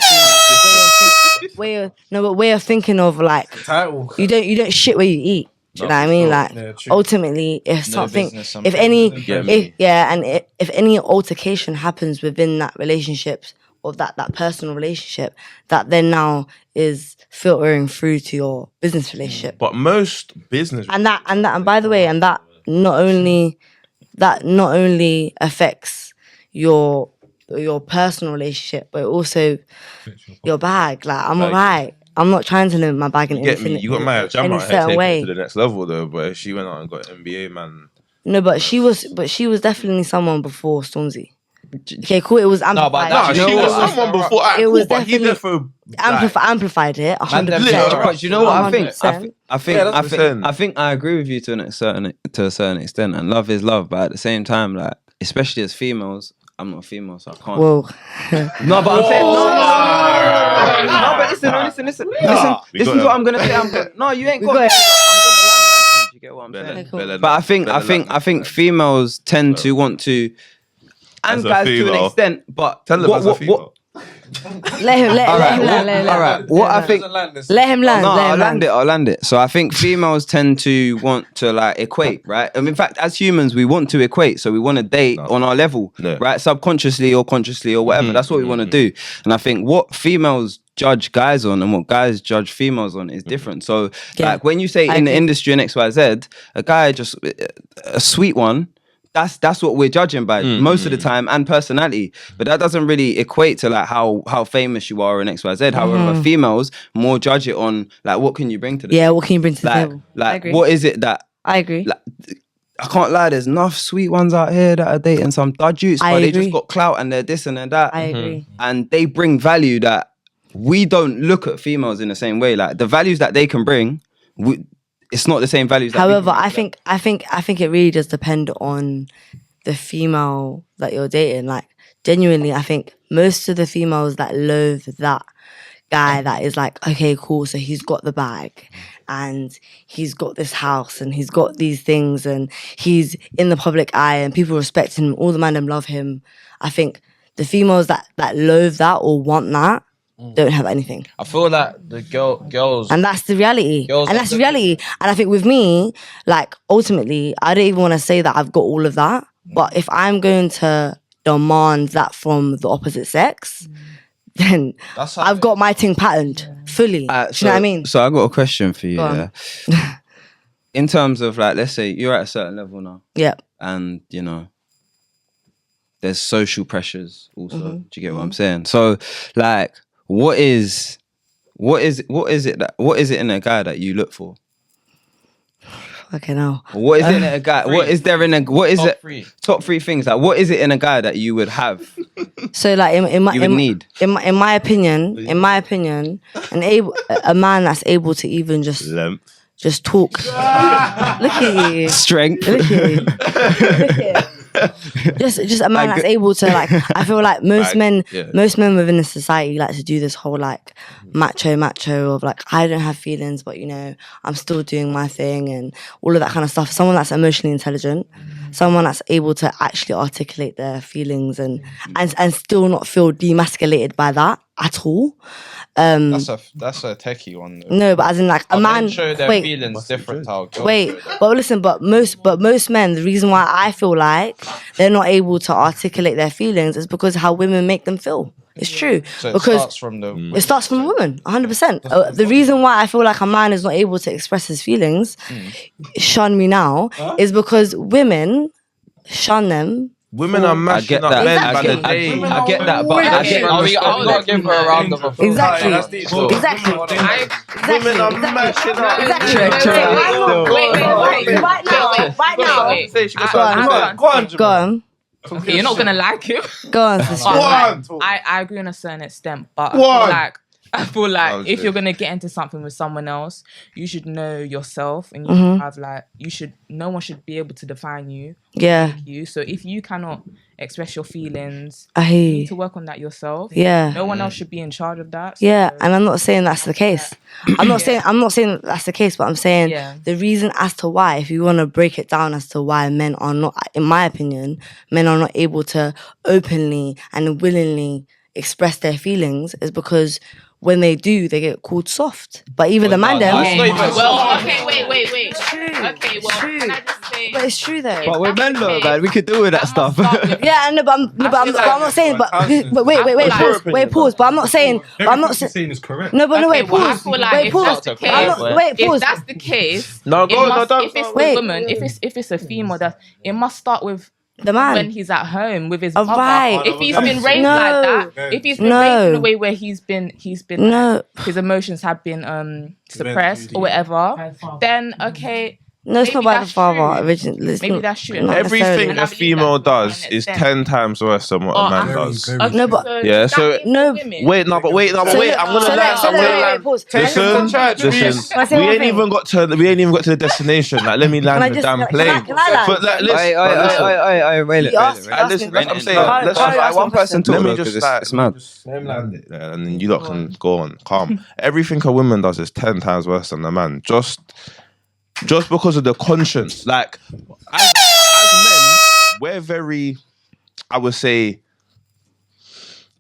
Speaker 4: way of thinking of like
Speaker 3: Title.
Speaker 4: you don't shit where you eat. Do you know what I mean? Like
Speaker 3: Yeah, true.
Speaker 4: ultimately, if something,
Speaker 5: business,
Speaker 4: if any,
Speaker 1: get me.
Speaker 4: if any altercation happens within that relationship or that personal relationship, that then now is filtering through to your business relationship,
Speaker 1: But most business
Speaker 4: and by the way, and that not only affects your personal relationship, but also your bag. Like I'm
Speaker 1: Like-
Speaker 4: alright. I'm not trying to limit my bag in
Speaker 1: you get
Speaker 4: anything.
Speaker 1: me. You got my jam
Speaker 4: in a
Speaker 1: out here
Speaker 4: certain
Speaker 1: taking
Speaker 4: way.
Speaker 1: it to the next level though. But if she went out and got NBA man,
Speaker 4: No, but she was definitely someone before Stormzy. Okay, cool. It was amplified.
Speaker 5: that-
Speaker 1: she
Speaker 5: You know
Speaker 1: was
Speaker 5: what?
Speaker 1: someone before. Alright,
Speaker 4: It
Speaker 1: cool,
Speaker 4: was
Speaker 1: but he
Speaker 4: definitely
Speaker 1: therefore
Speaker 4: amplified it 100%.
Speaker 5: them-
Speaker 2: But you know what I think?
Speaker 4: 100%.
Speaker 2: I think I agree with you to a certain extent, and love is love. But at the same time, like especially as females, I'm not a female, so I can't.
Speaker 4: Well,
Speaker 2: No, but I'm saying no. But listen. This is what I'm gonna say. No, you ain't
Speaker 4: We
Speaker 2: got.
Speaker 4: got it.
Speaker 2: I'm gonna land. Man, you get what I'm saying?
Speaker 4: Okay, cool.
Speaker 2: But I think females tend to want to, and
Speaker 1: As a
Speaker 2: guys to an
Speaker 1: female.
Speaker 2: extent. But
Speaker 1: tell them as a female.
Speaker 4: let him
Speaker 2: All right,
Speaker 4: land.
Speaker 2: all right. What I think.
Speaker 4: Let him land.
Speaker 2: No,
Speaker 4: let
Speaker 2: I'll
Speaker 4: him
Speaker 2: land it. I'll land it. So I think females tend to want to like equate, right? In fact, as humans, we want to equate. So we want to date on our level,
Speaker 1: No.
Speaker 2: right? Subconsciously or consciously or whatever. That's what we want to do. And I think what females judge guys on and what guys judge females on is different. So
Speaker 4: Yeah,
Speaker 2: like when you say
Speaker 4: I
Speaker 2: in the
Speaker 4: agree.
Speaker 2: industry and XYZ, a guy just a sweet one. that's what we're judging by most of the time, and personality. But that doesn't really equate to like how famous you are in XYZ. However, females more judge it on like what can you bring to the
Speaker 4: Yeah, what can you bring to the table? I
Speaker 2: like
Speaker 4: agree.
Speaker 2: what is it that
Speaker 4: I agree.
Speaker 2: like, I can't lie, there's enough sweet ones out here that are dating some dudjutes, but they just got clout and they're this and they're that.
Speaker 4: I agree.
Speaker 2: And they bring value that we don't look at females in the same way. Like the values that they can bring, it's not the same values. That
Speaker 4: However, I think it really does depend on the female that you're dating. Like genuinely, I think most of the females that loathe that guy that is like, okay, cool, so he's got the bag and he's got this house and he's got these things and he's in the public eye and people respect him, all the man them love him. I think the females that loathe that or want that don't have anything.
Speaker 5: I feel like the girls...
Speaker 4: And that's the reality.
Speaker 5: Girls
Speaker 4: And that's the reality. And I think with me, like, ultimately, I don't even want to say that I've got all of that. But if I'm going to demand that from the opposite sex, then I've got my thing patterned fully. Do you know what I mean?
Speaker 2: So I got a question for you.
Speaker 4: Go on.
Speaker 2: Yeah? In terms of like, let's say you're at a certain level now.
Speaker 4: Yeah.
Speaker 2: And, you know, there's social pressures also. Do you get what I'm saying? So, like, what is it in a guy that you look for?
Speaker 4: Okay, now.
Speaker 2: What is it in a guy? What is there in a? What is
Speaker 5: Top
Speaker 2: it?
Speaker 5: three.
Speaker 2: Top three things. Like, what is it in a guy that you would have?
Speaker 4: So, like, in my opinion, a man that's able to even just talk. Look at you.
Speaker 2: Strength.
Speaker 4: Look at you. Look at you. Just a man that's able to, like, I feel like most men within the society like to do this whole like macho of like, I don't have feelings, but you know, I'm still doing my thing and all of that kind of stuff. Someone that's emotionally intelligent, someone that's able to actually articulate their feelings and still not feel demasculated by that at all.
Speaker 5: That's a techie one. Though.
Speaker 4: No, but as in like a man
Speaker 5: show their feelings different to how girls
Speaker 4: wait,
Speaker 5: show their-
Speaker 4: but listen, but most men, the reason why I feel like they're not able to articulate their feelings is because how women make them feel. It's true.
Speaker 5: So it
Speaker 4: because
Speaker 5: starts from the
Speaker 4: it starts from a woman, 100%. The reason why I feel like a man is not able to express his feelings, shun me now, is because women shun them.
Speaker 1: Women are mashing up
Speaker 2: that.
Speaker 1: men
Speaker 4: Exactly.
Speaker 1: by the day.
Speaker 2: I get that, but I get
Speaker 5: I'm not giving her a round of applause.
Speaker 4: Exactly.
Speaker 3: That's deep, though.
Speaker 4: Exactly.
Speaker 1: Women are mashing up.
Speaker 4: Exactly. Right now. Go on.
Speaker 7: Okay, you're not gonna like him.
Speaker 4: Go on, sister.
Speaker 7: I agree on a certain extent, but I feel like if you're gonna get into something with someone else, you should know yourself, and you should have like no one should be able to define you.
Speaker 4: Yeah.
Speaker 7: You. So if you cannot express your feelings,
Speaker 4: I hear
Speaker 7: you
Speaker 4: you.
Speaker 7: need to work on that yourself.
Speaker 4: Yeah.
Speaker 7: No one else should be in charge of that. So
Speaker 4: Yeah, and I'm not saying that's the case. I'm not saying that's the case, but I'm saying the reason as to why, if you want to break it down as to why men are not, in my opinion, men are not able to openly and willingly express their feelings is because when they do, they get called soft. But even the man them.
Speaker 7: Okay, wait. Okay, well, can I just say?
Speaker 4: But it's true though.
Speaker 2: But we're men though, man. We could do with that stuff.
Speaker 4: Yeah, no, but I'm not saying. But wait, pause. But I'm not saying. But I'm not saying.
Speaker 6: is correct.
Speaker 4: No, but no, wait,
Speaker 7: Well, I
Speaker 4: pause.
Speaker 7: feel like
Speaker 4: Wait,
Speaker 7: if
Speaker 4: pause.
Speaker 7: that's the
Speaker 4: Pause.
Speaker 7: If that's the case,
Speaker 1: No,
Speaker 7: it
Speaker 1: go on,
Speaker 7: must-
Speaker 1: no,
Speaker 7: if it's
Speaker 4: wait.
Speaker 7: a woman, if it's a female, that it must start with
Speaker 4: The man.
Speaker 7: when he's at home with his
Speaker 4: Oh,
Speaker 7: mother.
Speaker 4: right.
Speaker 7: If he's been raised
Speaker 4: No.
Speaker 7: like that, if he's been
Speaker 4: No.
Speaker 7: raised in a way where he's been
Speaker 4: No.
Speaker 7: his emotions have been suppressed or whatever, then okay.
Speaker 4: No, it's
Speaker 7: Maybe
Speaker 4: not by the
Speaker 7: that's
Speaker 4: father
Speaker 7: true.
Speaker 4: originally. It's
Speaker 7: Maybe
Speaker 4: not-
Speaker 7: that's true.
Speaker 4: not
Speaker 1: Everything
Speaker 4: necessarily.
Speaker 7: And I
Speaker 1: a
Speaker 7: believe
Speaker 1: female
Speaker 7: that to
Speaker 1: does
Speaker 7: an
Speaker 1: is
Speaker 7: extent.
Speaker 1: 10 times worse than what a man
Speaker 6: Very,
Speaker 1: does.
Speaker 6: very.
Speaker 7: Okay,
Speaker 4: No, but-
Speaker 1: Yeah,
Speaker 7: that
Speaker 1: so-
Speaker 7: means
Speaker 4: No.
Speaker 7: women.
Speaker 1: Wait, I'm gonna land.
Speaker 4: So
Speaker 1: I'm gonna land.
Speaker 4: wait, pause.
Speaker 1: Listen,
Speaker 4: Can I say
Speaker 1: we
Speaker 4: one
Speaker 1: ain't
Speaker 4: thing?
Speaker 1: even got to the destination. Like, let me
Speaker 4: Can I
Speaker 1: land the
Speaker 4: just-
Speaker 1: damn
Speaker 4: can I-
Speaker 1: plane.
Speaker 4: can I land?
Speaker 1: But like, listen,
Speaker 2: Wait,
Speaker 4: You asked-
Speaker 1: listen, that's what I'm saying.
Speaker 4: Can't-
Speaker 1: Let's
Speaker 4: can't
Speaker 1: just
Speaker 4: ask
Speaker 2: one
Speaker 4: a question.
Speaker 2: person talk.
Speaker 1: let me
Speaker 2: though,
Speaker 1: just
Speaker 2: 'cause
Speaker 1: like,
Speaker 2: it's mad.
Speaker 1: let me land it there, and then you lot can go on calm. Everything a woman does is 10 times worse than a man. Just because of the conscience. Like, as men, we're very, I would say,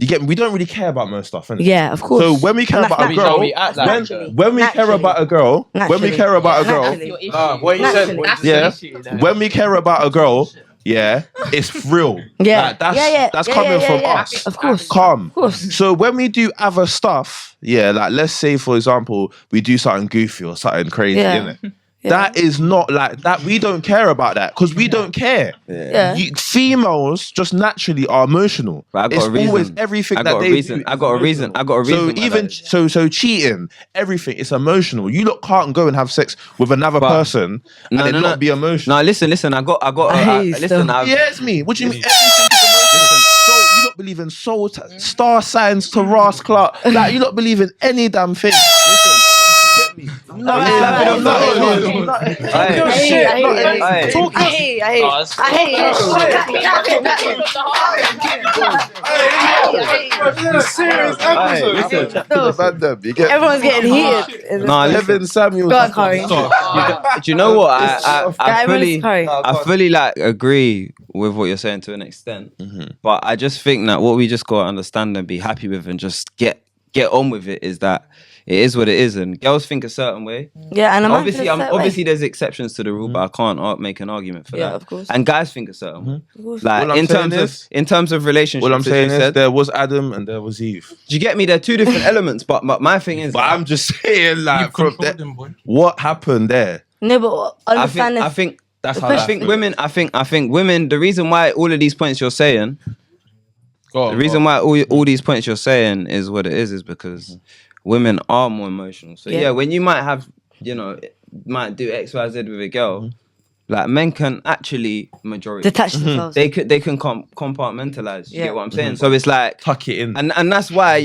Speaker 1: we don't really care about most stuff, innit?
Speaker 4: Yeah, of course.
Speaker 1: So when we care
Speaker 4: And
Speaker 1: about
Speaker 4: that's
Speaker 1: a
Speaker 4: natural.
Speaker 1: girl,
Speaker 5: we act like
Speaker 1: when we care
Speaker 4: Naturally.
Speaker 1: about a girl, when we care about a girl,
Speaker 4: Naturally.
Speaker 3: What you said.
Speaker 4: Naturally.
Speaker 3: What you
Speaker 1: yeah,
Speaker 3: said.
Speaker 1: when we care about a girl, yeah, it's real.
Speaker 4: Yeah.
Speaker 1: Like, that's
Speaker 4: Yeah.
Speaker 1: that's
Speaker 4: Yeah,
Speaker 1: coming
Speaker 4: yeah,
Speaker 1: from
Speaker 4: yeah.
Speaker 1: us.
Speaker 4: Of course.
Speaker 1: Calm.
Speaker 4: Of course.
Speaker 1: So when we do other stuff, yeah, like let's say for example, we do something goofy or something crazy,
Speaker 4: Yeah.
Speaker 1: innit? That is not like that. We don't care about that because we don't care.
Speaker 4: Yeah.
Speaker 1: Females just naturally are emotional.
Speaker 2: But I got
Speaker 1: It's
Speaker 2: a reason.
Speaker 1: always everything
Speaker 2: I
Speaker 1: that
Speaker 2: got a
Speaker 1: they
Speaker 2: reason.
Speaker 1: do.
Speaker 2: I got a reason. I got a reason.
Speaker 1: So
Speaker 2: why
Speaker 1: even
Speaker 2: that is.
Speaker 1: so cheating, everything it's emotional. You lot can't go and have sex with another person and it not be emotional.
Speaker 2: No, listen. I got. Listen.
Speaker 1: Yes, me. What do you mean? Everything is emotional. So you don't believe in star signs to Ross Clark. Like you don't believe in any damn thing. Listen.
Speaker 4: I hate. Everyone's getting heated.
Speaker 2: No,
Speaker 1: Evan Samuel.
Speaker 4: Go on, Khari.
Speaker 2: Do you know what? I fully like agree with what you're saying to an extent, but I just think that what we just gotta understand and be happy with and just get on with it is that it is what it is, and girls think a certain way.
Speaker 4: Yeah, and
Speaker 2: obviously there's exceptions to the rule, but I can't make an argument for that.
Speaker 4: Yeah, of course.
Speaker 2: And guys think a certain way. Like in terms of relationships.
Speaker 1: What I'm saying is
Speaker 2: said,
Speaker 1: there was Adam and there was Eve.
Speaker 2: do you get me? They're two different elements, but my thing is.
Speaker 1: But I'm just saying, like, from
Speaker 6: them, boy.
Speaker 1: what happened there?
Speaker 4: No, but understand
Speaker 2: I think that's how I think women. I think women. The reason why all of these points you're saying. The reason why all these points you're saying is what it is because women are more emotional. So yeah, when you might have, might do X, Y, Z with a girl, like men can actually majority
Speaker 4: detach themselves.
Speaker 2: They can compartmentalize. You get what I'm saying? So it's like
Speaker 1: Tuck it in.
Speaker 2: and that's why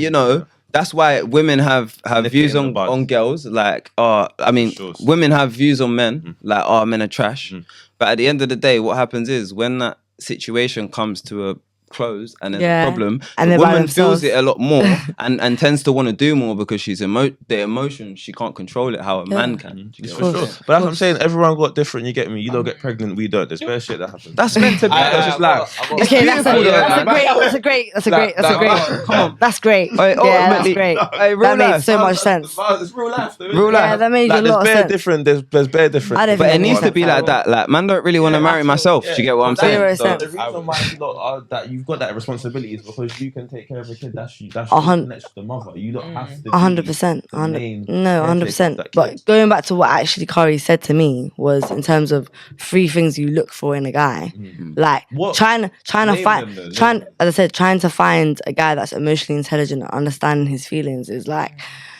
Speaker 2: that's why women have views on girls like women have views on men like men are trash. But at the end of the day, what happens is when that situation comes to a close and there's a problem,
Speaker 4: and
Speaker 2: the woman feels it a lot more and tends to want to do more because she's the emotion, she can't control it how a man can.
Speaker 1: For sure. But that's what I'm saying, everyone got different, you get me? You don't get pregnant, we don't. There's bare shit that happens.
Speaker 2: That's meant to be. That's just life.
Speaker 4: Okay, that's great. Come on, that's great. Yeah, that's great. That made so much sense.
Speaker 1: It's real life though.
Speaker 2: Real life.
Speaker 4: Yeah, that made a lot of sense.
Speaker 1: There's bare different.
Speaker 4: I don't
Speaker 2: But
Speaker 4: think
Speaker 2: it needs to be like that. Like, man don't really want to marry myself. Do you get what I'm saying?
Speaker 4: 0%.
Speaker 1: The reason why that you've got that responsibility is because you can take care of a kid. That's next to the mother. You don't have to.
Speaker 4: 100%. 100%. But going back to what actually Khari said to me was in terms of 3 things you look for in a guy, like trying to find a guy that's emotionally intelligent and understanding his feelings is like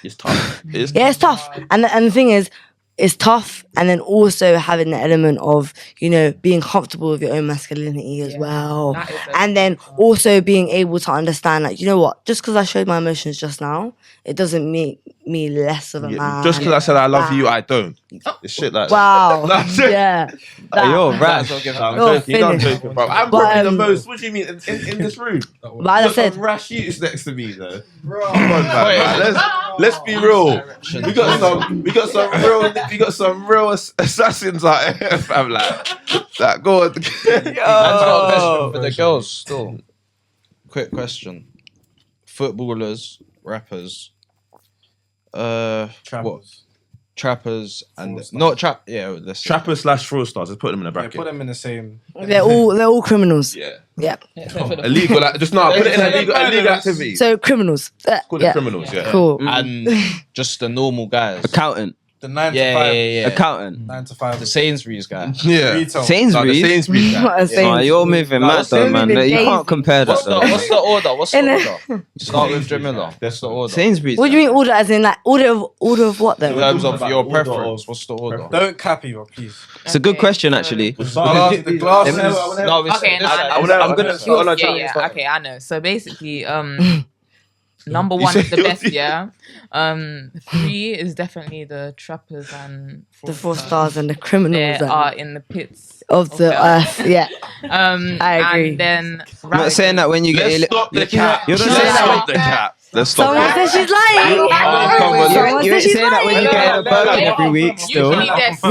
Speaker 1: it's tough.
Speaker 4: It's tough. And the thing is, it's tough, and then also having the element of, being comfortable with your own masculinity as well. And then also being able to understand, like, you know what, just because I showed my emotions just now, it doesn't make me less of a man.
Speaker 1: Just because I said I love you, I don't. It's shit like that.
Speaker 4: Wow. Yeah.
Speaker 2: You're right.
Speaker 1: I'm joking, bro. I'm probably the most. What do you mean in this room?
Speaker 4: But as I said,
Speaker 1: rash youths next to me though. Bro, come on, man. Let's be real. We got some real assassins out here, fam. Like, go on.
Speaker 5: Man's got a question for the girls still. Quick question. Footballers, rappers, trappers and not trap. Yeah,
Speaker 1: trappers / fraudsters. Let's put them in a bracket.
Speaker 3: Put them in the same.
Speaker 4: they're all criminals.
Speaker 1: Yeah. Illegal. Put it in illegal activity.
Speaker 4: So criminals.
Speaker 1: Call it criminals. Yeah.
Speaker 4: Cool.
Speaker 5: And just the normal guys.
Speaker 2: Accountant.
Speaker 3: The 9 to 5.
Speaker 2: Accountant.
Speaker 3: 9 to 5.
Speaker 5: The Sainsbury's guy.
Speaker 1: Yeah.
Speaker 3: Retail.
Speaker 2: Sainsbury's.
Speaker 1: The Sainsbury's guy.
Speaker 2: You're moving mad though, man. You can't compare that.
Speaker 5: What's the order? Start with Jamila. That's the order.
Speaker 2: Sainsbury's.
Speaker 4: What do you mean order? As in like order of what
Speaker 5: In
Speaker 4: though?
Speaker 5: terms of your preference, what's the order?
Speaker 3: Don't cap you, please.
Speaker 2: It's a good question, actually.
Speaker 3: The glasses.
Speaker 7: Okay,
Speaker 2: I'm gonna.
Speaker 7: Okay, I know. So basically, number 1 is the best, yeah. 3 is definitely the trappers and
Speaker 4: The fraudsters and the criminals
Speaker 7: that are in the pits
Speaker 4: of the earth. Yeah. I agree.
Speaker 7: And then
Speaker 2: I'm not saying that when you get.
Speaker 1: Let's stop the cap.
Speaker 2: You're not saying
Speaker 1: Stop the cap. Let's stop
Speaker 4: Someone said she's lying.
Speaker 2: You ain't saying that when you get a burger every week. Still.
Speaker 4: We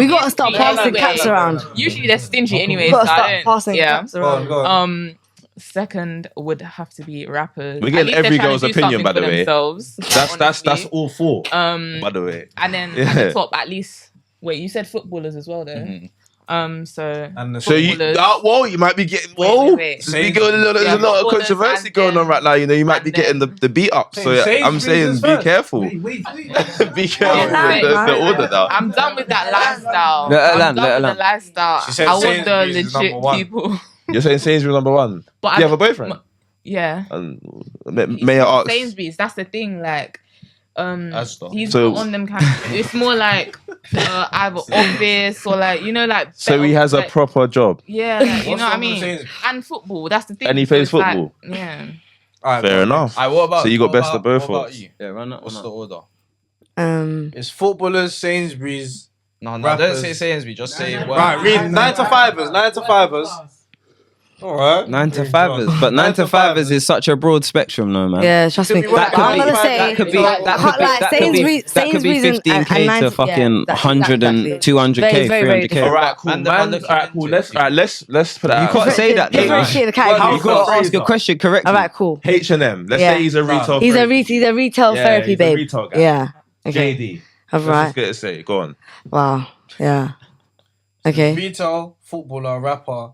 Speaker 4: gotta start passing caps around.
Speaker 7: Usually they're stingy anyway.
Speaker 4: We gotta start passing caps around.
Speaker 3: Go on.
Speaker 7: Second would have to be rappers.
Speaker 1: We're getting every girl's opinion, by the way.
Speaker 7: That's
Speaker 1: all 4. By the way.
Speaker 7: And then at the top, at least. Wait, you said footballers as well, though. So
Speaker 3: And the
Speaker 1: So you,
Speaker 7: footballers-
Speaker 1: you might be getting
Speaker 7: wait.
Speaker 1: There's a lot of
Speaker 7: footballers
Speaker 1: controversy
Speaker 7: and
Speaker 1: going on
Speaker 7: then-
Speaker 1: right now. You might be
Speaker 7: and
Speaker 1: getting
Speaker 7: then-
Speaker 1: the beat up. So I'm saying, be careful.
Speaker 6: Wait.
Speaker 1: Be careful
Speaker 7: Yeah,
Speaker 1: with the order now.
Speaker 7: I'm done with that lifestyle.
Speaker 2: Let her
Speaker 7: I'm
Speaker 2: land,
Speaker 7: done
Speaker 2: let her
Speaker 7: with the
Speaker 2: land.
Speaker 7: lifestyle.
Speaker 3: She said
Speaker 7: I want the
Speaker 3: Sainsbury's is
Speaker 7: legit
Speaker 3: number one.
Speaker 7: people.
Speaker 1: You're saying Sainsbury's number one.
Speaker 7: But
Speaker 1: Do you have a boyfriend?
Speaker 7: Yeah.
Speaker 1: And may I ask?
Speaker 7: Sainsbury's, that's the thing, like
Speaker 5: Asda.
Speaker 7: he's
Speaker 1: So-
Speaker 7: not on them kind of, it's more like either office or like, you know, like
Speaker 1: So he has a
Speaker 7: like,
Speaker 1: proper job.
Speaker 7: yeah, like, you
Speaker 3: What's
Speaker 7: know what I
Speaker 3: wrong with
Speaker 7: mean?
Speaker 3: Sainsbury's?
Speaker 7: And football, that's the thing.
Speaker 1: And he
Speaker 7: So
Speaker 1: plays
Speaker 7: it's like-
Speaker 1: football.
Speaker 7: yeah.
Speaker 3: Alright,
Speaker 1: Fair
Speaker 3: go.
Speaker 1: enough.
Speaker 5: What about?
Speaker 1: So you got
Speaker 5: what
Speaker 1: best
Speaker 5: about-
Speaker 1: of both
Speaker 5: What about
Speaker 1: worlds.
Speaker 5: you?
Speaker 2: Yeah, run that.
Speaker 5: What's the order?
Speaker 3: It's footballers, Sainsbury's.
Speaker 5: No, don't
Speaker 3: Rappers.
Speaker 5: say Sainsbury. Just say what?
Speaker 3: Right, read 9 to 5ers. 9 to 5ers. All right.
Speaker 2: 9 to 5ers, but 9 to 5ers is such a broad spectrum, though, man.
Speaker 4: Yeah, trust
Speaker 3: Could
Speaker 4: me.
Speaker 3: be
Speaker 4: But
Speaker 3: work-
Speaker 4: I'm gonna say
Speaker 2: that could be
Speaker 4: like,
Speaker 2: that could be
Speaker 4: like
Speaker 2: that could be
Speaker 4: Sainsbury's,
Speaker 2: that could be
Speaker 4: Sainsbury's and
Speaker 2: 15k to
Speaker 4: 90
Speaker 2: fucking
Speaker 4: yeah,
Speaker 2: 100 and
Speaker 4: exactly.
Speaker 2: 200k,
Speaker 4: Very, very, very
Speaker 2: 300k.
Speaker 4: different.
Speaker 1: All right, cool.
Speaker 5: And the man
Speaker 1: Man,
Speaker 5: looking
Speaker 1: all right, cool.
Speaker 5: into
Speaker 1: Let's put that.
Speaker 2: You
Speaker 1: out.
Speaker 2: can't say that.
Speaker 4: Differentiate the
Speaker 2: You
Speaker 4: categories.
Speaker 2: got to ask your question correctly.
Speaker 4: All right, cool.
Speaker 1: H&M. Let's
Speaker 4: Yeah.
Speaker 1: say he's a retail.
Speaker 4: He's a
Speaker 1: therapist.
Speaker 4: retail
Speaker 1: Yeah,
Speaker 4: therapy
Speaker 1: he's a
Speaker 4: babe.
Speaker 1: retail guy.
Speaker 4: Yeah. Okay.
Speaker 1: JD.
Speaker 4: All
Speaker 1: Let's
Speaker 4: right.
Speaker 1: just get to say. Go on.
Speaker 4: Wow. Yeah. Okay.
Speaker 3: Retail, footballer, rapper.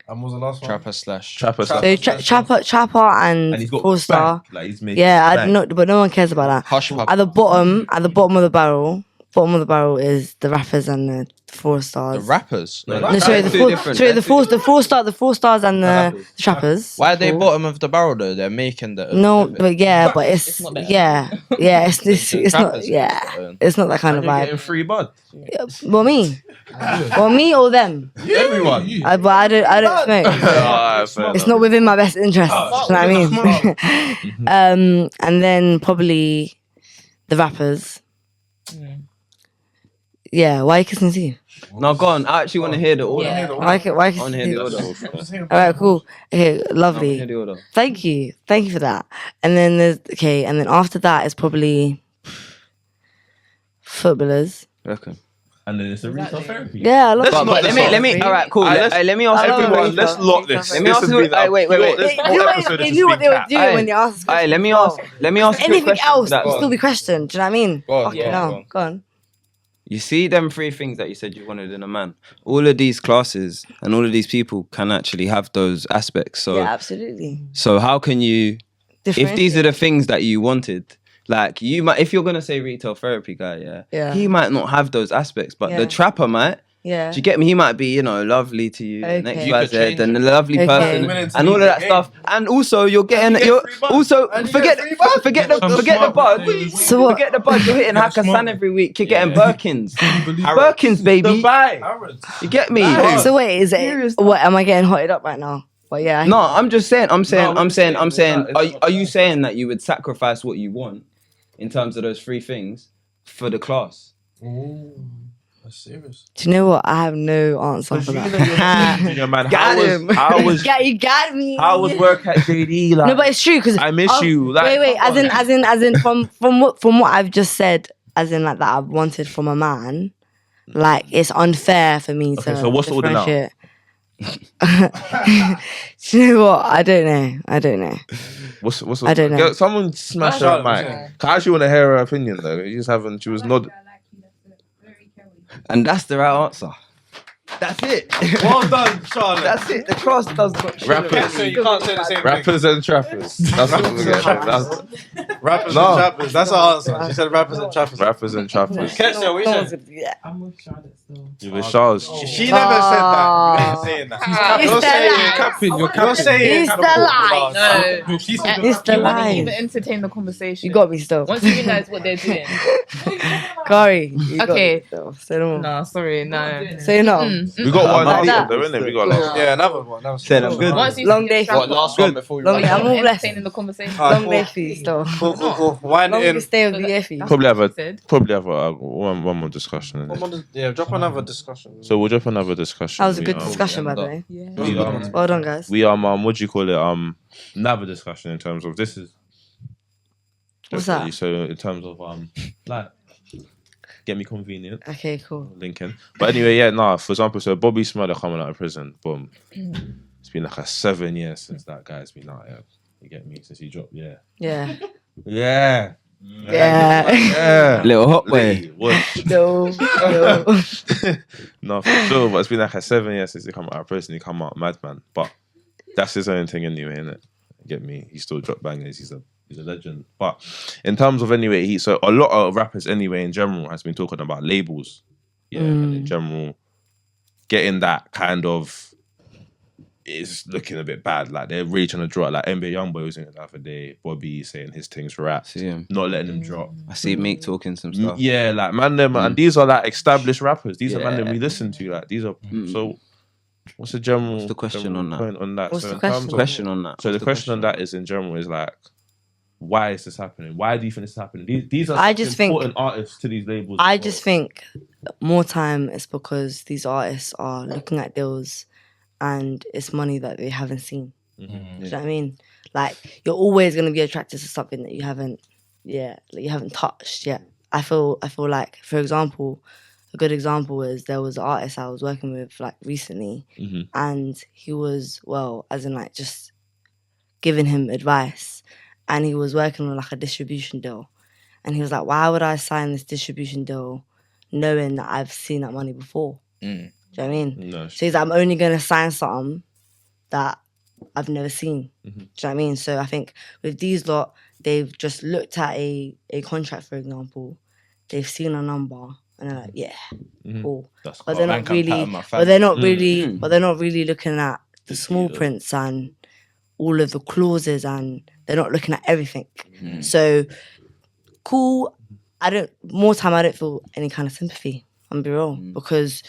Speaker 3: And what was the last one?
Speaker 5: Trapper slash.
Speaker 1: Trapper.
Speaker 4: So Chopper and
Speaker 1: and he's got
Speaker 4: Four Star.
Speaker 1: bank. Like he's making
Speaker 4: Yeah,
Speaker 1: bank.
Speaker 4: but no one cares about that.
Speaker 5: Hush Puppy.
Speaker 4: At the bottom of the barrel. Bottom of the barrel is the rappers and the 4 stars.
Speaker 5: The rappers.
Speaker 1: No,
Speaker 4: No, sorry,
Speaker 2: That's two different-
Speaker 4: the 4 stars and the trappers.
Speaker 5: Why are they
Speaker 4: Cool.
Speaker 5: bottom of the barrel though? They're making the.
Speaker 4: No, but yeah, but it's
Speaker 7: not that.
Speaker 4: yeah, it's not
Speaker 5: Trappers.
Speaker 4: it's not that kind of
Speaker 1: And you're getting
Speaker 4: vibe.
Speaker 1: free bud.
Speaker 4: Well, me or them.
Speaker 1: Everyone.
Speaker 4: But I don't smoke. It's not within my best interest. You know what I mean? And then probably the rappers. Yeah, why are you kissing teeth?
Speaker 2: No, go on. I actually want to hear the order.
Speaker 7: Yeah.
Speaker 4: Why
Speaker 2: I want
Speaker 4: kissing
Speaker 2: to hear the
Speaker 4: teeth?
Speaker 2: order.
Speaker 4: All right, cool. Okay,
Speaker 2: I want to hear
Speaker 4: lovely.
Speaker 2: the order.
Speaker 4: Thank you for that. And then and then after that is probably footballers.
Speaker 2: Okay.
Speaker 1: And then it's a retail therapy.
Speaker 4: Yeah, I love
Speaker 1: Let's
Speaker 4: it.
Speaker 1: not-
Speaker 2: Let me. All right, cool. Let me ask
Speaker 4: I love
Speaker 1: Everyone,
Speaker 4: it.
Speaker 1: let's lock this.
Speaker 2: Let me ask
Speaker 1: This
Speaker 2: you-
Speaker 1: has been
Speaker 2: wait.
Speaker 1: this
Speaker 4: They
Speaker 1: whole
Speaker 4: knew,
Speaker 1: episode
Speaker 4: they
Speaker 1: has
Speaker 4: knew what
Speaker 1: just
Speaker 4: they
Speaker 1: been
Speaker 4: were
Speaker 1: capped.
Speaker 4: doing when they asked. this
Speaker 2: Alright, let me
Speaker 4: question.
Speaker 2: ask.
Speaker 4: Anything
Speaker 2: question
Speaker 4: else
Speaker 2: that-
Speaker 4: would still be questioned. Do you know what I mean?
Speaker 5: Go on,
Speaker 4: Fucking
Speaker 5: go on,
Speaker 4: hell.
Speaker 5: go on.
Speaker 4: Go on.
Speaker 2: You see them 3 things that you said you wanted in a man. All of these classes and all of these people can actually have those aspects. So,
Speaker 4: Yeah, absolutely.
Speaker 2: so how can you? If these are the things that you wanted, like you might, if you're gonna say retail therapy guy,
Speaker 4: Yeah.
Speaker 2: he might not have those aspects, but
Speaker 4: Yeah.
Speaker 2: the trapper might.
Speaker 4: Yeah.
Speaker 2: Do you get me? He might be, lovely to you,
Speaker 4: Okay.
Speaker 2: and X,
Speaker 4: You
Speaker 2: Y,
Speaker 5: could
Speaker 2: Z,
Speaker 5: change
Speaker 2: and a
Speaker 5: it.
Speaker 2: lovely
Speaker 4: Okay.
Speaker 2: person,
Speaker 3: Willing to
Speaker 2: and all of
Speaker 3: leave
Speaker 2: that
Speaker 3: the
Speaker 2: stuff. And also, you're getting, you're also forget the bud, forget the bud.
Speaker 4: So what?
Speaker 2: Forget the bud. You're hitting Hakkasan every week. You're getting Birkins, Birkins, baby. You get me?
Speaker 4: So wait, is it?
Speaker 2: Serious
Speaker 4: What am I getting hotted up right now? But yeah.
Speaker 2: No, I'm just saying. I'm saying.
Speaker 1: it's
Speaker 2: Are you saying that you would sacrifice what you want in terms of those 3 things for the class?
Speaker 3: That's serious.
Speaker 4: Do you know what? I have no answer for that.
Speaker 1: Man,
Speaker 2: Got him.
Speaker 4: You got me.
Speaker 1: how was work at JD? Like,
Speaker 4: No, but it's true because
Speaker 1: I miss you. Like,
Speaker 4: wait.
Speaker 1: come on.
Speaker 4: As in, from what I've just said, as in like that I've wanted from a man, like it's unfair for me to.
Speaker 1: Okay, so what's the order now?
Speaker 4: differentiate. Do you know what? I don't know.
Speaker 1: What's
Speaker 4: I don't know.
Speaker 1: Yo, someone smash her mic. I actually want to hear her opinion though. You just haven't. She was not.
Speaker 2: And that's the right answer. That's it.
Speaker 3: Well done, Charlotte.
Speaker 2: That's it. The class does not.
Speaker 1: Rappers,
Speaker 3: You can't say the same
Speaker 1: rappers and trappers. That's what we're getting. That's
Speaker 3: thing. Rappers
Speaker 1: No.
Speaker 3: and trappers. That's our answer. She said rappers and trappers.
Speaker 1: rappers and trappers.
Speaker 3: Kesha, what you said?
Speaker 4: Yeah.
Speaker 6: I'm with Charlotte still.
Speaker 1: You with Charles.
Speaker 3: She never said that. You ain't saying that.
Speaker 4: It's
Speaker 3: You're
Speaker 4: the
Speaker 3: saying
Speaker 4: lie.
Speaker 6: Capping, you're
Speaker 3: You're saying
Speaker 4: It's the lie.
Speaker 7: No.
Speaker 6: No, she said
Speaker 4: It's the
Speaker 7: You wouldn't
Speaker 4: lie.
Speaker 7: even entertain the conversation.
Speaker 4: You got me still.
Speaker 7: Once you realize what they're doing.
Speaker 4: Kari. You got
Speaker 7: Okay.
Speaker 4: me still. Say no more.
Speaker 7: No, sorry, no.
Speaker 4: Say no.
Speaker 1: We got one
Speaker 4: Like
Speaker 1: answer
Speaker 4: that.
Speaker 1: though, innit? We got last.
Speaker 3: Yeah, another one. That was
Speaker 2: Said I'm good.
Speaker 7: Once you
Speaker 4: Long
Speaker 7: see
Speaker 4: day.
Speaker 7: a strap
Speaker 5: What, last
Speaker 7: on,
Speaker 5: one before we
Speaker 4: Long
Speaker 5: run
Speaker 4: day.
Speaker 5: out?
Speaker 4: I'm all blessed.
Speaker 7: entertaining the conversation.
Speaker 3: Alright,
Speaker 4: Long day for you still.
Speaker 3: Cool. Wind it
Speaker 4: Long
Speaker 3: in.
Speaker 4: stay with the Effie.
Speaker 7: That's
Speaker 1: Probably
Speaker 7: what
Speaker 1: have
Speaker 7: she said.
Speaker 1: one more discussion. innit?
Speaker 3: Yeah, drop another discussion.
Speaker 1: So we'll drop another discussion.
Speaker 4: That was a
Speaker 1: We,
Speaker 4: good discussion, by the way.
Speaker 7: Yeah.
Speaker 1: We,
Speaker 4: Well done, guys.
Speaker 1: we what do you call it? Another discussion in terms of this is.
Speaker 4: What's that?
Speaker 1: So in terms of like, get me convenient.
Speaker 4: Okay, cool.
Speaker 1: Lincoln. But anyway, yeah, nah. For example, so Bobby Smurder coming out of prison. Boom. It's been like 7 years since that guy's been out. Yeah, you get me? Since he dropped. Yeah.
Speaker 4: Yeah.
Speaker 1: Yeah.
Speaker 4: Yeah.
Speaker 1: Yeah.
Speaker 2: Little hot boy.
Speaker 1: Watch.
Speaker 4: No.
Speaker 1: No, for sure. But it's been like a 7 years since he come out. I personally come out madman. But that's his own thing anyway, innit? Get me? He still drop bangers. He's a legend. But in terms of anyway, so a lot of rappers anyway in general has been talking about labels. Yeah, and in general, getting that kind of is looking a bit bad. Like they're really trying to draw it. Like NBA Youngboy was in it the other day. Bobby saying his things rap.
Speaker 2: See him.
Speaker 1: Not letting him drop.
Speaker 2: I see Meek talking some stuff.
Speaker 1: Yeah, like man, them and these are like established rappers. These are man that
Speaker 2: Yeah.
Speaker 1: we listen to. Like these are so. What's the general?
Speaker 2: What's the question
Speaker 1: general
Speaker 2: on that?
Speaker 1: point on that?
Speaker 4: What's
Speaker 1: so
Speaker 4: the
Speaker 1: in
Speaker 4: question?
Speaker 1: terms of-
Speaker 2: Question on that.
Speaker 1: So
Speaker 2: What's
Speaker 1: the question on that is in general is like, why is this happening? Why do you think this is happening? These are
Speaker 4: I
Speaker 1: such
Speaker 4: just think-
Speaker 1: important artists to these labels.
Speaker 4: I just think more time is because these artists are looking at deals and it's money that they haven't seen. Do you know what I mean? Like you're always gonna be attracted to something that you haven't touched yet. I feel like, for example, a good example is there was an artist I was working with like recently, and he was as in like just giving him advice, and he was working on like a distribution deal, and he was like, "Why would I sign this distribution deal, knowing that I've seen that money before?" Do you know what I mean?
Speaker 1: No,
Speaker 4: So he's like, I'm only gonna sign something that I've never seen. Do you know what I mean? So I think with these lot, they've just looked at a contract, for example, they've seen a number and they're like, yeah, cool.
Speaker 1: that's
Speaker 4: But they're
Speaker 5: man
Speaker 4: not
Speaker 5: can
Speaker 4: really
Speaker 5: pattern my
Speaker 4: but they're not
Speaker 5: family.
Speaker 4: really but they're not really looking at the small prints and all of the clauses, and they're not looking at everything. So cool. I don't feel any kind of sympathy. I'm be real. Because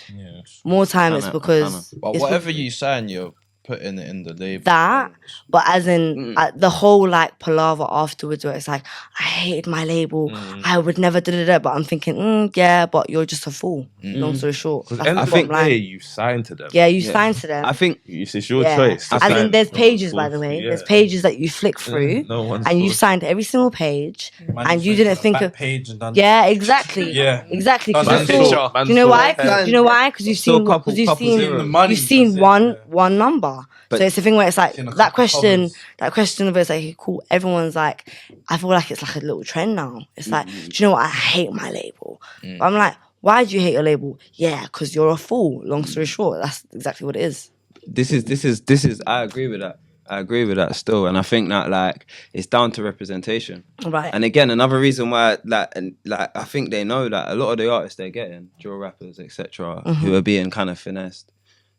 Speaker 4: more time it's because
Speaker 5: But
Speaker 4: it's
Speaker 5: whatever you sign, you're putting it in the label.
Speaker 4: that, but as in the whole like palaver afterwards where it's like, I hated my label, I would never but I'm thinking, yeah, but you're just a fool. Long story short.
Speaker 1: because
Speaker 4: That's the
Speaker 1: I
Speaker 4: bottom
Speaker 1: think
Speaker 4: line.
Speaker 1: you signed to them.
Speaker 4: Yeah, you signed to them.
Speaker 2: I think
Speaker 1: It's your
Speaker 4: Yeah.
Speaker 1: choice.
Speaker 4: As in, there's pages, by the way.
Speaker 1: Yeah.
Speaker 4: There's pages that you flick through,
Speaker 1: No one's
Speaker 4: and you
Speaker 1: forced.
Speaker 4: signed every single page,
Speaker 3: Man
Speaker 4: and
Speaker 3: just
Speaker 4: you
Speaker 3: went
Speaker 4: didn't
Speaker 3: to
Speaker 4: think
Speaker 3: the
Speaker 4: of.
Speaker 3: back page and done
Speaker 4: Yeah, exactly.
Speaker 3: Yeah.
Speaker 4: exactly.
Speaker 3: Done
Speaker 4: Because
Speaker 3: the
Speaker 4: you
Speaker 3: picture.
Speaker 4: saw. Do you know why? Do you know why? Because you've
Speaker 2: Saw
Speaker 4: seen.
Speaker 2: couple
Speaker 4: Because you've
Speaker 2: zeros.
Speaker 3: The money,
Speaker 4: you've seen
Speaker 3: that's it,
Speaker 4: one
Speaker 3: yeah.
Speaker 4: one number.
Speaker 2: But-
Speaker 4: So it's the thing where it's like
Speaker 3: Seen a
Speaker 4: that
Speaker 3: couple
Speaker 4: question.
Speaker 3: covers.
Speaker 4: That question of it's like cool. Everyone's like, I feel like it's like a little trend now. It's like, do you know what? I hate my label. But I'm like, why do you hate your label? Yeah, because you're a fool. Long story short, that's exactly what it is.
Speaker 2: this is I agree with that. I agree with that still, and I think that like it's down to representation.
Speaker 4: Right.
Speaker 2: And again, another reason why like I think they know that a lot of the artists they're getting, drill rappers, etc., who are being kind of finessed,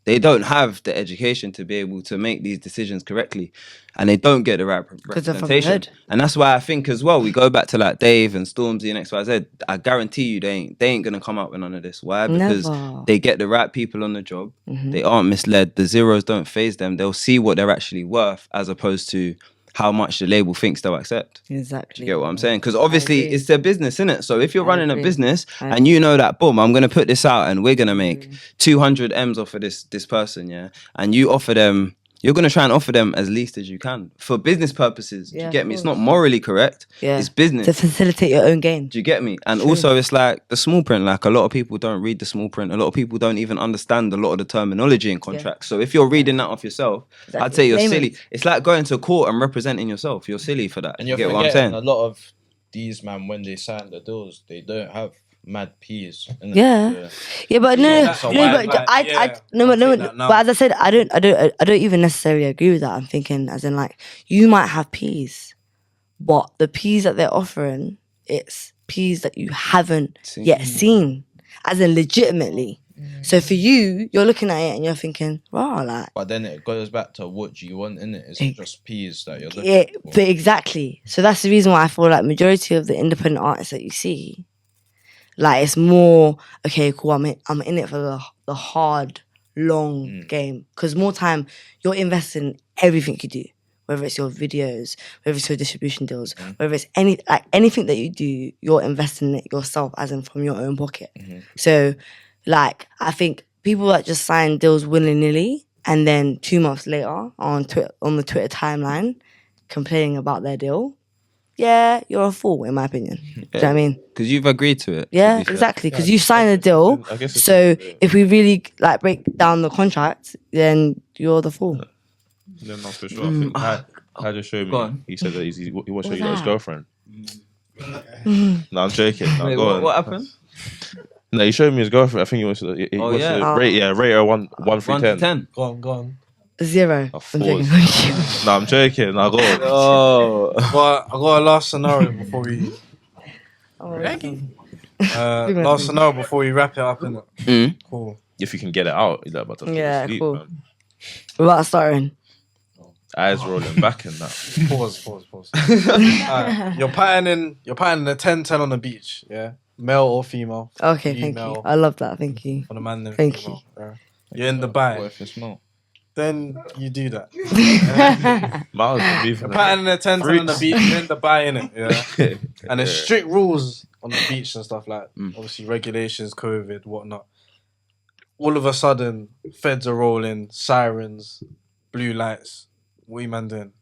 Speaker 2: they don't have the education to be able to make these decisions correctly, and they don't get the right
Speaker 4: they're from the
Speaker 2: representation.
Speaker 4: hood.
Speaker 2: And that's why I think as well we go back to like Dave and Stormzy and XYZ. I guarantee you they ain't gonna come up with none of this. Why? Because
Speaker 4: Never.
Speaker 2: they get the right people on the job. They aren't misled. The zeros don't phase them. They'll see what they're actually worth as opposed to how much the label thinks they'll accept.
Speaker 4: Exactly.
Speaker 2: You get what I'm saying? Because obviously
Speaker 4: agree.
Speaker 2: it's their business, innit? So if you're running a
Speaker 4: agree.
Speaker 2: business
Speaker 4: I
Speaker 2: and you know that, boom, I'm gonna put this out and we're gonna make 200 M's off of this person, yeah, and you offer them, you're gonna try and offer them as least as you can for business purposes. Do
Speaker 4: Yeah,
Speaker 2: you get
Speaker 4: of
Speaker 2: me? It's not
Speaker 4: course.
Speaker 2: morally correct.
Speaker 4: Yeah.
Speaker 2: It's business.
Speaker 4: To facilitate your own gain.
Speaker 2: Do you get me? And also, it's like the small print. Like a lot of people don't read the small print. A lot of people don't even understand a lot of the terminology in contracts. So if you're reading that off yourself,
Speaker 4: Exactly.
Speaker 2: I'd say you're
Speaker 4: Layman.
Speaker 2: silly. It's like going to court and representing yourself. You're silly for that.
Speaker 5: And
Speaker 2: you
Speaker 5: you're
Speaker 2: get what I'm
Speaker 5: forgetting
Speaker 2: saying?
Speaker 5: a lot of these man when they sign the deals, they don't have mad peas. innit?
Speaker 4: Yeah. Yeah, but no,
Speaker 3: that's
Speaker 4: no,
Speaker 3: a
Speaker 4: no,
Speaker 3: wide
Speaker 4: but
Speaker 3: line.
Speaker 4: I,
Speaker 3: Yeah,
Speaker 4: no,
Speaker 3: I'll
Speaker 4: but no,
Speaker 3: take that now.
Speaker 4: but as I said, I don't even necessarily agree with that. I'm thinking, as in, like, you might have peas, but the peas that they're offering, it's peas that you haven't yet seen, as in legitimately. So for you, you're looking at it and you're thinking, wow, like,
Speaker 5: But then it goes back to what do you want in it? It's just peas that you're looking
Speaker 4: yeah,
Speaker 5: for.
Speaker 4: but exactly. So that's the reason why I feel like majority of the independent artists that you see, like it's more okay, cool. I'm in it for the hard, long game, because more time you're investing in everything you do, whether it's your videos, whether it's your distribution deals, whether it's anything that you do, you're investing in it yourself, as in from your own pocket. So, like, I think people that just sign deals willy nilly and then 2 months later on the Twitter timeline complaining about their deal, yeah, you're a fool in my opinion. Do you know what I mean?
Speaker 2: Because you've agreed to it. to
Speaker 4: Yeah,
Speaker 2: be fair.
Speaker 4: exactly. Because you signed a deal.
Speaker 1: I guess it's-
Speaker 4: So if we really like break down the contract, then you're the fool.
Speaker 1: No, for sure. I think Khadija showed
Speaker 2: Go
Speaker 1: me.
Speaker 2: on.
Speaker 1: He said that he wants to show you his girlfriend. No, I'm joking. No,
Speaker 2: Wait,
Speaker 1: go on.
Speaker 2: what happened?
Speaker 1: No, he showed me his girlfriend. I think he wants to. He
Speaker 2: Oh,
Speaker 1: wants
Speaker 2: yeah.
Speaker 1: to rate her one through
Speaker 2: 1 to
Speaker 1: 10.
Speaker 2: 10.
Speaker 3: Go on.
Speaker 4: 0.
Speaker 1: A
Speaker 4: I'm joking.
Speaker 1: No, I'm joking. No, go on.
Speaker 2: Oh.
Speaker 3: I got a last scenario before we. Last scenario before we wrap it up, innit? Cool.
Speaker 1: If you can get it out, you're about to fall
Speaker 4: Yeah,
Speaker 1: asleep,
Speaker 4: cool.
Speaker 1: man.
Speaker 4: Without starting.
Speaker 1: Eyes rolling back and that.
Speaker 3: Pause. Alright, You're patterning a 10-10 on the beach, yeah? Male or female?
Speaker 4: Okay, thank
Speaker 3: Female.
Speaker 4: you. I love that. Thank you.
Speaker 3: For the man and
Speaker 4: Thank
Speaker 3: female. Yeah. You're in Dubai.
Speaker 5: What if it's not?
Speaker 3: Then you do that.
Speaker 1: Miles is
Speaker 3: You're
Speaker 1: moving.
Speaker 3: patterning a 10-10 on the beach, you're in Dubai, innit? Yeah. And there's
Speaker 1: Yeah.
Speaker 3: strict rules on the beach and stuff like obviously regulations, COVID, whatnot. All of a sudden, feds are rolling, sirens, blue lights. What you man doing?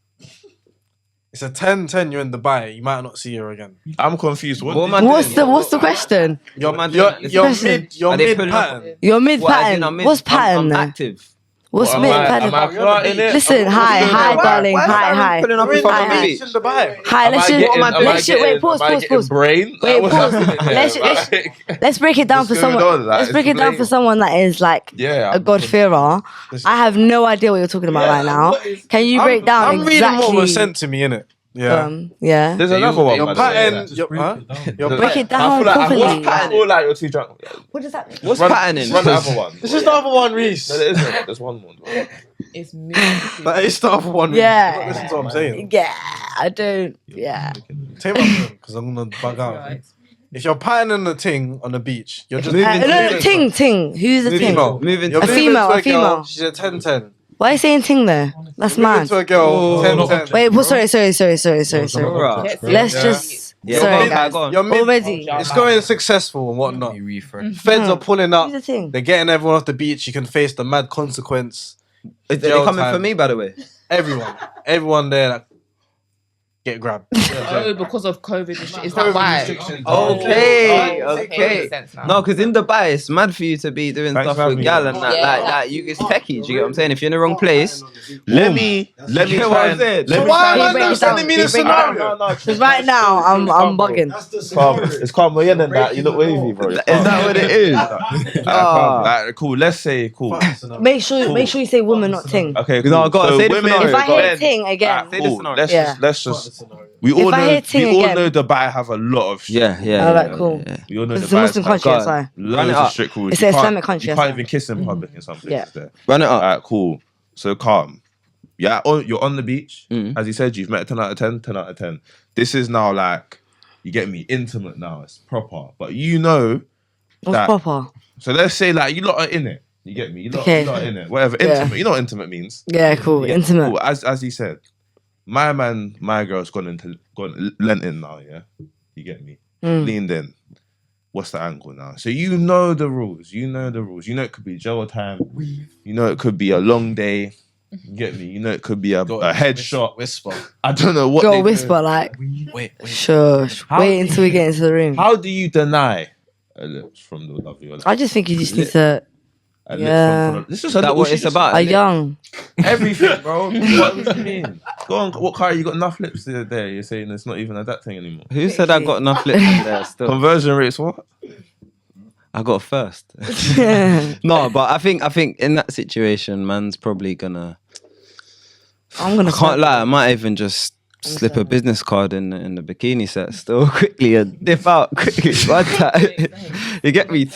Speaker 3: It's a 10-10, you're in Dubai, you might not see her again.
Speaker 1: I'm confused.
Speaker 2: What
Speaker 1: What
Speaker 2: am I
Speaker 4: What's
Speaker 2: doing?
Speaker 4: the question?
Speaker 3: You're
Speaker 2: am I doing?
Speaker 3: you're
Speaker 4: Listen.
Speaker 2: Are they
Speaker 3: mid
Speaker 2: pulling
Speaker 3: pattern.
Speaker 2: up?
Speaker 4: You're mid
Speaker 2: What, as in
Speaker 4: pattern.
Speaker 2: I'm mid-
Speaker 4: What's pattern
Speaker 2: I'm
Speaker 4: there?
Speaker 2: active.
Speaker 4: What's
Speaker 1: am
Speaker 4: mid
Speaker 1: I
Speaker 4: pattern?
Speaker 1: flirting it?
Speaker 4: Listen, hi.
Speaker 3: Dubai.
Speaker 4: Hi.
Speaker 2: Pulling up
Speaker 3: You're
Speaker 2: in
Speaker 3: in
Speaker 2: front
Speaker 3: the
Speaker 2: of the
Speaker 3: beach
Speaker 2: beach.
Speaker 3: in Dubai.
Speaker 4: Hi, let's just wait, pause.
Speaker 1: Brain?
Speaker 4: Wait,
Speaker 1: What's
Speaker 4: pause.
Speaker 1: happening here?
Speaker 4: Let's break it down
Speaker 1: What's
Speaker 4: for
Speaker 1: going
Speaker 4: someone.
Speaker 1: on? Like,
Speaker 4: Let's break it down for
Speaker 1: explain.
Speaker 4: someone that is like
Speaker 1: Yeah,
Speaker 4: a God-fearer. I have no idea what you're talking about right now. Can you break down
Speaker 3: I'm reading
Speaker 4: exactly?
Speaker 3: what was sent to me, innit? Yeah.
Speaker 4: Yeah.
Speaker 1: There's another one.
Speaker 3: Your
Speaker 1: by the way.
Speaker 3: pattern.
Speaker 4: Break it
Speaker 1: I
Speaker 4: down
Speaker 1: feel like
Speaker 4: properly.
Speaker 1: I feel like you're too drunk.
Speaker 4: What does that mean?
Speaker 2: What's
Speaker 1: Run
Speaker 2: patterning?
Speaker 1: the other one.
Speaker 3: This is the other one, Reese.
Speaker 1: No, there isn't. There's one more.
Speaker 7: It's moving.
Speaker 3: That is the other one. Reese.
Speaker 4: Yeah.
Speaker 3: Listen to what I'm saying.
Speaker 4: Yeah, I don't. Yeah.
Speaker 3: Take my phone, because I'm gonna bug out.
Speaker 7: Right.
Speaker 3: If you're patterning the ting on the beach, you're just
Speaker 2: Moving
Speaker 4: No, ting. Who's the ting?
Speaker 3: female.
Speaker 2: Moving
Speaker 3: You're
Speaker 4: A
Speaker 3: moving
Speaker 4: female,
Speaker 3: to
Speaker 4: a female.
Speaker 3: girl, she's a 10-10.
Speaker 4: Why are you saying ting there? That's
Speaker 3: Moving
Speaker 4: mad.
Speaker 3: to a girl, 10-10.
Speaker 4: Wait, well, sorry.
Speaker 2: Alright.
Speaker 4: Let's
Speaker 3: Yeah.
Speaker 4: just.
Speaker 2: Yeah,
Speaker 4: Sorry,
Speaker 2: go
Speaker 4: guys.
Speaker 2: on.
Speaker 3: You're mid.
Speaker 4: Already.
Speaker 3: It's going successful and whatnot.
Speaker 5: Let me refresh.
Speaker 3: Feds are pulling up.
Speaker 4: Who's the ting?
Speaker 3: They're getting everyone off the beach. You can face the mad consequence.
Speaker 2: Are they
Speaker 3: Jail
Speaker 2: coming for
Speaker 3: time.
Speaker 2: me, by the way?
Speaker 3: Everyone there that get grabbed.
Speaker 7: Oh, because of COVID and shit. Is that why?
Speaker 2: Okay,
Speaker 7: Oh,
Speaker 2: okay.
Speaker 7: makes sense now.
Speaker 2: No, because in Dubai, it's mad for you to be doing
Speaker 1: Thanks
Speaker 2: stuff
Speaker 1: for having
Speaker 2: with
Speaker 1: me.
Speaker 2: gal and that.
Speaker 7: Yeah.
Speaker 2: Like, you get techie. Do you get what I'm saying? If you're in the wrong place,
Speaker 1: Let me
Speaker 2: You get what
Speaker 1: try
Speaker 2: I'm
Speaker 1: and
Speaker 2: saying?
Speaker 1: let
Speaker 3: So
Speaker 1: me
Speaker 3: why
Speaker 1: try
Speaker 3: am I
Speaker 1: and-
Speaker 4: break
Speaker 3: not
Speaker 4: it
Speaker 3: sending
Speaker 4: down.
Speaker 3: me the
Speaker 4: Break it down.
Speaker 3: scenario?
Speaker 4: Because right now I'm bugging.
Speaker 1: It's calm. It's calm. We're in that. You look wavy, bro.
Speaker 2: is that what it is?
Speaker 1: Cool. Let's say cool.
Speaker 4: Make sure you say woman, not ting.
Speaker 1: Okay, cool.
Speaker 2: No, I gotta
Speaker 1: So
Speaker 2: say the
Speaker 1: women-
Speaker 2: scenario.
Speaker 4: If I
Speaker 2: go
Speaker 4: hear
Speaker 2: ahead.
Speaker 4: ting again,
Speaker 2: Say the
Speaker 1: Cool.
Speaker 2: scenario.
Speaker 1: Let's just. We all
Speaker 4: If I
Speaker 1: know.
Speaker 4: hear ting
Speaker 1: We all
Speaker 4: again-
Speaker 1: know Dubai have a lot of.
Speaker 2: Yeah.
Speaker 4: Alright, cool.
Speaker 1: We all know
Speaker 4: It's a Muslim
Speaker 1: Dubai's
Speaker 4: country,
Speaker 1: got
Speaker 4: that's why.
Speaker 2: Run
Speaker 1: loads
Speaker 2: it
Speaker 1: of
Speaker 2: up.
Speaker 1: strict rules.
Speaker 4: It's
Speaker 1: You
Speaker 4: an
Speaker 1: can't-
Speaker 4: Islamic country,
Speaker 1: You
Speaker 4: that's
Speaker 1: can't
Speaker 4: why.
Speaker 1: even kiss in public in some places. There.
Speaker 2: Run it up.
Speaker 1: Alright, cool. So calm. Yeah, you're on the beach. As you said, you've met a 10 out of 10, 10 out of 10. This is now like, you get me, intimate now. It's proper. But you know
Speaker 4: what's
Speaker 1: that.
Speaker 4: proper?
Speaker 1: So let's say like, you lot are in it. You get me? You lot are in it. Whatever.
Speaker 4: Yeah.
Speaker 1: Intimate. You know what intimate means?
Speaker 4: Yeah, cool.
Speaker 1: Yeah,
Speaker 4: Intimate.
Speaker 1: cool. As he said, my girl's gone lent in now, yeah? You get me? Leaned in. What's the angle now? So you know the rules. You know it could be jail time. You know it could be a long day. You get me? You know it could be a headshot.
Speaker 5: Whisper.
Speaker 1: I don't know what
Speaker 4: Go
Speaker 1: they
Speaker 4: whisper like,
Speaker 5: Wait.
Speaker 4: shush. Wait until we get into the room.
Speaker 1: How do you deny a lips from the love of your life?
Speaker 4: I just think you just need to.
Speaker 1: A
Speaker 4: Yeah.
Speaker 1: lip from this is a
Speaker 2: That
Speaker 1: little
Speaker 2: what
Speaker 1: she
Speaker 2: it's
Speaker 1: just-
Speaker 2: about?
Speaker 4: Are young.
Speaker 1: Everything, bro. What do you mean? Go on, what car? You got enough lips there. You're saying it's not even a that thing anymore.
Speaker 2: Who said I got enough lips in there still?
Speaker 1: Conversion rates, what?
Speaker 2: I got first. No, but I think in that situation, man's probably gonna.
Speaker 4: I'm gonna.
Speaker 2: I can't lie. I might even just slip a business card in the bikini set still quickly and dip out quickly. One time. You get me?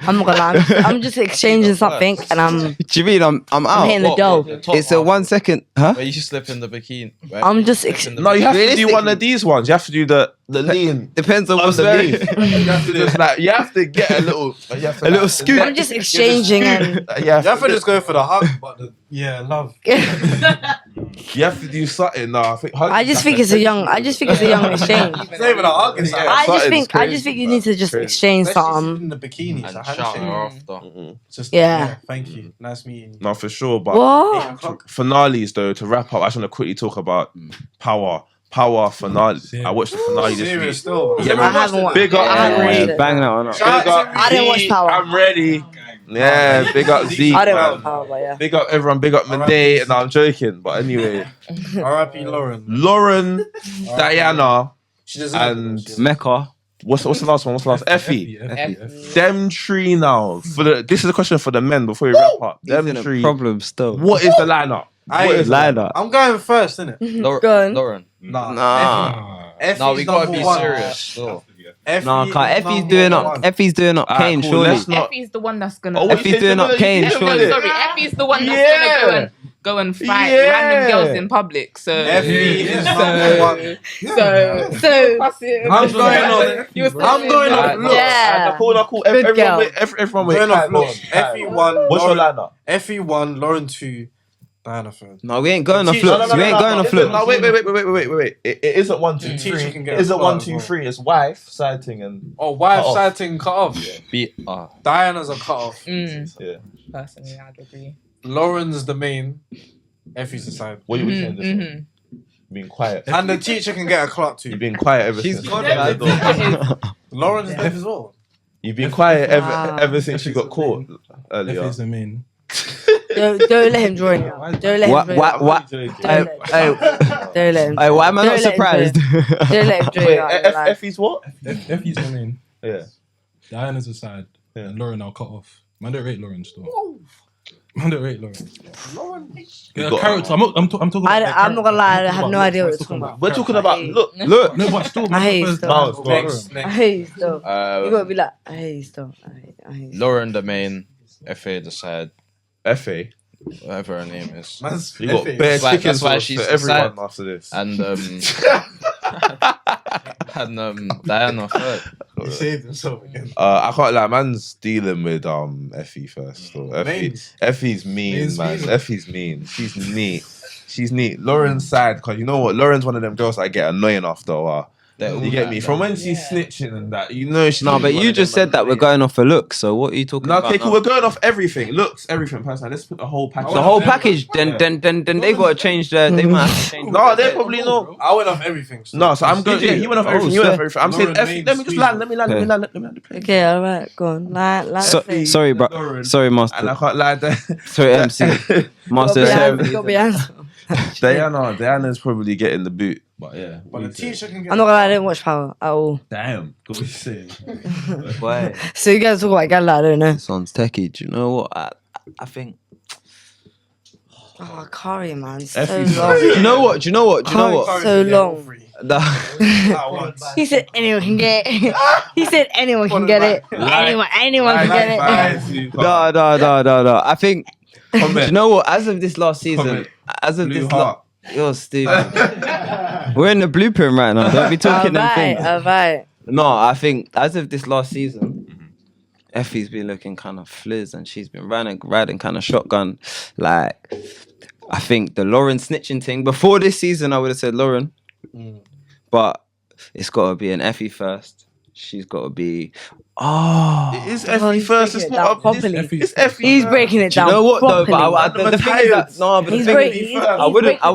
Speaker 4: I'm not gonna lie. I'm just exchanging something, and I'm
Speaker 2: Do you mean I'm out?
Speaker 4: hitting the dough.
Speaker 2: It's a 1 second, huh?
Speaker 5: Where you slip in the bikini. Right?
Speaker 4: I'm just
Speaker 5: Slip in the
Speaker 1: No, you have to do
Speaker 2: Realistically-
Speaker 1: one of these ones. You have to do the lean.
Speaker 2: Depends on what's there.
Speaker 1: Underneath. You have to just like you have to get a little
Speaker 2: scoop.
Speaker 4: I'm just exchanging, and
Speaker 1: You have
Speaker 3: You have to
Speaker 1: to
Speaker 3: just go for the hug, but love.
Speaker 1: you have to do something. No, I think
Speaker 4: I just think it's a young exchange.
Speaker 3: It's not even a hug. It's like,
Speaker 4: I just
Speaker 1: Something's
Speaker 4: think
Speaker 1: crazy,
Speaker 4: you need to just exchange
Speaker 3: especially
Speaker 4: something.
Speaker 3: in the bikini. It's
Speaker 5: and
Speaker 3: a
Speaker 5: shout her
Speaker 3: handshake.
Speaker 5: after.
Speaker 3: Just,
Speaker 4: Yeah.
Speaker 3: Thank you. Nice meeting you.
Speaker 1: no for sure. But
Speaker 4: What?
Speaker 1: finales though, to wrap up, I just want to quickly talk about Power finale. I watched the finale this
Speaker 3: Serious
Speaker 1: week.
Speaker 3: still.
Speaker 1: Yeah,
Speaker 4: I haven't watched.
Speaker 1: Big up
Speaker 4: I haven't watched
Speaker 1: Henry.
Speaker 4: it.
Speaker 2: Bang that one up.
Speaker 1: Big up
Speaker 4: I didn't watch
Speaker 1: Z,
Speaker 4: Power.
Speaker 1: I'm ready. Yeah, big up Z.
Speaker 4: I don't
Speaker 1: man.
Speaker 4: want power, but yeah.
Speaker 1: Big up everyone. Big up Mende. And I'm joking, but anyway,
Speaker 3: R.I.P. Lauren.
Speaker 1: Lauren, Diana,
Speaker 3: She deserves
Speaker 1: and
Speaker 3: it.
Speaker 2: Mecca.
Speaker 1: what's the last one? What's the last? Effie.
Speaker 6: Effie.
Speaker 1: Them three now. This is a question for the men before we wrap up.
Speaker 2: He's
Speaker 1: Them
Speaker 2: in a
Speaker 1: three.
Speaker 2: problem still.
Speaker 1: What is the lineup?
Speaker 3: I
Speaker 1: What is the
Speaker 2: lineup?
Speaker 3: I'm going first, innit?
Speaker 4: Go on.
Speaker 5: Lauren.
Speaker 2: Nah.
Speaker 3: Effie's
Speaker 5: No, we gotta be
Speaker 3: number one.
Speaker 5: serious. So.
Speaker 3: Effie
Speaker 2: Nah,
Speaker 3: is
Speaker 2: Effie's
Speaker 3: number
Speaker 2: doing up.
Speaker 3: one.
Speaker 2: Effie's doing up
Speaker 1: Alright,
Speaker 2: Kane,
Speaker 1: cool,
Speaker 2: surely.
Speaker 1: let's not-
Speaker 7: Effie's the one that's gonna.
Speaker 1: Oh, what
Speaker 2: Effie's doing up Kane,
Speaker 1: you
Speaker 2: surely.
Speaker 7: Sorry, Effie's the one that's
Speaker 1: Yeah.
Speaker 7: gonna go and fight
Speaker 1: Yeah.
Speaker 7: random girls in public. So
Speaker 3: Effie is
Speaker 6: Yeah.
Speaker 3: number one.
Speaker 7: so
Speaker 3: I'm going off. I'm going off looks.
Speaker 4: Yeah.
Speaker 1: Cool.
Speaker 4: Good girl.
Speaker 1: Everyone wait.
Speaker 3: Going off
Speaker 1: Go on,
Speaker 3: looks. Effie one.
Speaker 1: What's your
Speaker 3: Lauren-
Speaker 1: lineup?
Speaker 3: Effie one. Lauren two. Diana third.
Speaker 2: No, we ain't going off
Speaker 3: Teacher-
Speaker 2: looks. We ain't going off
Speaker 1: Listen,
Speaker 2: looks.
Speaker 1: no, wait. It isn't 1, 2,
Speaker 3: Teacher
Speaker 1: 3.
Speaker 3: can get
Speaker 1: It isn't
Speaker 3: a
Speaker 1: 1,
Speaker 3: cut
Speaker 1: 2,
Speaker 3: as
Speaker 1: 3. It's wife, sighting, and
Speaker 3: Oh, wife
Speaker 1: Cut off.
Speaker 3: sighting cut off. Diana's a cut off.
Speaker 1: yeah.
Speaker 7: personally, I'd agree.
Speaker 3: Lauren's the main. Effie's the side.
Speaker 1: What you saying? This one? Being quiet.
Speaker 3: And the teacher can get a clock
Speaker 1: You've
Speaker 3: too.
Speaker 1: been quiet ever
Speaker 2: She's
Speaker 1: since.
Speaker 2: gone,
Speaker 3: Lauren's deaf as well.
Speaker 1: You've been quiet
Speaker 4: Wow.
Speaker 1: ever since you got caught earlier.
Speaker 6: Effie's the main.
Speaker 4: Don't let him join you. Don't let him join you.
Speaker 2: What?
Speaker 4: Don't let him.
Speaker 2: Why am I not
Speaker 4: Don't let him
Speaker 2: surprised?
Speaker 4: Don't let him join
Speaker 1: Wait,
Speaker 4: you. out your life.
Speaker 1: Effie's what?
Speaker 6: Effie's the main.
Speaker 1: Yeah.
Speaker 6: Diana's aside.
Speaker 1: Yeah.
Speaker 6: And Lauren, I'll cut off. Man, don't rate Lauren still. Man, don't rate Lauren. Yeah,
Speaker 1: got-
Speaker 6: character. I'm talking about.
Speaker 4: I'm not gonna lie, I have no idea what you're talking about.
Speaker 1: We're talking about
Speaker 4: Hey.
Speaker 1: look.
Speaker 6: No, but still.
Speaker 4: I hate
Speaker 6: first-
Speaker 4: stuff.
Speaker 1: Miles, go on.
Speaker 3: Next.
Speaker 4: I hate you still. You gotta
Speaker 5: Uh,
Speaker 4: be like, I hate you still. I hate you.
Speaker 5: Lauren the main. Fa the side.
Speaker 1: Fa.
Speaker 5: Whatever her name is.
Speaker 3: Man's
Speaker 1: You got
Speaker 3: Effie.
Speaker 1: bare
Speaker 5: That's why-
Speaker 1: chicken
Speaker 5: that's why
Speaker 1: sauce
Speaker 5: she's
Speaker 1: for everyone
Speaker 5: sad.
Speaker 1: after this.
Speaker 5: And Diana third.
Speaker 3: He saved himself again.
Speaker 1: I can't lie, man's dealing with Effie first. So
Speaker 3: Mains.
Speaker 1: Effie's mean,
Speaker 3: Mains
Speaker 1: man.
Speaker 3: mean.
Speaker 1: Effie's mean. She's neat. She's neat. Lauren's sad because you know what? Lauren's one of them girls that get annoying after a while. You get me? From when she's snitching and that, you know she's
Speaker 2: No, but
Speaker 1: one
Speaker 2: you
Speaker 1: of
Speaker 2: just
Speaker 1: them
Speaker 2: said that we're
Speaker 1: annoying.
Speaker 2: going off a look. So what are you talking
Speaker 1: No,
Speaker 2: about?
Speaker 1: okay, cool.
Speaker 2: now?
Speaker 1: We're going off everything. Looks, everything, person. Let's put the whole package.
Speaker 2: The whole package. Then they gotta change their. They might have to change.
Speaker 1: No, they probably not.
Speaker 3: I went off everything. So.
Speaker 1: No, so I'm going. Yeah, he went off everything. He went off everything. I'm saying,
Speaker 3: Lauren
Speaker 1: Effie,
Speaker 3: Main
Speaker 1: let me just
Speaker 3: squeeze.
Speaker 1: land. Let me land. Let me land. Let me land the plane.
Speaker 4: Okay, alright, go on. Like
Speaker 2: Sorry, bro.
Speaker 1: Lauren.
Speaker 2: Sorry,
Speaker 1: And I
Speaker 2: master.
Speaker 1: can't lie.
Speaker 2: Sorry, MC. Master.
Speaker 4: Got be answer.
Speaker 1: Diana's probably getting the boot. But yeah.
Speaker 3: But the teacher can get.
Speaker 4: I'm not gonna lie, I didn't watch Power at all.
Speaker 1: Damn. What you saying?
Speaker 2: Boy,
Speaker 4: So you guys talk about Gala, I don't know.
Speaker 2: this one's techie. Do you know what? I think.
Speaker 4: Oh, Kari, man. So
Speaker 1: Effie's
Speaker 4: long.
Speaker 2: Do you know what? Do you know what? Do you know what?
Speaker 3: Sorry,
Speaker 4: So
Speaker 3: yeah, all
Speaker 4: long.
Speaker 3: three.
Speaker 2: The-
Speaker 3: Not once.
Speaker 4: He said anyone can get it. He said anyone can get it. Anyone can get it.
Speaker 2: No. I think. Do you know what? As of this last season,
Speaker 1: Comment.
Speaker 2: as of
Speaker 1: Blue
Speaker 2: this,
Speaker 1: heart.
Speaker 2: you're stupid. We're in the blueprint right now. Don't be talking them things.
Speaker 4: Alright.
Speaker 2: No, I think as of this last season, Effie's been looking kind of fliz and she's been riding kind of shotgun. Like, I think the Lauren snitching thing, before this season, I would have said Lauren. But it's got to be an Effie first. She's got to be... Oh.
Speaker 1: It is
Speaker 4: Oh,
Speaker 1: Effie
Speaker 4: he's
Speaker 1: first.
Speaker 4: breaking
Speaker 1: It's
Speaker 4: it
Speaker 1: not
Speaker 4: down
Speaker 1: up.
Speaker 4: properly.
Speaker 1: It's Effie.
Speaker 4: He's
Speaker 1: first.
Speaker 4: breaking it
Speaker 2: Do you
Speaker 4: down
Speaker 2: know what though?
Speaker 4: properly.
Speaker 2: But the thing is that no, but the
Speaker 4: He's
Speaker 2: thing
Speaker 4: breaking
Speaker 2: is,
Speaker 4: it
Speaker 2: I
Speaker 4: down.
Speaker 2: wouldn't.
Speaker 4: He's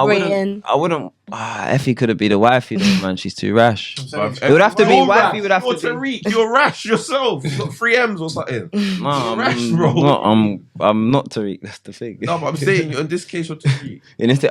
Speaker 4: breaking
Speaker 2: I wouldn't. Effie could have been the wifey though, man. She's too rash.
Speaker 1: Bruv,
Speaker 2: It would have to be
Speaker 1: you're
Speaker 2: wifey.
Speaker 1: rash.
Speaker 2: Would have
Speaker 1: You're
Speaker 2: to be.
Speaker 1: Tariq. You're rash yourself. You've got 3 M's or something.
Speaker 2: No,
Speaker 1: rash, bro.
Speaker 2: I'm not Tariq. That's the thing.
Speaker 1: No, but I'm saying in this case you're Tariq.
Speaker 2: And it's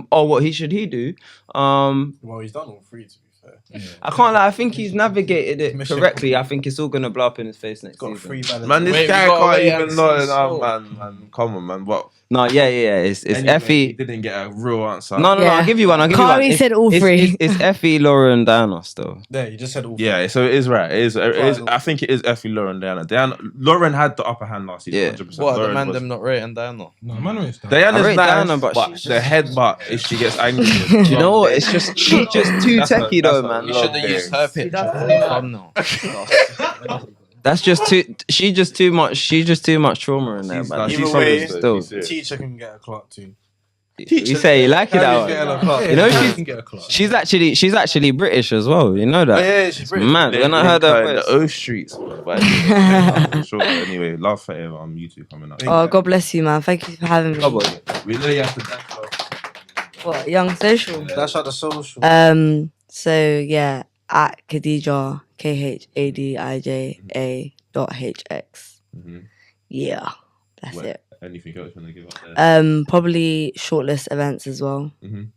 Speaker 2: what should he do?
Speaker 3: Well, he's done all three, to be fair.
Speaker 2: I can't lie. I think he's navigated it
Speaker 3: Mission.
Speaker 2: correctly. I think it's all gonna blow up in his face next
Speaker 3: Got
Speaker 2: season.
Speaker 3: 3 balance.
Speaker 1: Man, this
Speaker 5: Wait,
Speaker 1: guy
Speaker 5: we gotta
Speaker 1: can't
Speaker 5: wait
Speaker 1: even
Speaker 5: and
Speaker 1: know.
Speaker 5: see.
Speaker 1: No, man. Come on, man. What?
Speaker 2: No, yeah. It's
Speaker 1: Anyway, He
Speaker 2: Effie.
Speaker 1: didn't get a real answer.
Speaker 2: No.
Speaker 4: Yeah.
Speaker 2: I'll give you one.
Speaker 4: Kari
Speaker 2: It's-
Speaker 4: said all
Speaker 2: it's-
Speaker 4: three.
Speaker 2: It's Effie, Lauren, Diana still.
Speaker 3: There, you just said all
Speaker 1: Yeah, so it is right. It is. I think it is Effie, Lauren, Diana. Lauren had the upper hand last season.
Speaker 2: Yeah.
Speaker 1: 100%.
Speaker 5: What are the
Speaker 1: Lauren
Speaker 5: man
Speaker 1: was-
Speaker 5: them not rating Diana?
Speaker 6: No, man, rates that.
Speaker 2: I
Speaker 1: Diana's
Speaker 2: rate
Speaker 1: nice,
Speaker 2: Diana, but
Speaker 1: but
Speaker 2: she's
Speaker 1: the headbutt if she gets angry.
Speaker 2: Do you know what? It's just she's just too
Speaker 1: That's a-
Speaker 2: techie
Speaker 1: that's
Speaker 2: though,
Speaker 1: a
Speaker 2: man.
Speaker 5: You
Speaker 1: lot.
Speaker 5: should have used her picture
Speaker 4: does.
Speaker 5: for the thumbnail.
Speaker 2: That's just too. She's just too much. She's just too much trauma in there,
Speaker 1: She's
Speaker 2: man.
Speaker 1: not-
Speaker 3: Either
Speaker 1: she's
Speaker 3: way,
Speaker 1: something
Speaker 2: still.
Speaker 1: she's serious.
Speaker 3: Teacher can get a clock too.
Speaker 2: You say you like it
Speaker 3: Carrie's
Speaker 2: out.
Speaker 3: getting a clock.
Speaker 2: You know
Speaker 6: She
Speaker 2: she's
Speaker 6: can get a class.
Speaker 2: she's actually British as well. You know
Speaker 3: Oh,
Speaker 2: that.
Speaker 3: yeah, she's British.
Speaker 2: Man, when I heard
Speaker 1: in
Speaker 2: her
Speaker 1: the
Speaker 2: voice,
Speaker 1: O streets, bro. But sure. Anyway, love for him on YouTube coming up.
Speaker 4: Oh, God bless you, man. Thank you for having me.
Speaker 2: Trouble.
Speaker 1: We know you have to dash off.
Speaker 4: What, Young Social?
Speaker 3: That's how the social.
Speaker 4: So yeah, at Khadija, KHADIJA.HX.
Speaker 1: Mhm.
Speaker 4: Yeah, that's
Speaker 1: What-
Speaker 4: it.
Speaker 1: Anything else you want to give up there?
Speaker 4: Probably shortlist events as well.
Speaker 1: Mhm.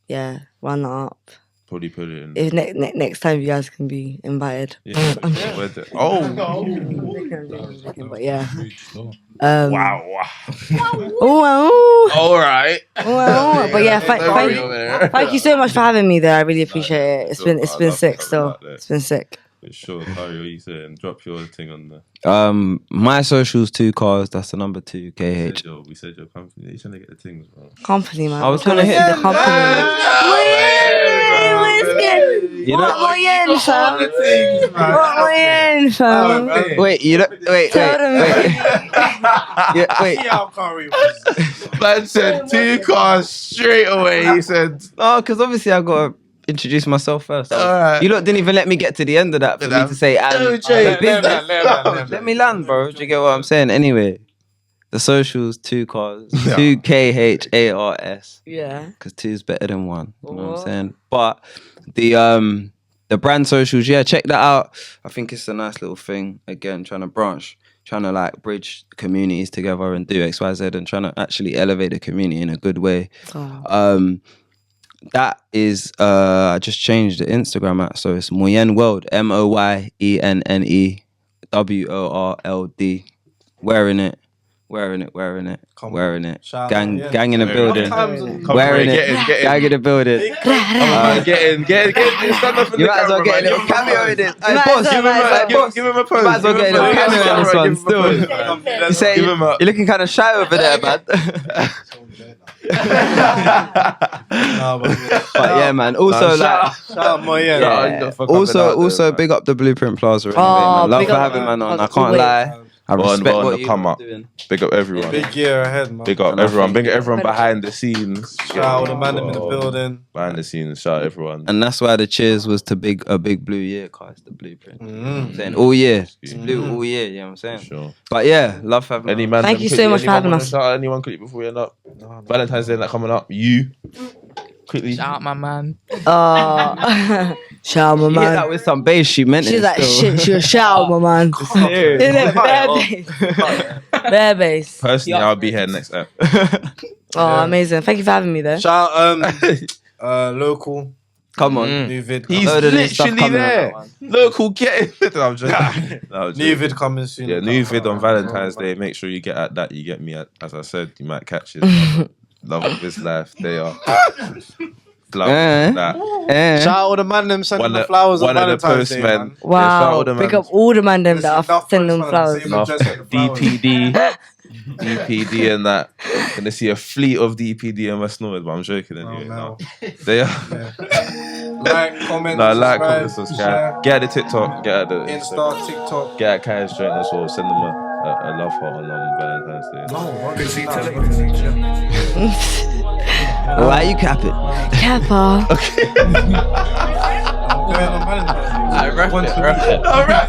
Speaker 4: Yeah, run that up.
Speaker 1: Probably put it in.
Speaker 4: If next time you guys can be invited.
Speaker 1: Yeah. Oh.
Speaker 4: But yeah.
Speaker 1: Wow.
Speaker 4: All
Speaker 1: right.
Speaker 4: But yeah, thank you so much for having me there. I really appreciate it. It's been sick still. It's been sick.
Speaker 1: Sure, Harry, what you saying? Drop your thing on the.
Speaker 2: My socials 2 Khars. That's the number 2 KH.
Speaker 1: We said your company. You trying to get the things, bro.
Speaker 4: Company, man.
Speaker 2: I was gonna hit
Speaker 4: the company.
Speaker 2: You know, Wait, you know, wait. Yeah, wait.
Speaker 3: See how Curry was.
Speaker 1: Man said 2 Khars straight away. He said,
Speaker 2: No, because obviously I gotta introduce myself first.
Speaker 1: Alright.
Speaker 2: You lot didn't even let me get to the end of that for me to say let me land, bro. Do you get what I'm saying? Anyway, the socials 2 Khars, 2 KHARS.
Speaker 4: Yeah.
Speaker 2: Because 2 is better than 1. You know what I'm saying? But the brand socials, yeah, check that out. I think it's a nice little thing. Again, trying to like bridge communities together and do XYZ and trying to actually elevate the community in a good way. That is I just changed the Instagram app, so it's Moyenne World, MOYENNE WORLD. Wearing it. Gang in the building. Wearing it. Gang in the building.
Speaker 1: Get stand up in
Speaker 2: You
Speaker 1: the
Speaker 2: might as well
Speaker 1: camera,
Speaker 2: get a little
Speaker 1: man.
Speaker 2: cameo in this. Hey,
Speaker 4: Might
Speaker 2: boss,
Speaker 4: as well,
Speaker 1: Give him a pose.
Speaker 2: might as well get a little cameo in this one still. You say
Speaker 1: Give him a-
Speaker 2: you're looking kind of shy over there, man. But yeah, man. Also, like,
Speaker 3: Shout out Moyenne.
Speaker 2: yeah. Also, big up the Blueprint Plaza. Anyway, man. Love
Speaker 4: big
Speaker 2: for
Speaker 4: up,
Speaker 2: having man on. I
Speaker 4: man.
Speaker 2: can't lie. I respect
Speaker 1: on
Speaker 2: what
Speaker 1: the
Speaker 2: you're
Speaker 1: come up.
Speaker 2: doing.
Speaker 1: Big up everyone.
Speaker 3: Big year ahead, man.
Speaker 1: Big up everyone. Big up everyone behind the scenes.
Speaker 3: Shout out the man in the building.
Speaker 1: Behind the scenes. Shout out everyone.
Speaker 2: And that's why the cheers was to a big blue year, cause the Blueprint. You know what I'm saying? All year. It's blue all year, you know what I'm saying?
Speaker 1: Sure.
Speaker 2: But yeah, love having
Speaker 1: Any
Speaker 2: me.
Speaker 1: man?
Speaker 4: Thank you so much for having us.
Speaker 1: Shout out anyone quickly before we end up. Valentine's Day that coming up. You quickly.
Speaker 7: Shout out my man.
Speaker 4: Shout out my
Speaker 2: She hit that
Speaker 4: man.
Speaker 2: with some bass, she meant
Speaker 4: She's
Speaker 2: it
Speaker 4: like,
Speaker 2: still.
Speaker 4: shit, she was shout out my man. Innit? Bare bass.
Speaker 1: Personally, I'll be here next app.
Speaker 4: Oh, amazing. Thank you for having me there.
Speaker 3: Shout out local.
Speaker 2: Come on.
Speaker 3: New vid.
Speaker 1: He's
Speaker 2: Load of new stuff
Speaker 1: literally
Speaker 2: coming on
Speaker 1: there.
Speaker 2: that one.
Speaker 1: Local, get it. No, I'm joking. No, I'm
Speaker 3: New
Speaker 1: joking.
Speaker 3: vid coming soon.
Speaker 1: Yeah, new vid on Valentine's Day. Make sure you get at that. You get me at, as I said, you might catch it. Love of his life. They are. Love that.
Speaker 3: Shout out all the man them sending the flowers on
Speaker 1: One of the
Speaker 3: Valentine's Day,
Speaker 1: postmen.
Speaker 3: man.
Speaker 1: Yeah, shout out
Speaker 4: Wow.
Speaker 1: the
Speaker 4: Big
Speaker 1: man.
Speaker 4: up all the man them that are
Speaker 3: Enough
Speaker 4: sending them
Speaker 3: man,
Speaker 4: flowers.
Speaker 3: same address with the flowers.
Speaker 1: DPD and that. Gonna see a fleet of DPD and West Norwood, but I'm joking anyway.
Speaker 3: no.
Speaker 1: They are.
Speaker 3: Like, comment,
Speaker 1: Like, comment, subscribe.
Speaker 3: share.
Speaker 1: Get at the TikTok. Get at the
Speaker 3: Insta, TikTok.
Speaker 1: Get at Khars joint as well. Send them a love heart on Valentine's Day.
Speaker 2: Why you cap it?
Speaker 4: Kappa.
Speaker 3: Going on Valentine's Day.
Speaker 2: I rap it.
Speaker 3: All right.